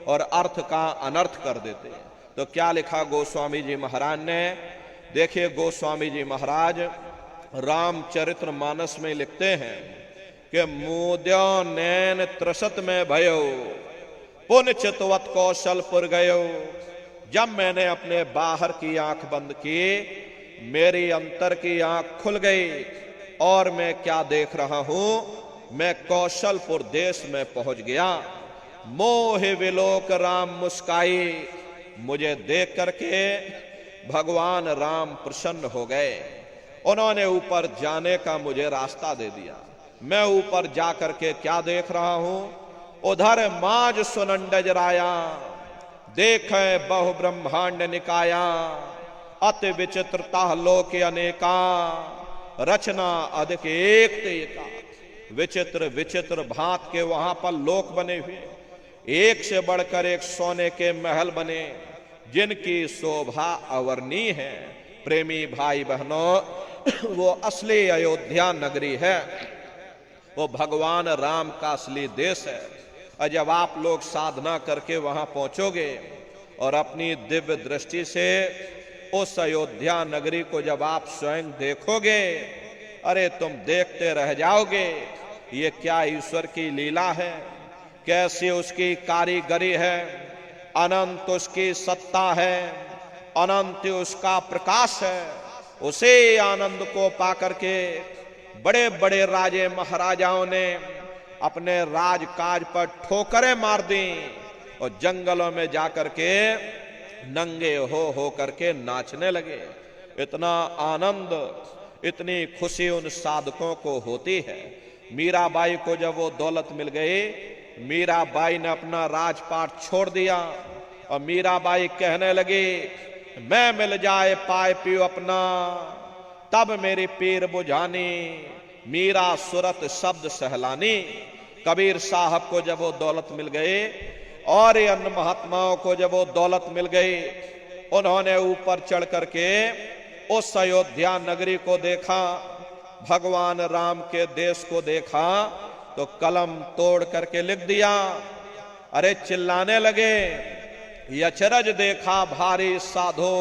[SPEAKER 1] और अर्थ का अनर्थ कर देते। तो क्या लिखा गोस्वामी जी महाराज ने? देखिए गोस्वामी जी महाराज रामचरितमानस में लिखते हैं कि मूद्यो नैन त्रसत में भयो, पुन चितवत कौशलपुर गयो। जब मैंने अपने बाहर की आंख बंद की, मेरी अंतर की आंख खुल गई और मैं क्या देख रहा हूं, मैं कौशलपुर देश में पहुंच गया। मोह विलोक राम मुस्काई, मुझे देख करके भगवान राम प्रसन्न हो गए। उन्होंने ऊपर जाने का मुझे रास्ता दे दिया। मैं ऊपर जा करके क्या देख रहा हूं, उधर माज सुनंडज राया, देखे बहु ब्रह्मांड निकाया, अति विचित्रता लोक अनेका, रचना अधिक एक तेका। विचित्र विचित्र भांत के वहां पर लोक बने हुए, एक से बढ़कर एक सोने के महल बने, जिनकी शोभा अवर्णीय है। प्रेमी भाई बहनों, वो असली अयोध्या नगरी है, वो भगवान राम का असली देश है। और जब आप लोग साधना करके वहां पहुंचोगे और अपनी दिव्य दृष्टि से उस अयोध्या नगरी को जब आप स्वयं देखोगे, अरे तुम देखते रह जाओगे, ये क्या ईश्वर की लीला है, कैसी उसकी कारीगरी है, अनंत उसकी सत्ता है, अनंत उसका प्रकाश है। उसे आनंद को पाकर के बड़े बड़े राजे महाराजाओं ने अपने राजकाज पर ठोकरें मार दी और जंगलों में जाकर के नंगे हो करके नाचने लगे। इतना आनंद, इतनी खुशी उन साधकों को होती है। मीराबाई को जब वो दौलत मिल गई, मीराबाई ने अपना राजपाट छोड़ दिया और मीराबाई कहने लगी, मैं मिल जाए पाए पियो अपना, तब मेरी पीर बुझानी, मीरा सुरत शब्द सहलानी। कबीर साहब को जब वो दौलत मिल गई और ये अन्य महात्माओं को जब वो दौलत मिल गई, उन्होंने ऊपर चढ़ करके उस अयोध्या नगरी को देखा, भगवान राम के देश को देखा, तो कलम तोड़ करके लिख दिया। अरे चिल्लाने लगे, अचरज देखा भारी साधो,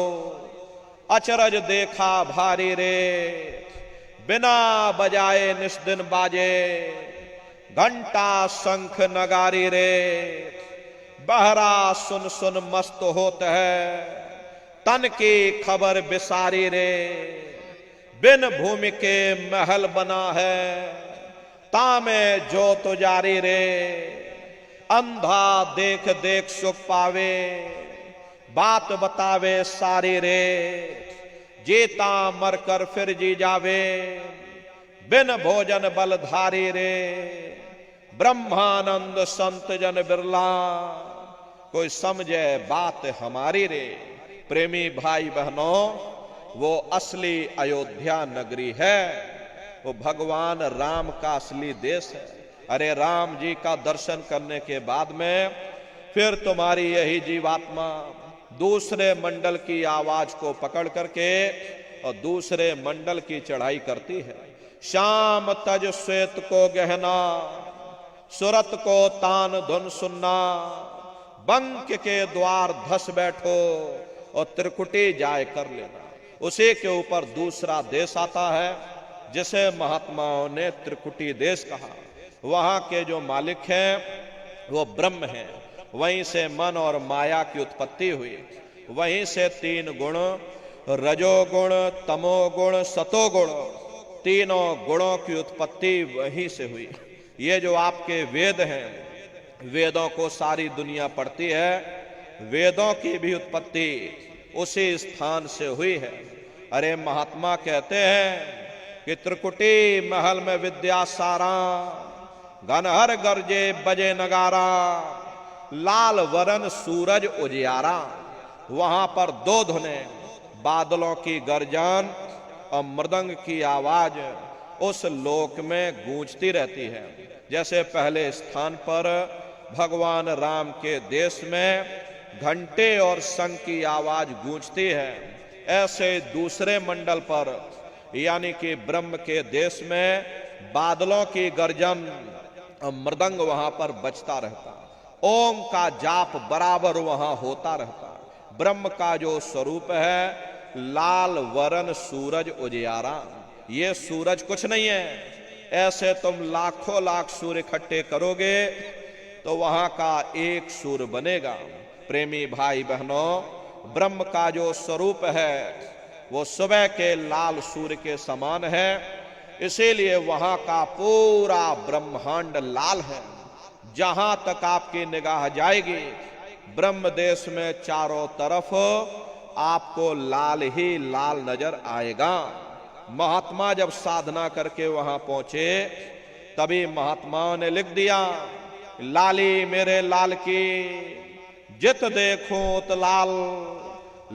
[SPEAKER 1] अचरज देखा भारी रे, बिना बजाए निस्दिन बाजे, घंटा शंख नगारी रे, बहरा सुन सुन मस्त होत है, तन की खबर बिसारी रे, बिन भूमि के महल बना है, तामे जो तो जारी रे, अंधा देख देख सुख पावे, बात बतावे सारी रे, जीता मर कर फिर जी जावे, बिन भोजन बलधारी रे, ब्रह्मानंद संत जन बिरला, कोई समझे बात हमारी रे। प्रेमी भाई बहनों, वो असली अयोध्या नगरी है, वो भगवान राम का असली देश है। अरे राम जी का दर्शन करने के बाद में फिर तुम्हारी यही जीवात्मा दूसरे मंडल की आवाज को पकड़ करके और दूसरे मंडल की चढ़ाई करती है। शाम तज श्वेत को गहना, सुरत को तान धुन सुनना, बंक के द्वार धस बैठो और त्रिकुटी जाय कर लेना। उसी के ऊपर दूसरा देश आता है जिसे महात्माओं ने त्रिकुटी देश कहा। वहां के जो मालिक हैं वो ब्रह्म हैं, वहीं से मन और माया की उत्पत्ति हुई, वहीं से तीन गुण रजोगुण, तमोगुण, सतोगुण, तीनों गुणों की उत्पत्ति वहीं से हुई। ये जो आपके वेद हैं, वेदों को सारी दुनिया पढ़ती है, वेदों की भी उत्पत्ति उसी स्थान से हुई है। अरे महात्मा कहते हैं कि त्रिकुटी महल में विद्या सारा, घनहर गरजे बजे नगारा, लाल वरन सूरज उजियारा। वहां पर दो धुने, बादलों की गर्जन और मृदंग की आवाज उस लोक में गूंजती रहती है। जैसे पहले स्थान पर भगवान राम के देश में घंटे और शंख की आवाज गूंजती है, ऐसे दूसरे मंडल पर यानी कि ब्रह्म के देश में बादलों की गर्जन और मृदंग वहां पर बजता रहता, ओम का जाप बराबर वहां होता रहता। ब्रह्म का जो स्वरूप है लाल वरन सूरज उजियारा। ये सूरज कुछ नहीं है, ऐसे तुम लाखों लाख सूर्य इकट्ठे करोगे तो वहां का एक सूर्य बनेगा। प्रेमी भाई बहनों, ब्रह्म का जो स्वरूप है वो सुबह के लाल सूर्य के समान है, इसीलिए वहां का पूरा ब्रह्मांड लाल है। जहां तक आपकी निगाह जाएगी ब्रह्म देश में चारों तरफ आपको लाल ही लाल नजर आएगा। महात्मा जब साधना करके वहां पहुंचे तभी महात्माओं ने लिख दिया, लाली मेरे लाल की जित देखूं उत लाल,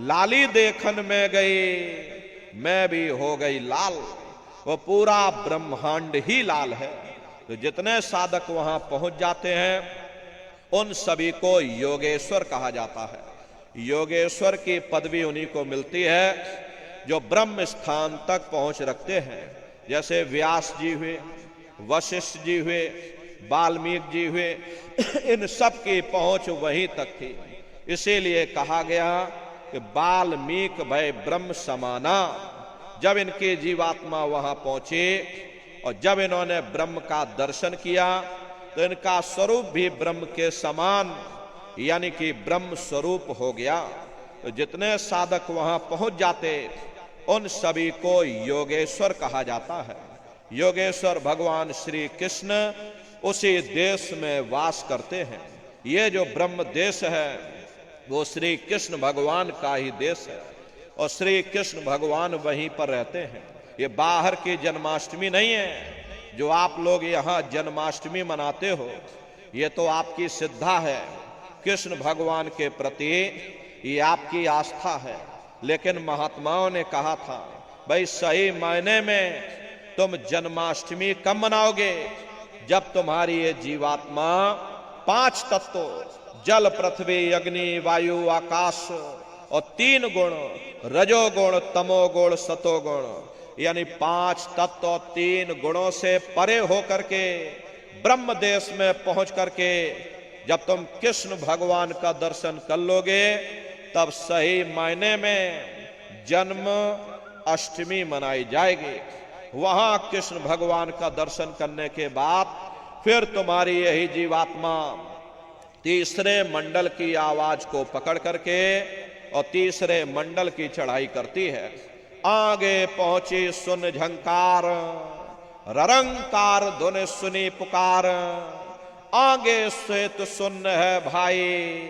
[SPEAKER 1] लाली देखन में गई मैं भी हो गई लाल। वो पूरा ब्रह्मांड ही लाल है। तो जितने साधक वहां पहुंच जाते हैं उन सभी को योगेश्वर कहा जाता है। योगेश्वर की पदवी उन्हीं को मिलती है जो ब्रह्म स्थान तक पहुंच रखते हैं। जैसे व्यास जी हुए, वशिष्ठ जी हुए, वाल्मीकि जी हुए, इन सब की पहुंच वहीं तक थी। इसीलिए कहा गया कि वाल्मीकि भय ब्रह्म समाना। जब इनकी जीवात्मा वहां पहुंची और जब इन्होंने ब्रह्म का दर्शन किया तो इनका स्वरूप भी ब्रह्म के समान यानी कि ब्रह्म स्वरूप हो गया। तो जितने साधक वहां पहुंच जाते उन सभी को योगेश्वर कहा जाता है। योगेश्वर भगवान श्री कृष्ण उसी देश में वास करते हैं। ये जो ब्रह्म देश है वो श्री कृष्ण भगवान का ही देश है और श्री कृष्ण भगवान वहीं पर रहते हैं। ये बाहर की जन्माष्टमी नहीं है जो आप लोग यहाँ जन्माष्टमी मनाते हो, ये तो आपकी श्रद्धा है कृष्ण भगवान के प्रति, ये आपकी आस्था है। लेकिन महात्माओं ने कहा था भाई सही मायने में तुम जन्माष्टमी कब मनाओगे? जब तुम्हारी ये जीवात्मा पांच तत्व जल पृथ्वी अग्नि वायु आकाश और तीन गुण रजोगुण तमोगुण सतोगुण यानी पांच तत्व और तीन गुणों से परे होकर के ब्रह्म देश में पहुंच करके जब तुम कृष्ण भगवान का दर्शन कर लोगे तब सही मायने में जन्म अष्टमी मनाई जाएगी। वहां कृष्ण भगवान का दर्शन करने के बाद फिर तुम्हारी यही जीवात्मा तीसरे मंडल की आवाज को पकड़ करके और तीसरे मंडल की चढ़ाई करती है। आगे पहुंची सुन झंकार, ररंकार धुन सुनी पुकार, आगे श्वेत सुन है भाई,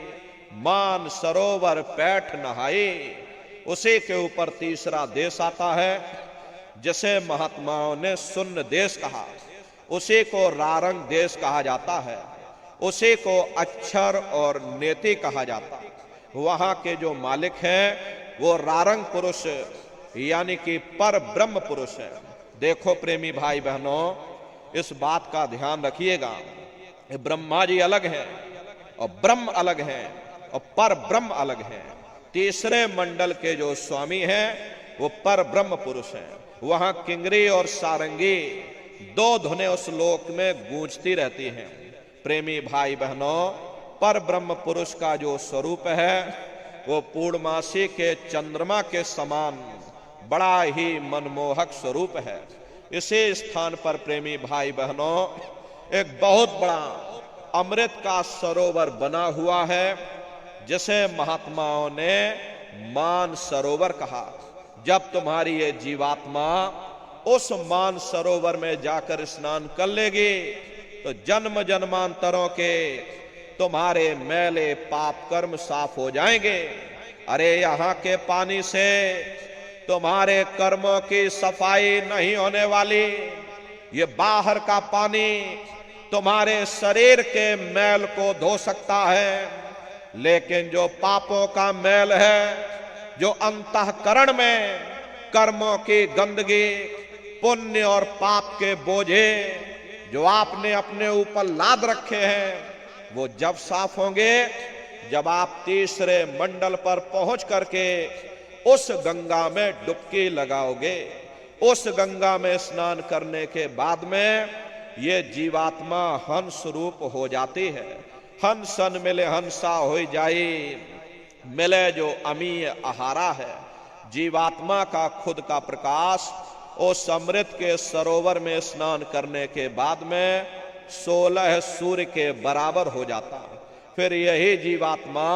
[SPEAKER 1] मान सरोवर पैठ नहाई। उसी के ऊपर तीसरा देश आता है जिसे महात्माओं ने सुन्न देश कहा, उसी को रारंग देश कहा जाता है, उसी को अक्षर और नेति कहा जाता है। वहां के जो मालिक हैं वो रारंग पुरुष यानी कि पर ब्रह्म पुरुष है। देखो प्रेमी भाई बहनों, इस बात का ध्यान रखिएगा, ब्रह्मा जी अलग हैं और ब्रह्म अलग हैं और पर ब्रह्म अलग हैं। तीसरे मंडल के जो स्वामी हैं वो पर ब्रह्म पुरुष हैं। वहां किंगरी और सारंगी दो धुनें उस लोक में गूंजती रहती हैं। प्रेमी भाई बहनों, पर ब्रह्म पुरुष का जो स्वरूप है वो पूर्णमासी के चंद्रमा के समान बड़ा ही मनमोहक स्वरूप है। इसी स्थान पर प्रेमी भाई बहनों एक बहुत बड़ा अमृत का सरोवर बना हुआ है जिसे महात्माओं ने मान सरोवर कहा। जब तुम्हारी ये जीवात्मा उस मान सरोवर में जाकर स्नान कर लेगी तो जन्म जन्मांतरों के तुम्हारे मैले पाप कर्म साफ हो जाएंगे। अरे यहां के पानी से तुम्हारे कर्मों की सफाई नहीं होने वाली, ये बाहर का पानी तुम्हारे शरीर के मैल को धो सकता है, लेकिन जो पापों का मैल है, जो अंतःकरण में कर्मों की गंदगी, पुण्य और पाप के बोझे जो आपने अपने ऊपर लाद रखे हैं, वो जब साफ होंगे, जब आप तीसरे मंडल पर पहुंच करके उस गंगा में डुबकी लगाओगे। उस गंगा में स्नान करने के बाद में ये जीवात्मा हंस रूप हो जाती है। हंसन मिले हंसा हो जाई, मिले जो अमीय आहारा है। जीवात्मा का खुद का प्रकाश उस अमृत के सरोवर में स्नान करने के बाद में 16 सूर्य के बराबर हो जाता। फिर यही जीवात्मा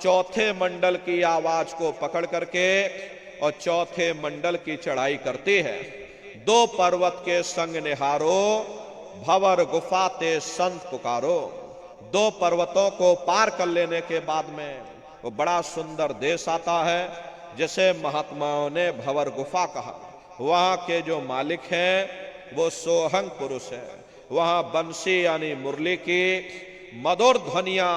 [SPEAKER 1] चौथे मंडल की आवाज को पकड़ करके और चौथे मंडल की चढ़ाई करती है। 2 पर्वत के संग निहारो, भंवर गुफा ते संत पुकारो। 2 पर्वतों को पार कर लेने के बाद में वो बड़ा सुंदर देश आता है, जिसे महात्माओं ने भंवर गुफा कहा। वहां के जो मालिक हैं वो सोहंग पुरुष है। वहां बंसी यानी मुरली की मधुर ध्वनियां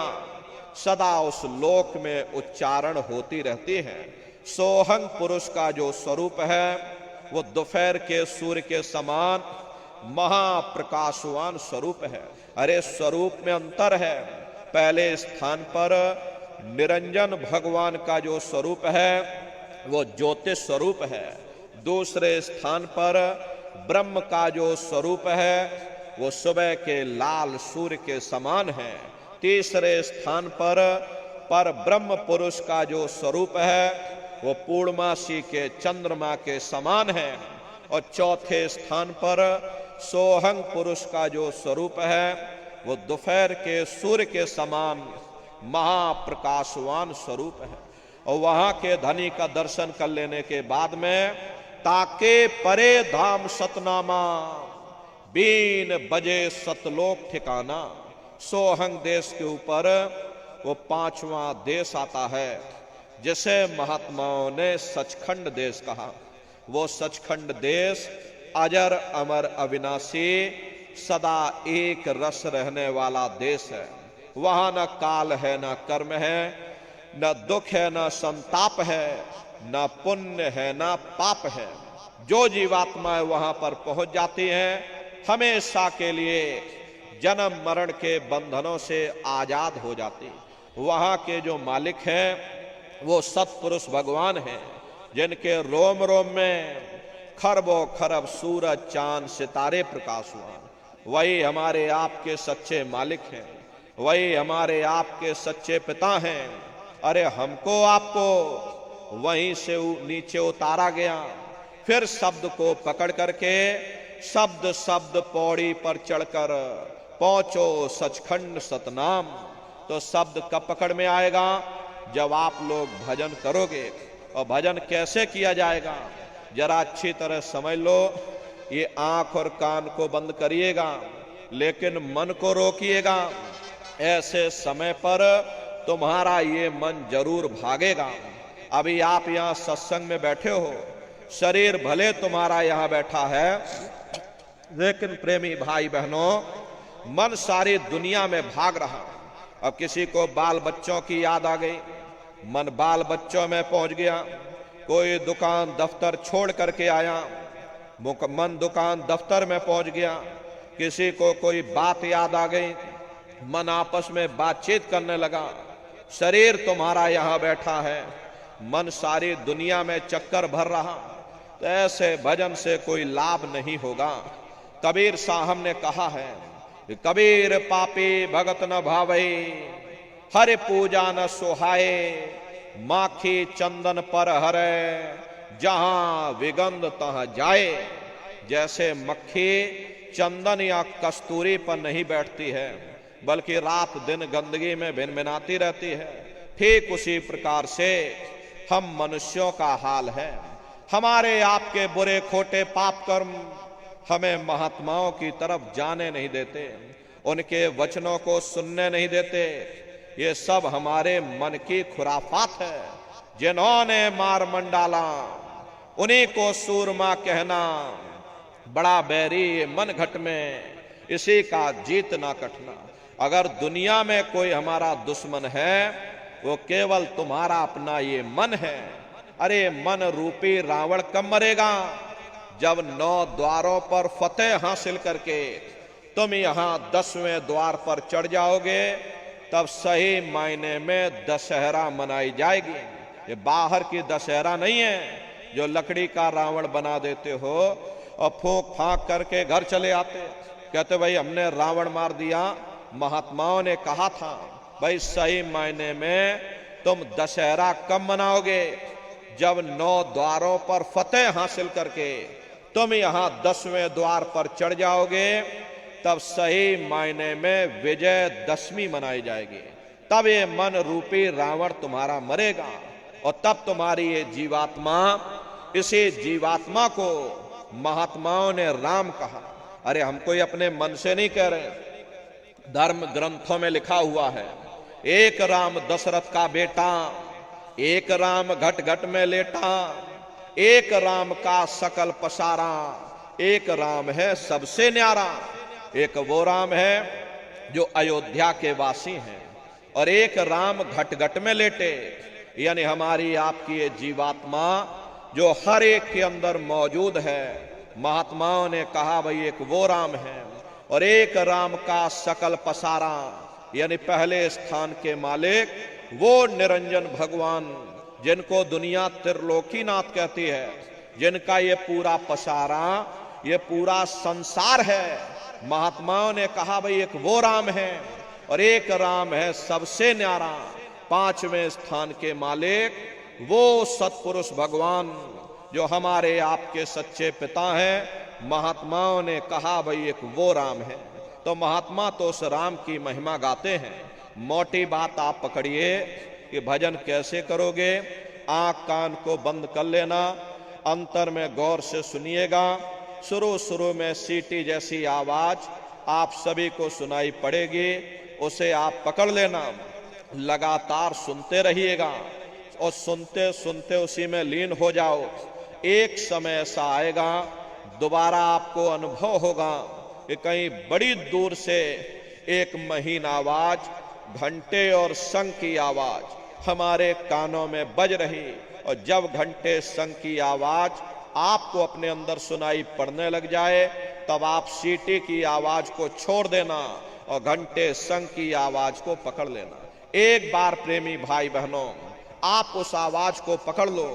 [SPEAKER 1] सदा उस लोक में उच्चारण होती रहती हैं। सोहंग पुरुष का जो स्वरूप है वो दोपहर के सूर्य के समान महाप्रकाशवान स्वरूप है। अरे स्वरूप में अंतर है। पहले स्थान पर निरंजन भगवान का जो स्वरूप है वो ज्योतिष स्वरूप है। दूसरे स्थान पर ब्रह्म का जो स्वरूप है वो सुबह के लाल सूर्य के समान है। तीसरे स्थान पर ब्रह्म पुरुष का जो स्वरूप है वो पूर्णमासी के चंद्रमा के समान है। और चौथे स्थान पर सोहंग पुरुष का जो स्वरूप है वो दोपहर के सूर्य के समान महाप्रकाशवान स्वरूप है। और वहां के धनी का दर्शन कर लेने के बाद में ताके परे धाम सतनामा, बीन बजे सतलोक ठिकाना। सोहंग देश के ऊपर वो 5वां देश आता है, जिसे महात्माओं ने सचखंड देश कहा। वो सचखंड देश अजर अमर अविनाशी सदा एक रस रहने वाला देश है। वहां न काल है, न कर्म है, न दुख है, न संताप है, न पुण्य है, न पाप है। जो जीवात्माएं वहां पर पहुंच जाती हैं हमेशा के लिए जन्म मरण के बंधनों से आजाद हो जाती। वहां के जो मालिक हैं वो सत्पुरुष भगवान हैं, जिनके रोम रोम में खरबों खरब सूरज चांद सितारे प्रकाशवान। वही हमारे आपके सच्चे मालिक हैं, वही हमारे आपके सच्चे पिता हैं। अरे हमको आपको वहीं से नीचे उतारा गया, फिर शब्द को पकड़ करके शब्द शब्द पौड़ी पर चढ़कर पहुंचो सचखंड सतनाम। तो शब्द कब पकड़ में आएगा? जब आप लोग भजन करोगे। और भजन कैसे किया जाएगा जरा अच्छी तरह समझ लो। ये आंख और कान को बंद करिएगा, लेकिन मन को रोकिएगा। ऐसे समय पर तुम्हारा ये मन जरूर भागेगा। अभी आप यहाँ सत्संग में बैठे हो, शरीर भले तुम्हारा यहाँ बैठा है, लेकिन प्रेमी भाई बहनों मन सारी दुनिया में भाग रहा। अब किसी को बाल बच्चों की याद आ गई, मन बाल बच्चों में पहुंच गया। कोई दुकान दफ्तर छोड़ करके आया, मन दुकान दफ्तर में पहुंच गया। किसी को कोई बात याद आ गई, मन आपस में बातचीत करने लगा। शरीर तुम्हारा यहाँ बैठा है, मन सारी दुनिया में चक्कर भर रहा। तो ऐसे भजन से कोई लाभ नहीं होगा। कबीर साहब ने कहा है कि कबीर पापी भगत न भावई, हरि पूजा न सोहाए, माखी चंदन पर हरे, जहां विगंध तहां जाए। जैसे मक्खी चंदन या कस्तूरी पर नहीं बैठती है, बल्कि रात दिन गंदगी में भिनभिनाती रहती है, ठीक उसी प्रकार से हम मनुष्यों का हाल है। हमारे आपके बुरे खोटे पाप कर्म हमें महात्माओं की तरफ जाने नहीं देते, उनके वचनों को सुनने नहीं देते। ये सब हमारे मन की खुराफात है। जिन्होंने मार मंडाला उन्हीं को सूरमा कहना, बड़ा बैरी मन घट में इसी का जीत ना कटना। अगर दुनिया में कोई हमारा दुश्मन है वो केवल तुम्हारा अपना ये मन है। अरे मन रूपी रावण कब मरेगा? जब 9 द्वारों पर फतेह हासिल करके तुम यहां 10वें द्वार पर चढ़ जाओगे, तब सही मायने में दशहरा मनाई जाएगी। ये बाहर की दशहरा नहीं है जो लकड़ी का रावण बना देते हो और फूंक फांक करके घर चले आते, कहते भाई हमने रावण मार दिया। महात्माओं ने कहा था भाई सही मायने में तुम दशहरा कब मनाओगे? जब 9 द्वारों पर फतेह हासिल करके तुम यहां 10वें द्वार पर चढ़ जाओगे, तब सही मायने में विजय दशमी मनाई जाएगी। तब ये मन रूपी रावण तुम्हारा मरेगा और तब तुम्हारी ये जीवात्मा, इसी जीवात्मा को महात्माओं ने राम कहा। अरे हम कोई अपने मन से नहीं कह रहे, धर्म ग्रंथों में लिखा हुआ है, एक राम दशरथ का बेटा, एक राम घट घट में लेटा, एक राम का सकल पसारा, एक राम है सबसे न्यारा। एक वो राम है जो अयोध्या के वासी हैं और एक राम घट घट में लेटे, यानी हमारी आपकी ये जीवात्मा जो हर एक के अंदर मौजूद है। महात्माओं ने कहा भाई एक वो राम है और एक राम का सकल पसारा, यानी पहले स्थान के मालिक वो निरंजन भगवान जिनको दुनिया त्रिलोकीनाथ कहती है, जिनका ये पूरा पसारा, ये पूरा संसार है। महात्माओं ने कहा भाई एक वो राम है और एक राम है सबसे न्यारा, 5वें स्थान के मालिक वो सतपुरुष भगवान जो हमारे आपके सच्चे पिता हैं। महात्माओं ने कहा भाई एक वो राम है। तो महात्मा तो उस राम की महिमा गाते हैं। मोटी बात आप पकड़िए कि भजन कैसे करोगे। आंख कान को बंद कर लेना, अंतर में गौर से सुनिएगा। शुरू में सीटी जैसी आवाज आप सभी को सुनाई पड़ेगी, उसे आप पकड़ लेना, लगातार सुनते रहिएगा और सुनते सुनते उसी में लीन हो जाओ। एक समय ऐसा आएगा, दोबारा आपको अनुभव होगा कि कहीं बड़ी दूर से एक महीन आवाज, घंटे और शंख की आवाज हमारे कानों में बज रही, और जब घंटे शंख की आवाज आपको अपने अंदर सुनाई पड़ने लग जाए, तब आप सीटी की आवाज को छोड़ देना और घंटे शंख की आवाज को पकड़ लेना। एक बार प्रेमी भाई बहनों आप उस आवाज को पकड़ लो,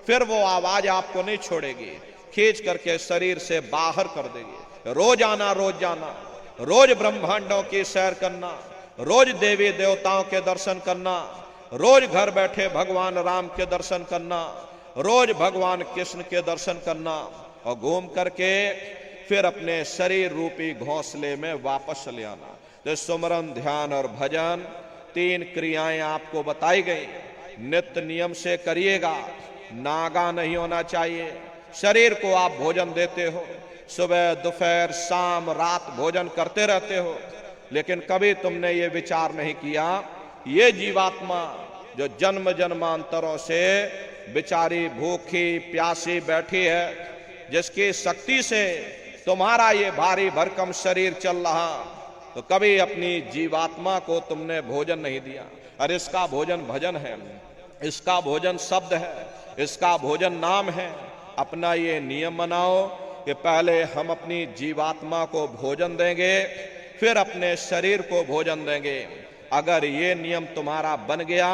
[SPEAKER 1] फिर वो आवाज आपको नहीं छोड़ेगी, खींच करके शरीर से बाहर कर देगी। रोज आना, रोज जाना, रोज ब्रह्मांडों की सैर करना, रोज देवी देवताओं के दर्शन करना, रोज घर बैठे भगवान राम के दर्शन करना, रोज भगवान कृष्ण के दर्शन करना, और घूम करके फिर अपने शरीर रूपी घोंसले में वापस ले आना। तो सुमरन, ध्यान और भजन 3 क्रियाएं आपको बताई गई। नित्य नियम से करिएगा, नागा नहीं होना चाहिए। शरीर को आप भोजन देते हो, सुबह दोपहर शाम रात भोजन करते रहते हो, लेकिन कभी तुमने ये विचार नहीं किया ये जीवात्मा जो जन्म जन्मांतरों से बेचारी भूखी प्यासी बैठी है, जिसकी शक्ति से तुम्हारा ये भारी भरकम शरीर चल रहा, तो कभी अपनी जीवात्मा को तुमने भोजन नहीं दिया। और इसका भोजन भजन है, इसका भोजन शब्द है, इसका भोजन नाम है। अपना ये नियम बनाओ कि पहले हम अपनी जीवात्मा को भोजन देंगे, फिर अपने शरीर को भोजन देंगे। अगर ये नियम तुम्हारा बन गया,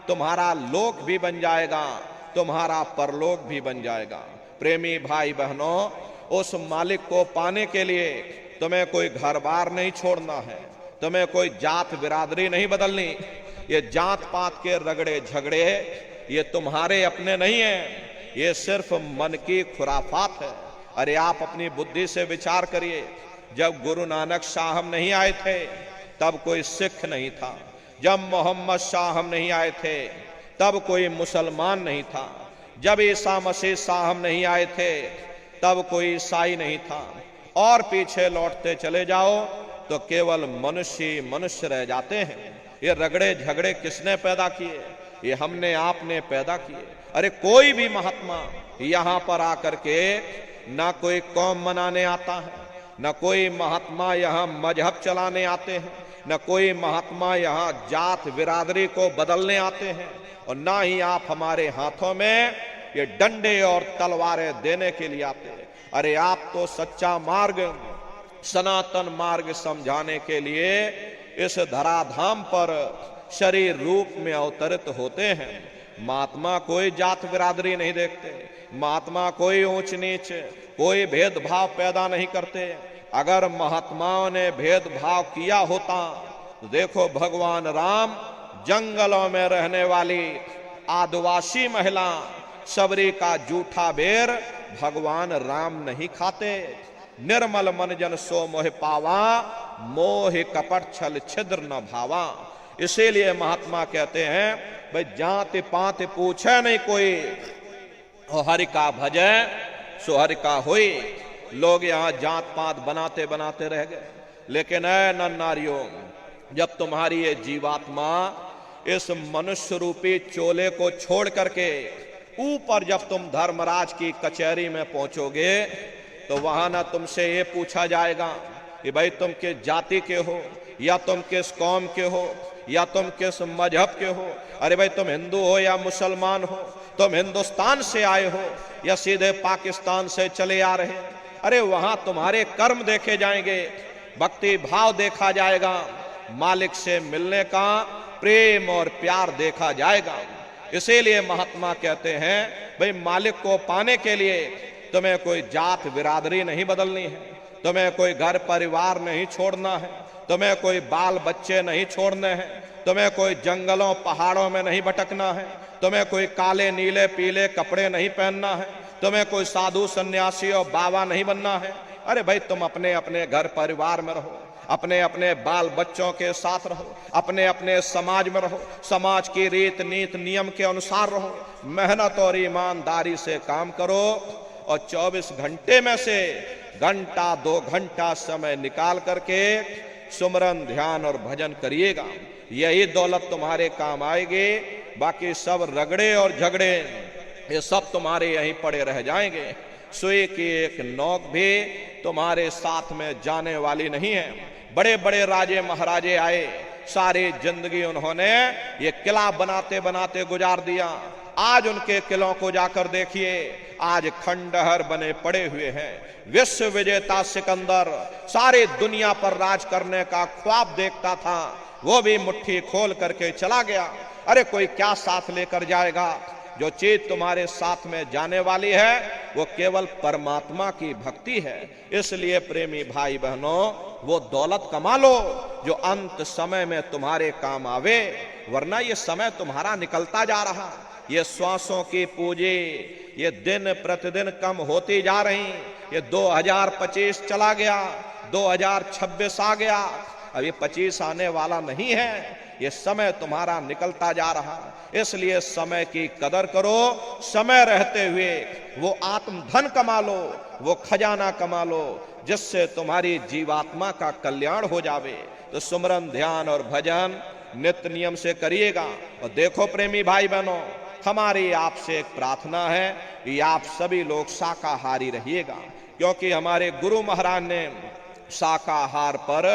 [SPEAKER 1] तुम्हारा लोक भी बन जाएगा, तुम्हारा परलोक भी बन जाएगा। प्रेमी भाई बहनों, उस मालिक को पाने के लिए तुम्हें कोई घर बार नहीं छोड़ना है, तुम्हें कोई जात बिरादरी नहीं बदलनी। ये जात पात के रगड़े झगड़े ये तुम्हारे अपने नहीं है, ये सिर्फ मन की खुराफात है। अरे आप अपनी बुद्धि से विचार करिए, जब गुरु नानक साहब नहीं आए थे तब कोई सिख नहीं था, जब मोहम्मद साहब नहीं आए थे तब कोई मुसलमान नहीं था, जब ईसा मसीह साहब नहीं आए थे तब कोई ईसाई नहीं था, और पीछे लौटते चले जाओ तो केवल मनुष्य मनुष्य रह जाते हैं। ये रगड़े झगड़े किसने पैदा किए? ये हमने आपने पैदा किए। अरे कोई भी महात्मा यहां पर आकर के ना कोई कौम मनाने आता है, न कोई महात्मा यहाँ मजहब चलाने आते हैं, न कोई महात्मा यहाँ जात बिरादरी को बदलने आते हैं, और ना ही आप हमारे हाथों में ये डंडे और तलवारें देने के लिए आते हैं। अरे आप तो सच्चा मार्ग, सनातन मार्ग समझाने के लिए इस धराधाम पर शरीर रूप में अवतरित होते हैं। महात्मा कोई जात बिरादरी नहीं देखते, महात्मा कोई ऊंच नीच, कोई भेदभाव पैदा नहीं करते। अगर महात्माओं ने भेदभाव किया होता तो देखो भगवान राम जंगलों में रहने वाली आदिवासी महिला सबरी का जूठा बेर भगवान राम नहीं खाते। निर्मल मन जन सो मोह पावा, मोह कपट छल छिद्र न भावा। इसीलिए महात्मा कहते हैं भाई जाति पात पूछे नहीं कोई, हरि का भजे सो हरि का होई। लोग यहाँ जात पात बनाते बनाते रह गए। लेकिन ऐ नर नारियों, जब तुम्हारी ये जीवात्मा इस मनुष्य रूपी चोले को छोड़ करके ऊपर जब तुम धर्मराज की कचहरी में पहुंचोगे तो वहां ना तुमसे ये पूछा जाएगा कि भाई तुम किस जाति के हो, या तुम किस कौम के हो, या तुम किस मजहब के हो। अरे भाई तुम हिंदू हो या मुसलमान हो, तुम हिंदुस्तान से आए हो या सीधे पाकिस्तान से चले आ रहे। अरे वहां तुम्हारे कर्म देखे जाएंगे, भक्ति भाव देखा जाएगा, मालिक से मिलने का प्रेम और प्यार देखा जाएगा। इसीलिए महात्मा कहते हैं भाई मालिक को पाने के लिए तुम्हें कोई जात बिरादरी नहीं बदलनी है, तुम्हें कोई घर परिवार नहीं छोड़ना है, तुम्हें कोई बाल बच्चे नहीं छोड़ने हैं, तुम्हें कोई जंगलों पहाड़ों में नहीं भटकना है, तुम्हें कोई काले नीले पीले कपड़े नहीं पहनना है, तुम्हें कोई साधु सन्यासी और बाबा नहीं बनना है। अरे भाई तुम अपने अपने घर परिवार में रहो, अपने अपने बाल बच्चों के साथ रहो, अपने अपने समाज में रहो, समाज की रीत नीत नियम के अनुसार रहो, मेहनत और ईमानदारी से काम करो, और 24 घंटे में से घंटा 2 घंटा समय निकाल करके सुमरन ध्यान और भजन करिएगा। यही दौलत तुम्हारे काम आएगी। बाकी सब रगड़े और झगड़े ये सब तुम्हारे यहीं पड़े रह जाएंगे। सुई की एक नोक भी तुम्हारे साथ में जाने वाली नहीं है। बड़े बड़े राजे महाराजे आए, सारी जिंदगी उन्होंने ये किला बनाते बनाते गुजार दिया। आज उनके किलों को जाकर देखिए, आज खंडहर बने पड़े हुए हैं। विश्व विजेता सिकंदर सारी दुनिया पर राज करने का ख्वाब देखता था, वो भी मुट्ठी खोल करके चला गया। अरे कोई क्या साथ लेकर जाएगा? जो चीज तुम्हारे साथ में जाने वाली है वो केवल परमात्मा की भक्ति है। इसलिए प्रेमी भाई बहनों, वो दौलत कमा लो जो अंत समय में तुम्हारे काम आवे, वरना ये समय तुम्हारा निकलता जा रहा। ये श्वासों की पूंजी ये दिन प्रतिदिन कम होती जा रही। ये 2025 चला गया, 2026 आ गया, अब ये 25 आने वाला नहीं है। ये समय तुम्हारा निकलता जा रहा। इसलिए समय की कदर करो, समय रहते हुए वो आत्म धन कमा लो, वो खजाना कमा लो जिससे तुम्हारी जीवात्मा का कल्याण हो जावे। तो सुमरन ध्यान और भजन नित्य नियम से करिएगा। और देखो प्रेमी भाई बहनों, हमारी आपसे एक प्रार्थना है कि आप सभी लोग शाकाहारी रहिएगा, क्योंकि हमारे गुरु महाराज ने शाकाहार पर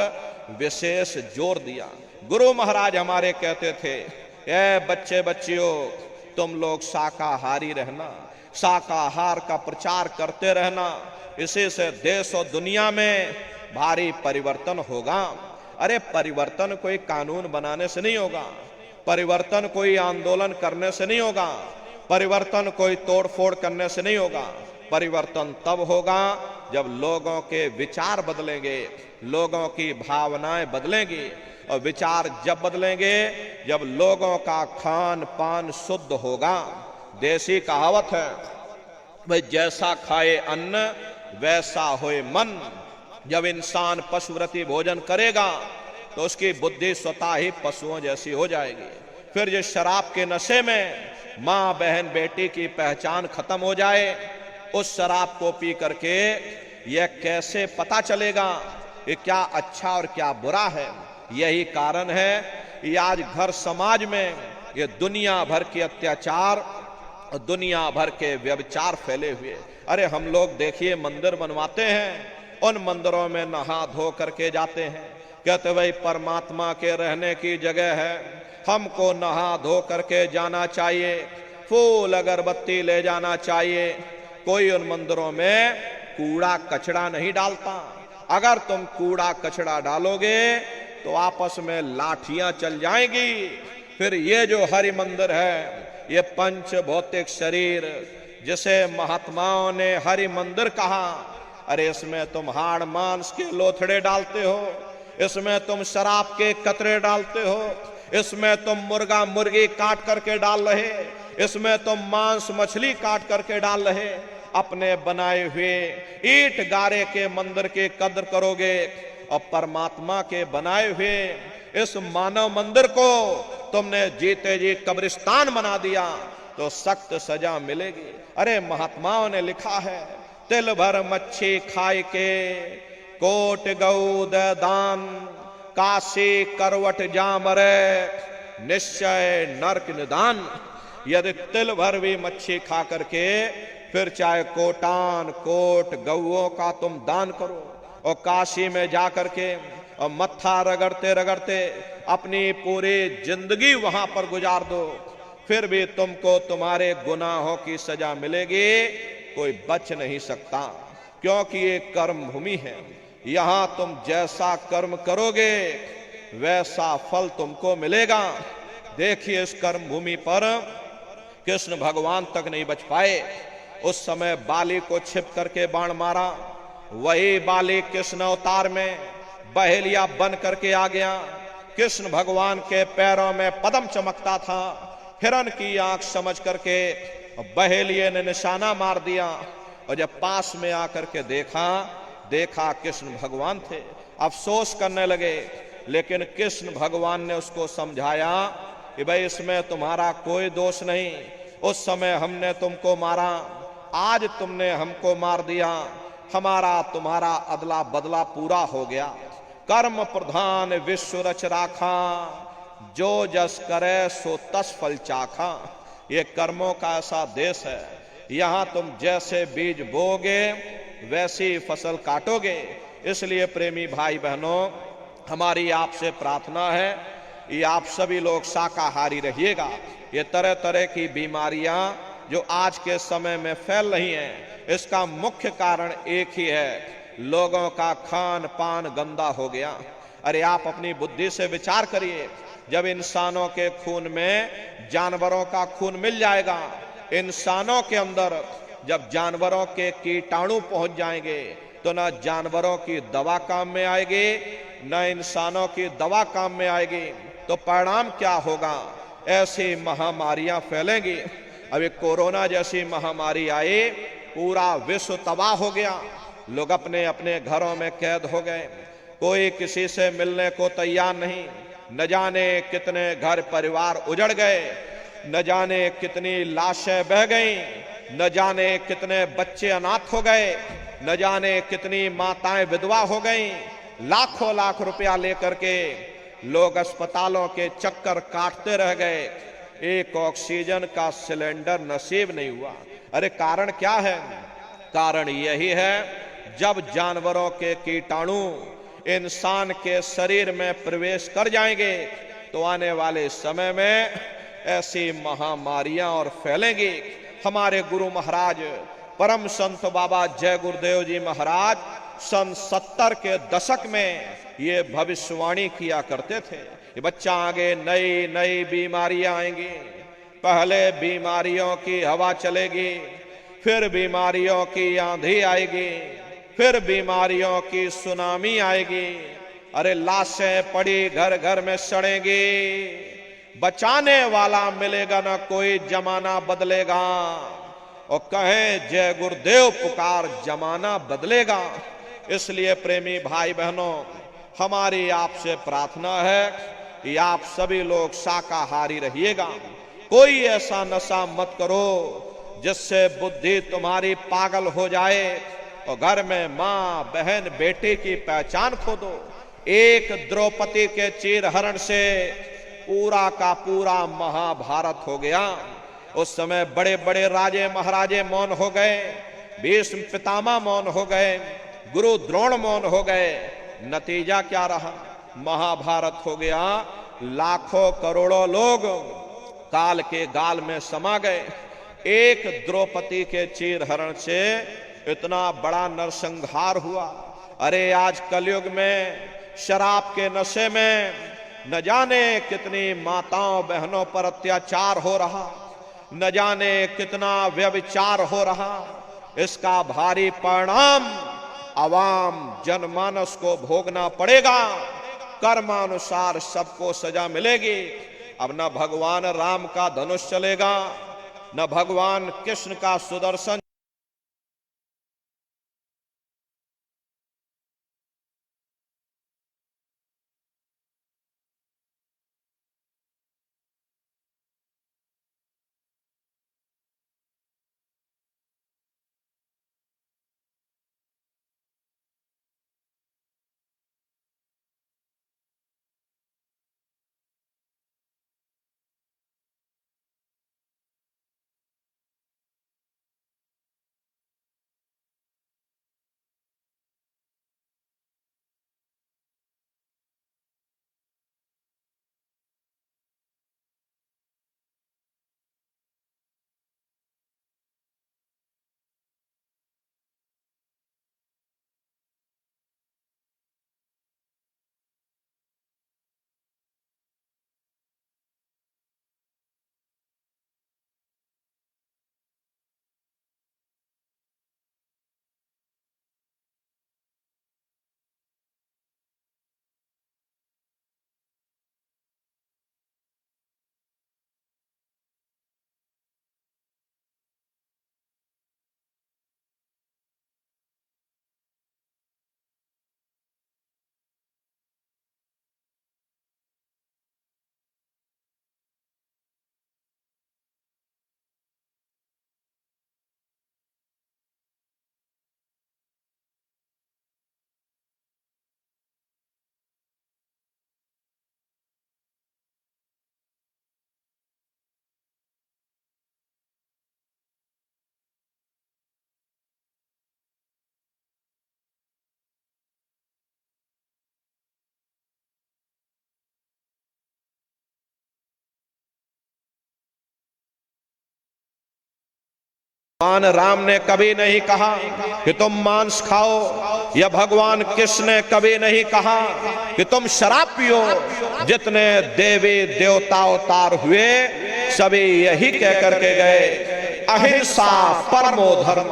[SPEAKER 1] विशेष जोर दिया। गुरु महाराज हमारे कहते थे, ए बच्चे बच्चियों, तुम लोग शाकाहारी रहना, शाकाहार का प्रचार करते रहना, इसी से देश और दुनिया में भारी परिवर्तन होगा। अरे परिवर्तन कोई कानून बनाने से नहीं होगा, परिवर्तन कोई आंदोलन करने से नहीं होगा, परिवर्तन कोई तोड़फोड़ करने से नहीं होगा। परिवर्तन तब होगा जब लोगों के विचार बदलेंगे, लोगों की भावनाएं बदलेंगी। और विचार जब बदलेंगे जब लोगों का खान पान शुद्ध होगा। देसी कहावत है भाई, जैसा खाए अन्न वैसा होए मन। जब इंसान पशुव्रती भोजन करेगा तो उसकी बुद्धि स्वतः ही पशुओं जैसी हो जाएगी। फिर जिस शराब के नशे में मां बहन बेटी की पहचान खत्म हो जाए, उस शराब को पी करके यह कैसे पता चलेगा कि क्या अच्छा और क्या बुरा है। यही कारण है कि आज घर समाज में ये दुनिया भर के अत्याचार, दुनिया भर के व्यभिचार फैले हुए। अरे हम लोग देखिए मंदिर बनवाते हैं, उन मंदिरों में नहा धो करके जाते हैं, कहते भाई परमात्मा के रहने की जगह है, हमको नहा धो करके जाना चाहिए, फूल अगरबत्ती ले जाना चाहिए। कोई उन मंदिरों में कूड़ा कचरा नहीं डालता। अगर तुम कूड़ा कचरा डालोगे तो आपस में लाठियां चल जाएंगी। फिर ये जो हरि मंदिर है, ये पंच भौतिक शरीर जिसे महात्माओं ने हरि मंदिर कहा, अरे इसमें तुम हाड़ मांस के लोथड़े डालते हो, इसमें तुम शराब के कतरे डालते हो, इसमें तुम मुर्गा मुर्गी काट करके डाल रहे, इसमें तुम मांस मछली काट करके डाल रहे। अपने बनाए हुए ईंट गारे के मंदिर की कद्र करोगे और परमात्मा के बनाए हुए इस मानव मंदिर को तुमने जीते जी कब्रिस्तान बना दिया तो सख्त सजा मिलेगी। अरे महात्माओं ने लिखा है, तिल भर मच्छी खाए के कोट गऊ दान, काशी करवट जामरे निश्चय नरक निदान। यदि तिल भर भी मच्छी खा करके फिर चाहे कोटान कोट गऊओं का तुम दान करो और काशी में जा करके और मत्था रगड़ते रगड़ते अपनी पूरी जिंदगी वहां पर गुजार दो, फिर भी तुमको तुम्हारे गुनाहों की सजा मिलेगी, कोई बच नहीं सकता। क्योंकि ये कर्म भूमि है, यहां तुम जैसा कर्म करोगे वैसा फल तुमको मिलेगा। देखिए इस कर्म भूमि पर कृष्ण भगवान तक नहीं बच पाए। उस समय बाली को छिप करके बाण मारा, वही बाली कृष्ण अवतार में बहेलिया बन करके आ गया। कृष्ण भगवान के पैरों में पद्म चमकता था, हिरण की आंख समझ करके बहेलिये ने निशाना मार दिया और जब पास में आकर के देखा कृष्ण भगवान थे। अफसोस करने लगे, लेकिन कृष्ण भगवान ने उसको समझाया कि भाई इसमें तुम्हारा कोई दोष नहीं, उस समय हमने तुमको मारा, आज तुमने हमको मार दिया, हमारा तुम्हारा अदला बदला पूरा हो गया। कर्म प्रधान विश्व रच राखा, जो जस करे सो तस फल चाखा। ये कर्मों का ऐसा देश है, यहाँ तुम जैसे बीज बोगे वैसी फसल काटोगे। इसलिए प्रेमी भाई बहनों, हमारी आपसे प्रार्थना है कि आप सभी लोग शाकाहारी रहिएगा। ये तरह तरह की बीमारियां जो आज के समय में फैल रही हैं, इसका मुख्य कारण एक ही है, लोगों का खान पान गंदा हो गया। अरे आप अपनी बुद्धि से विचार करिए, जब इंसानों के खून में जानवरों का खून मिल जाएगा, इंसानों के अंदर जब जानवरों के कीटाणु पहुंच जाएंगे तो ना जानवरों की दवा काम में आएगी, न इंसानों की दवा काम में आएगी। तो परिणाम क्या होगा? ऐसी महामारियां फैलेंगी। अभी कोरोना जैसी महामारी आई, पूरा विश्व तबाह हो गया, लोग अपने अपने घरों में कैद हो गए, कोई किसी से मिलने को तैयार नहीं। न जाने कितने घर परिवार उजड़ गए, न जाने कितनी लाशें बह गईं, न जाने कितने बच्चे अनाथ हो गए, न जाने कितनी माताएं विधवा हो गईं। लाखों लाख रुपया लेकर के लोग अस्पतालों के चक्कर काटते रह गए, एक ऑक्सीजन का सिलेंडर नसीब नहीं हुआ। अरे कारण क्या है? कारण यही है, जब जानवरों के कीटाणु इंसान के शरीर में प्रवेश कर जाएंगे तो आने वाले समय में ऐसी महामारियां और फैलेंगी। हमारे गुरु महाराज परम संत बाबा जय गुरुदेव जी महाराज सन 70 के दशक में ये भविष्यवाणी किया करते थे कि बच्चा आगे नई नई बीमारियां आएंगी। पहले बीमारियों की हवा चलेगी, फिर बीमारियों की आंधी आएगी, फिर बीमारियों की सुनामी आएगी। अरे लाशें पड़ी घर घर में सड़ेंगी, बचाने वाला मिलेगा ना कोई, जमाना बदलेगा। और कहें जय गुरुदेव पुकार, जमाना बदलेगा। इसलिए प्रेमी भाई बहनों, हमारी आपसे प्रार्थना है कि आप सभी लोग शाकाहारी रहिएगा। कोई ऐसा नशा मत करो जिससे बुद्धि तुम्हारी पागल हो जाए और घर में मां बहन बेटे की पहचान खो दो। एक द्रौपदी के चीरहरण से पूरा का पूरा महाभारत हो गया। उस समय बड़े बड़े राजे महाराजे मौन हो गए, भीष्म पितामह मौन हो गए, गुरु द्रोण मौन हो गए। नतीजा क्या रहा? महाभारत हो गया। लाखों करोड़ों लोग काल के गाल में समा गए। एक द्रौपदी के चीरहरण से इतना बड़ा नरसंहार हुआ। अरे आज कलयुग में शराब के नशे में न जाने कितनी माताओं बहनों पर अत्याचार हो रहा, न जाने कितना व्यभिचार हो रहा। इसका भारी परिणाम आवाम जनमानस को भोगना पड़ेगा। कर्मानुसार सबको सजा मिलेगी। अब न भगवान राम का धनुष चलेगा, न भगवान कृष्ण का सुदर्शन। भगवान राम ने कभी नहीं कहा कि तुम मांस खाओ, या भगवान कृष्ण ने कभी नहीं कहा कि तुम शराब पियो। जितने देवी देवता अवतार हुए सभी यही कह करके गए, अहिंसा परमो धर्म।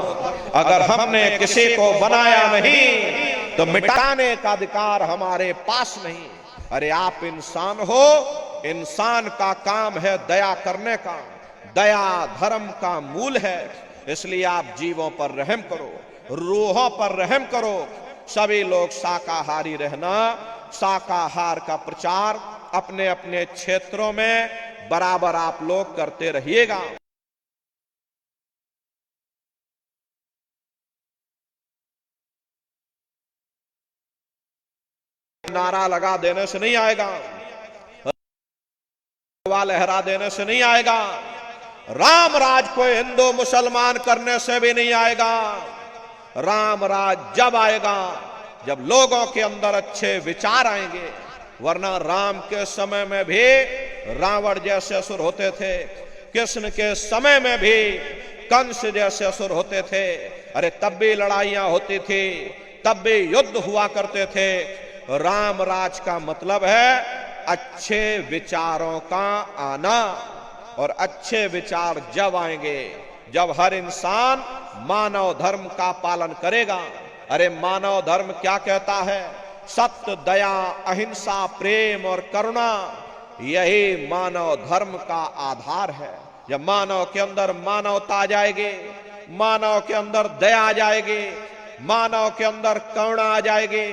[SPEAKER 1] अगर हमने किसी को बनाया नहीं तो मिटाने का अधिकार हमारे पास नहीं। अरे आप इंसान हो, इंसान का काम है दया करने का। दया धर्म का मूल है। इसलिए आप जीवों पर रहम करो, रूहों पर रहम करो। सभी लोग शाकाहारी रहना, शाकाहार का प्रचार अपने अपने क्षेत्रों में बराबर आप लोग करते रहिएगा। नारा लगा देने से नहीं आएगा, लहरा देने से नहीं आएगा। राम राज को हिंदू मुसलमान करने से भी नहीं आएगा। राम राज जब आएगा जब लोगों के अंदर अच्छे विचार आएंगे। वरना राम के समय में भी रावण जैसे असुर होते थे, कृष्ण के समय में भी कंस जैसे असुर होते थे। अरे तब भी लड़ाइयां होती थी, तब भी युद्ध हुआ करते थे। राम राज का मतलब है अच्छे विचारों का आना। और अच्छे विचार जब आएंगे जब हर इंसान मानव धर्म का पालन करेगा। अरे मानव धर्म क्या कहता है? सत्य, दया, अहिंसा, प्रेम और करुणा, यही मानव धर्म का आधार है। जब मानव के अंदर मानवता आ जाएगी, मानव के अंदर दया आ जाएगी, मानव के अंदर करुणा आ जाएगी,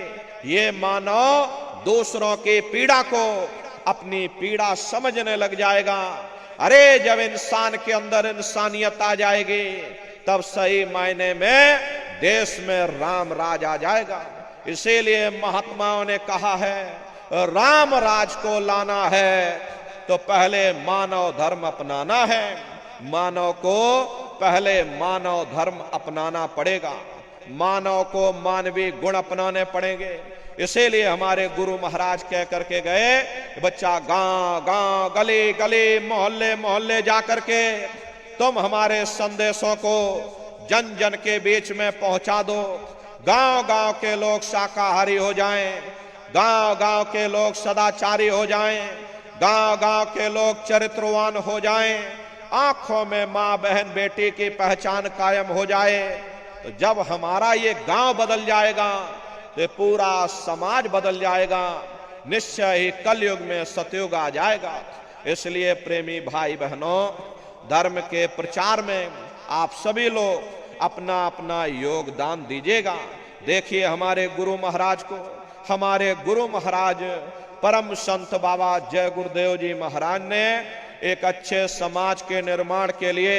[SPEAKER 1] ये मानव दूसरों की पीड़ा को अपनी पीड़ा समझने लग जाएगा। अरे जब इंसान के अंदर इंसानियत आ जाएगी तब सही मायने में देश में राम राज आ जाएगा। इसीलिए महात्माओं ने कहा है राम राज को लाना है तो पहले मानव धर्म अपनाना है, मानव को पहले मानव धर्म अपनाना पड़ेगा, मानव को मानवीय गुण अपनाने पड़ेंगे। इसीलिए हमारे गुरु महाराज कह करके गए बच्चा गांव गांव गली गली मोहल्ले मोहल्ले जाकर के तुम हमारे संदेशों को जन जन के बीच में पहुंचा दो। गांव गांव के लोग शाकाहारी हो जाएं, गांव गांव के लोग सदाचारी हो जाएं, गांव गांव के लोग चरित्रवान हो जाएं, आंखों में मां बहन बेटी की पहचान कायम हो जाए। तो जब हमारा ये गांव बदल जाएगा तो पूरा समाज बदल जाएगा, निश्चय ही कलयुग में सतयुग आ जाएगा। इसलिए प्रेमी भाई बहनों, धर्म के प्रचार में आप सभी लोग अपना अपना योगदान दीजिएगा। देखिए हमारे गुरु महाराज को, हमारे गुरु महाराज परम संत बाबा जय गुरुदेव जी महाराज ने एक अच्छे समाज के निर्माण के लिए,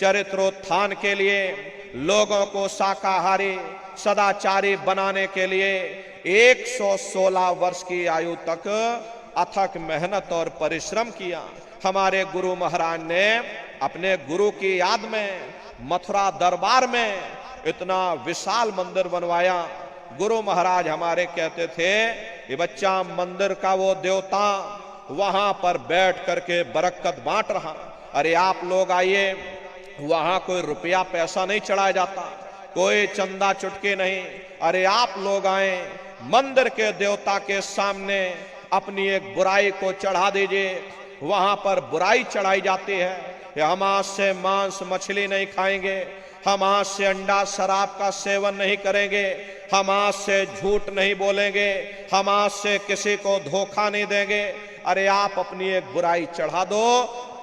[SPEAKER 1] चरित्रोत्थान के लिए, लोगों को शाकाहारी सदाचारी बनाने के लिए 116 वर्ष की आयु तक अथक मेहनत और परिश्रम किया। हमारे गुरु महाराज ने अपने गुरु की याद में मथुरा दरबार में इतना विशाल मंदिर बनवाया। गुरु महाराज हमारे कहते थे कि बच्चा मंदिर का वो देवता वहां पर बैठ करके बरकत बांट रहा। अरे आप लोग आइए, वहां कोई रुपया पैसा नहीं चढ़ाया जाता, कोई चंदा चुटकी नहीं। अरे आप लोग आए, मंदिर के देवता के सामने अपनी एक बुराई को चढ़ा दीजिए। वहां पर बुराई चढ़ाई जाती है, हम आज से मांस मछली नहीं खाएंगे, हम आज से अंडा शराब का सेवन नहीं करेंगे, हम आज से झूठ नहीं बोलेंगे, हम आज से किसी को धोखा नहीं देंगे। अरे आप अपनी एक बुराई चढ़ा दो,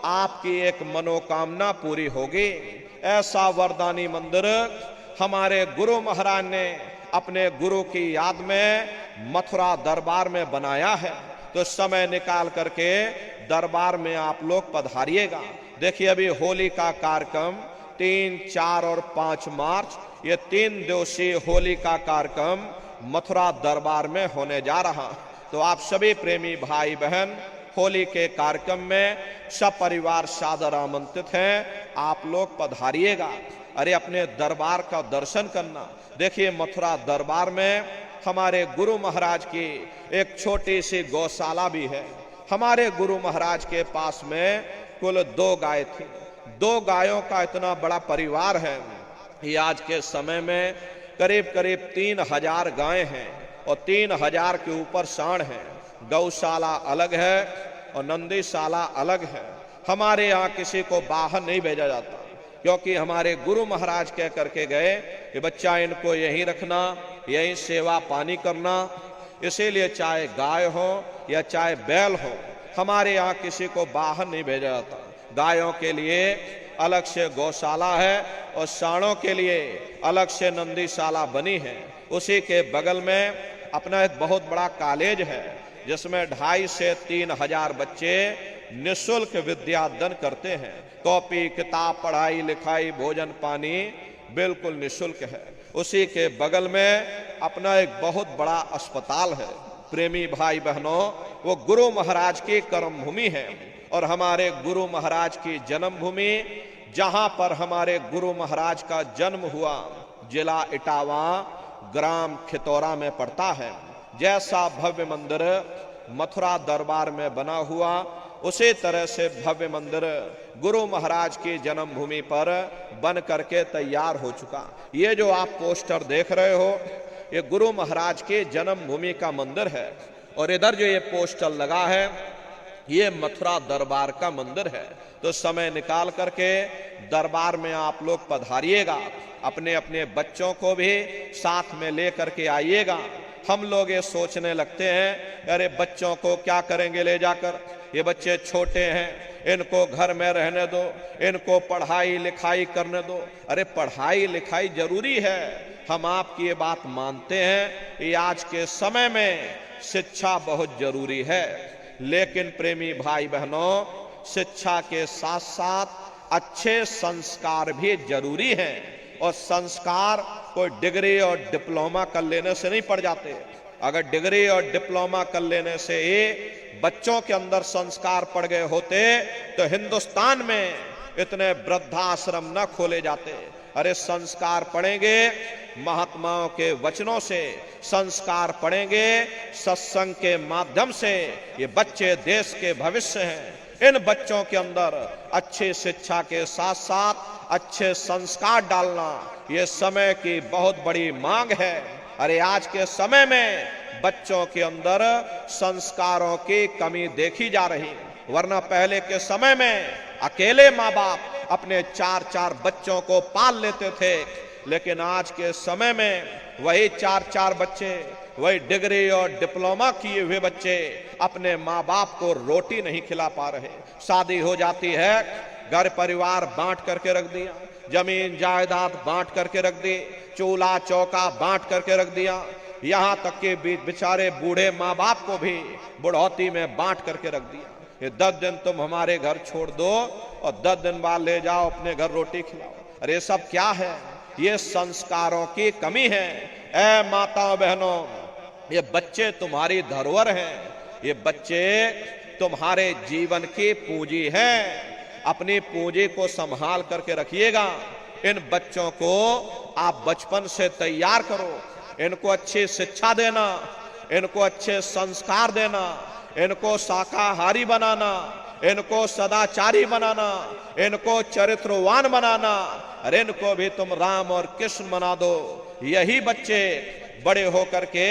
[SPEAKER 1] आपकी एक मनोकामना पूरी होगी। ऐसा वरदानी मंदिर हमारे गुरु महाराज ने अपने गुरु की याद में मथुरा दरबार में बनाया है। तो समय निकाल करके दरबार में आप लोग पधारिएगा। देखिए अभी होली का कार्यक्रम 3, 4 और 5 मार्च, ये 3 दिवसीय होली का कार्यक्रम मथुरा दरबार में होने जा रहा। तो आप सभी प्रेमी भाई बहन होली के कार्यक्रम में सब परिवार सादर आमंत्रित हैं, आप लोग पधारिएगा। अरे अपने दरबार का दर्शन करना। देखिए मथुरा दरबार में हमारे गुरु महाराज की एक छोटी सी गौशाला भी है। हमारे गुरु महाराज के पास में कुल 2 गाय थी। 2 गायों का इतना बड़ा परिवार है। ये आज के समय में करीब करीब 3000 गायें हैं और 3000 के ऊपर सांड हैं। गौशाला अलग है और नंदीशाला अलग है। हमारे यहाँ किसी को बाहर नहीं भेजा जाता, क्योंकि हमारे गुरु महाराज कह करके गए कि बच्चा इनको यहीं रखना, यहीं सेवा पानी करना। इसीलिए चाहे गाय हो या चाहे बैल हो, हमारे यहाँ किसी को बाहर नहीं भेजा जाता। गायों के लिए अलग से गौशाला है और सांडों के लिए अलग से नंदीशाला बनी है। उसी के बगल में अपना एक बहुत बड़ा कॉलेज है, जिसमें 2,500 से 3,000 बच्चे निःशुल्क विद्यादान करते हैं। कॉपी किताब पढ़ाई लिखाई भोजन पानी बिल्कुल निःशुल्क है। उसी के बगल में अपना एक बहुत बड़ा अस्पताल है। प्रेमी भाई बहनों, वो गुरु महाराज की कर्म भूमि है और हमारे गुरु महाराज की जन्मभूमि, जहां पर हमारे गुरु महाराज का जन्म हुआ, जिला इटावा ग्राम खितौरा में पड़ता है। जैसा भव्य मंदिर मथुरा दरबार में बना हुआ, उसी तरह से भव्य मंदिर गुरु महाराज की जन्मभूमि पर बन करके तैयार हो चुका। ये जो आप पोस्टर देख रहे हो, ये गुरु महाराज के जन्मभूमि का मंदिर है। और इधर जो ये पोस्टर लगा है, ये मथुरा दरबार का मंदिर है। तो समय निकाल करके दरबार में आप लोग पधारिएगा, अपने अपने बच्चों को भी साथ में ले करके आइएगा। हम लोग ये सोचने लगते हैं, अरे बच्चों को क्या करेंगे ले जाकर, ये बच्चे छोटे हैं, इनको घर में रहने दो, इनको पढ़ाई लिखाई करने दो। अरे पढ़ाई लिखाई जरूरी है, हम आपकी ये बात मानते हैं कि आज के समय में शिक्षा बहुत जरूरी है। लेकिन प्रेमी भाई बहनों, शिक्षा के साथ साथ अच्छे संस्कार भी जरूरी हैं। और संस्कार कोई डिग्री और डिप्लोमा कर लेने से नहीं पड़ जाते। अगर डिग्री और डिप्लोमा कर लेने से बच्चों के अंदर संस्कार पड़ गए होते तो हिंदुस्तान में इतने वृद्धाश्रम न खोले जाते। अरे संस्कार पढ़ेंगे महात्माओं के वचनों से, संस्कार पढ़ेंगे सत्संग के माध्यम से। ये बच्चे देश के भविष्य हैं। इन बच्चों के अंदर अच्छी शिक्षा के साथ साथ अच्छे संस्कार डालना ये समय की बहुत बड़ी मांग है। अरे आज के समय में बच्चों के अंदर संस्कारों की कमी देखी जा रही, वरना पहले के समय में अकेले माँ बाप अपने 4-4 बच्चों को पाल लेते थे। लेकिन आज के समय में वही 4-4 बच्चे, वही डिग्री और डिप्लोमा किए हुए बच्चे अपने माँ बाप को रोटी नहीं खिला पा रहे। शादी हो जाती है, घर परिवार बांट करके रख दिया, जमीन जायदाद बांट करके रख दी, चूल्हा चौका बांट करके रख दिया, यहां तक कि बेचारे बूढ़े माँ बाप को भी बुढ़ौती में बांट करके रख दिया। ये 10 दिन तुम हमारे घर छोड़ दो और 10 दिन बाद ले जाओ अपने घर रोटी खिलाओ। अरे ये सब क्या है? ये संस्कारों की कमी है। ऐ माताओं बहनों, ये बच्चे तुम्हारी धरोहर हैं, ये बच्चे तुम्हारे जीवन की पूंजी हैं। अपनी पूंजी को संभाल करके रखिएगा। इन बच्चों को आप बचपन से तैयार करो, इनको अच्छी शिक्षा देना, इनको अच्छे संस्कार देना, इनको शाकाहारी बनाना, इनको सदाचारी बनाना, इनको चरित्रवान बनाना। अरे इनको भी तुम राम और कृष्ण बना दो। यही बच्चे बड़े होकर के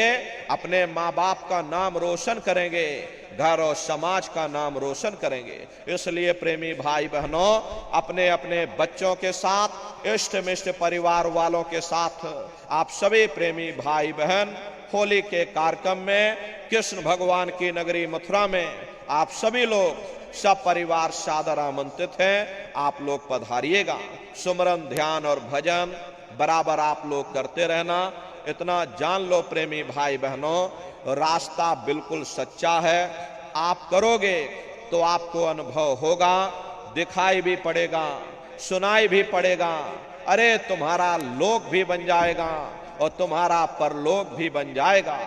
[SPEAKER 1] अपने माँ बाप का नाम रोशन करेंगे, घर और समाज का नाम रोशन करेंगे। इसलिए प्रेमी भाई बहनों, अपने अपने बच्चों के साथ, इष्ट मिष्ट परिवार वालों के साथ आप सभी प्रेमी भाई बहन होली के कार्यक्रम में कृष्ण भगवान की नगरी मथुरा में आप सभी लोग सब परिवार सादर आमंत्रित हैं। आप लोग पधारिएगा। सुमरन ध्यान और भजन बराबर आप लोग करते रहना। इतना जान लो प्रेमी भाई बहनों, रास्ता बिल्कुल सच्चा है। आप करोगे तो आपको अनुभव होगा, दिखाई भी पड़ेगा, सुनाई भी पड़ेगा। अरे तुम्हारा लोक भी बन जाएगा और तुम्हारा परलोक भी बन जाएगा।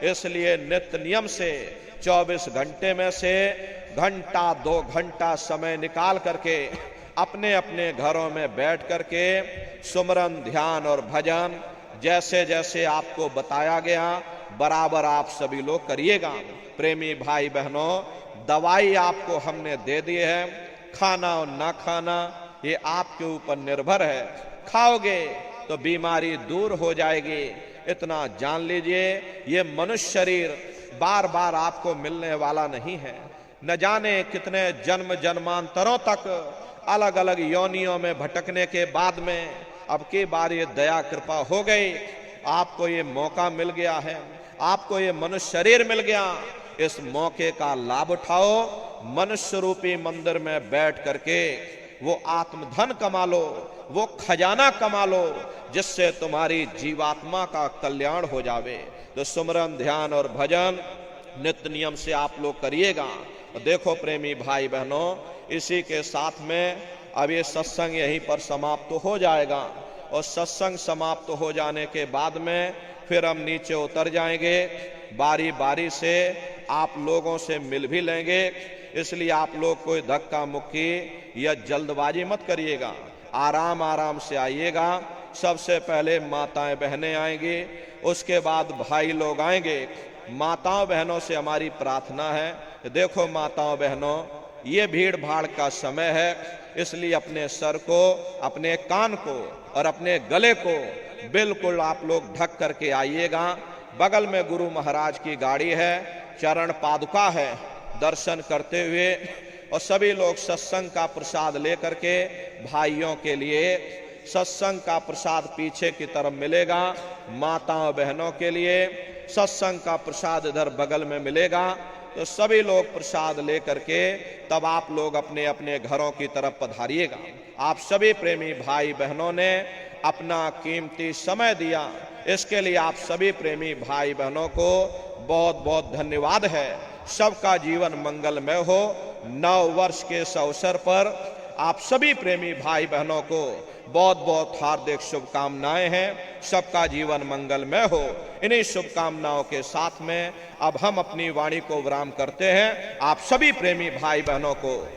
[SPEAKER 1] इसलिए नित्य नियम से 24 घंटे में से घंटा 2 घंटा समय निकाल करके अपने अपने घरों में बैठ करके सुमरन ध्यान और भजन जैसे जैसे आपको बताया गया बराबर आप सभी लोग करिएगा। प्रेमी भाई बहनों, दवाई आपको हमने दे दी है, खाना और ना खाना ये आपके ऊपर निर्भर है। खाओगे तो बीमारी दूर हो जाएगी। इतना जान लीजिए, ये मनुष्य शरीर बार बार आपको मिलने वाला नहीं है। न जाने कितने जन्म जन्मांतरों तक अलग अलग योनियों में भटकने के बाद में अब की बार ये दया कृपा हो गई, आपको ये मौका मिल गया है, आपको ये मनुष्य शरीर मिल गया। इस मौके का लाभ उठाओ। मनुष्य रूपी मंदिर में बैठ करके वो आत्मधन कमा लो, वो खजाना कमा लो जिससे तुम्हारी जीवात्मा का कल्याण हो जावे। तो सुमरन ध्यान और भजन नित्य नियम से आप लोग करिएगा। देखो प्रेमी भाई बहनों, इसी के साथ में अब ये सत्संग यहीं पर समाप्त हो जाएगा और सत्संग समाप्त हो जाने के बाद में फिर हम नीचे उतर जाएंगे। बारी बारी से आप लोगों से मिल भी लेंगे। इसलिए आप लोग कोई धक्का मुक्की या जल्दबाजी मत करिएगा, आराम आराम से आइएगा। सबसे पहले माताएं बहनें आएंगी, उसके बाद भाई लोग आएंगे। माताओं बहनों से हमारी प्रार्थना है, देखो माताओं बहनों, ये भीड़ भाड़ का समय है, इसलिए अपने सर को, अपने कान को और अपने गले को बिल्कुल आप लोग ढक करके आइएगा। बगल में गुरु महाराज की गाड़ी है, चरण पादुका है, दर्शन करते हुए और सभी लोग सत्संग का प्रसाद लेकर के भाइयों के लिए सत्संग का प्रसाद पीछे की तरफ मिलेगा। माताओं बहनों के लिए सत्संग का प्रसाद इधर बगल में मिलेगा। तो सभी लोग प्रसाद लेकर के तब आप लोग अपने अपने घरों की तरफ पधारिएगा। आप सभी प्रेमी भाई बहनों ने अपना कीमती समय दिया, इसके लिए आप सभी प्रेमी भाई बहनों को बहुत बहुत धन्यवाद है। सबका जीवन मंगलमय हो। नव वर्ष के इस अवसर पर आप सभी प्रेमी भाई बहनों को बहुत बहुत हार्दिक शुभकामनाएं हैं। सबका जीवन मंगलमय हो। इन्हीं शुभकामनाओं के साथ में अब हम अपनी वाणी को विराम करते हैं। आप सभी प्रेमी भाई बहनों को